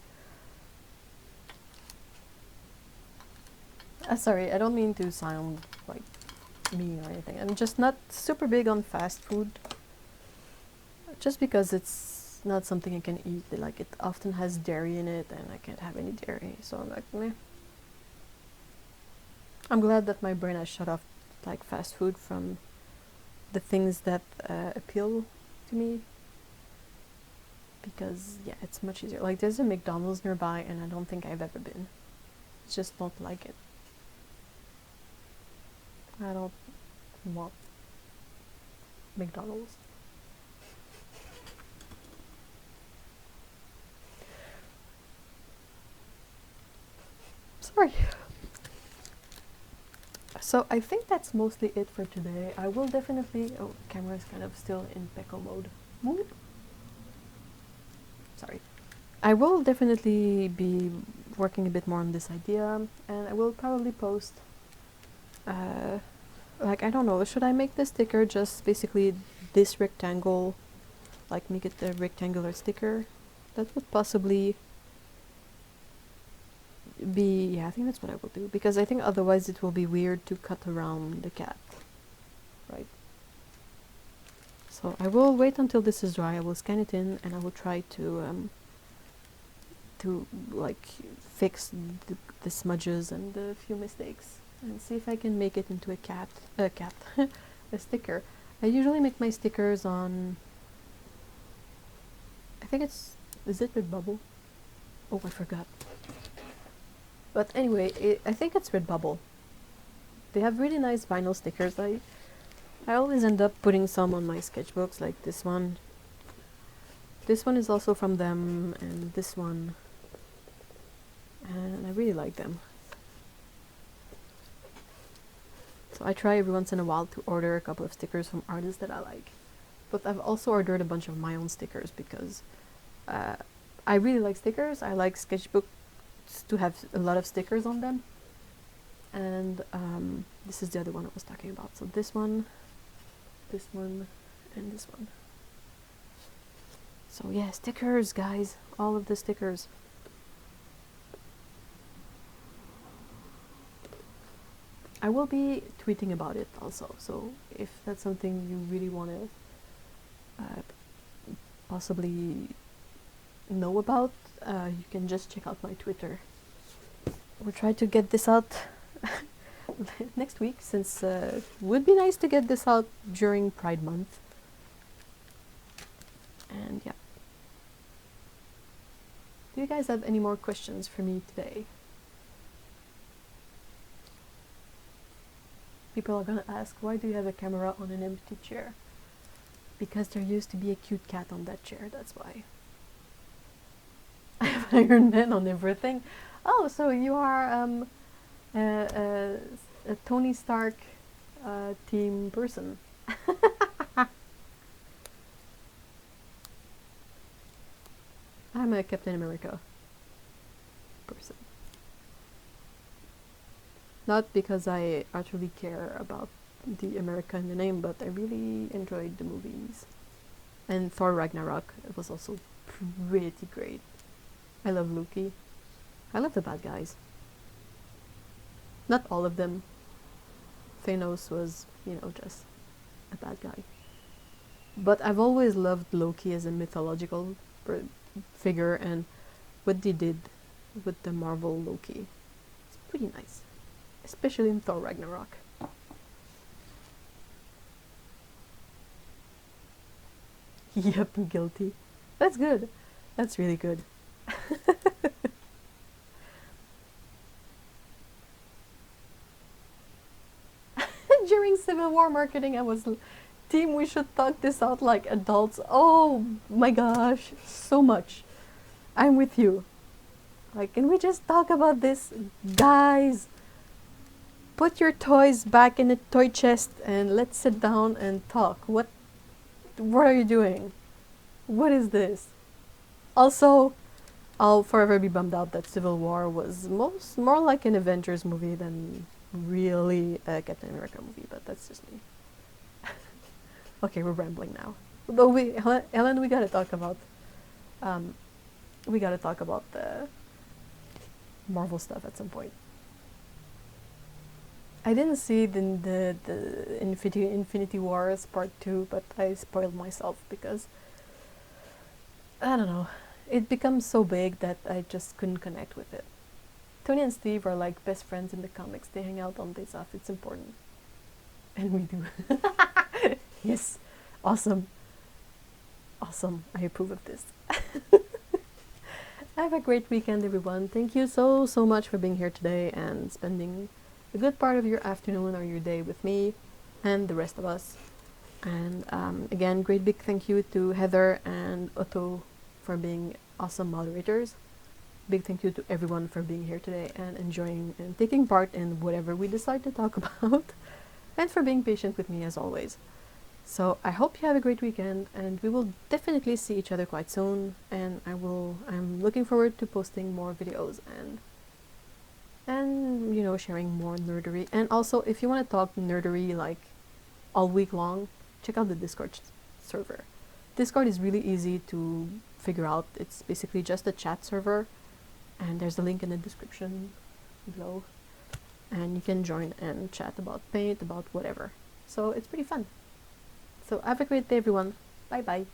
Sorry, I don't mean to sound like mean or anything. I'm just not super big on fast food. Just because it's not something I can eat. Like, it often has dairy in it and I can't have any dairy. So I'm like, meh. I'm glad that my brain has shut off like fast food from the things that appeal to me. Because, yeah, it's much easier. Like, there's a McDonald's nearby and I don't think I've ever been. Just don't like it. I don't want McDonald's. Sorry. So I think that's mostly it for today. I will definitely... Oh, camera is kind of still in pickle mode. Whoop. Sorry. I will definitely be working a bit more on this idea, and I will probably post... like, I don't know, should I make the sticker just basically this rectangle, like make it a rectangular sticker? That would possibly be, yeah, I think that's what I will do, because I think otherwise it will be weird to cut around the cat, right? So I will wait until this is dry, I will scan it in, and I will try to like fix the smudges and the few mistakes, and see if I can make it into a sticker. I usually make my stickers on, I think is it Redbubble? Oh, I forgot. But anyway, I think it's Redbubble. They have really nice vinyl stickers. I always end up putting some on my sketchbooks, like this one. This one is also from them, and this one. And I really like them. So I try every once in a while to order a couple of stickers from artists that I like. But I've also ordered a bunch of my own stickers because I really like stickers. I like sketchbooks to have a lot of stickers on them. And this is the other one I was talking about. So this one, and this one. So yeah, stickers, guys. All of the stickers. I will be tweeting about it also, so if that's something you really want to possibly know about, you can just check out my Twitter. We'll try to get this out next week, since would be nice to get this out during Pride Month. And yeah. Do you guys have any more questions for me today? People are gonna ask, why do you have a camera on an empty chair? Because there used to be a cute cat on that chair, that's why. I have Iron Man on everything. Oh, so you are a Tony Stark team person. I'm a Captain America person. Not because I actually care about the America in the name, but I really enjoyed the movies. And Thor Ragnarok, it was also pretty great. I love Loki. I love the bad guys. Not all of them. Thanos was, just a bad guy. But I've always loved Loki as a mythological figure, and what they did with the Marvel Loki, it's pretty nice. Especially in Thor Ragnarok. Yep, I'm guilty. That's good. That's really good. During Civil War marketing, I was team, we should talk this out like adults. Oh my gosh, so much. I'm with you. Like, can we just talk about this? Guys, put your toys back in the toy chest and let's sit down and talk. What are you doing? What is this? Also, I'll forever be bummed out that Civil War was more like an Avengers movie than really a Captain America movie, but that's just me. Okay, we're rambling now. Though Helen, we gotta talk about the Marvel stuff at some point. I didn't see the Infinity Wars Part 2, but I spoiled myself because I don't know. It becomes so big that I just couldn't connect with it. Tony and Steve are like best friends in the comics. They hang out on days off. It's important. And we do. Yes. Awesome. Awesome. I approve of this. Have a great weekend, everyone. Thank you so much for being here today and spending a good part of your afternoon or your day with me and the rest of us. And again, great big thank you to Heather and Otto for being awesome moderators. Big thank you to everyone for being here today and enjoying and taking part in whatever we decide to talk about, and for being patient with me as always. So I hope you have a great weekend, and we will definitely see each other quite soon, and I'm looking forward to posting more videos and sharing more nerdery. And also, if you want to talk nerdery like all week long, check out the Discord server. Discord is really easy to figure out. It's basically just a chat server, and there's a link in the description below, and you can join and chat about paint, about whatever. So it's pretty fun. So have a great day, everyone. Bye bye.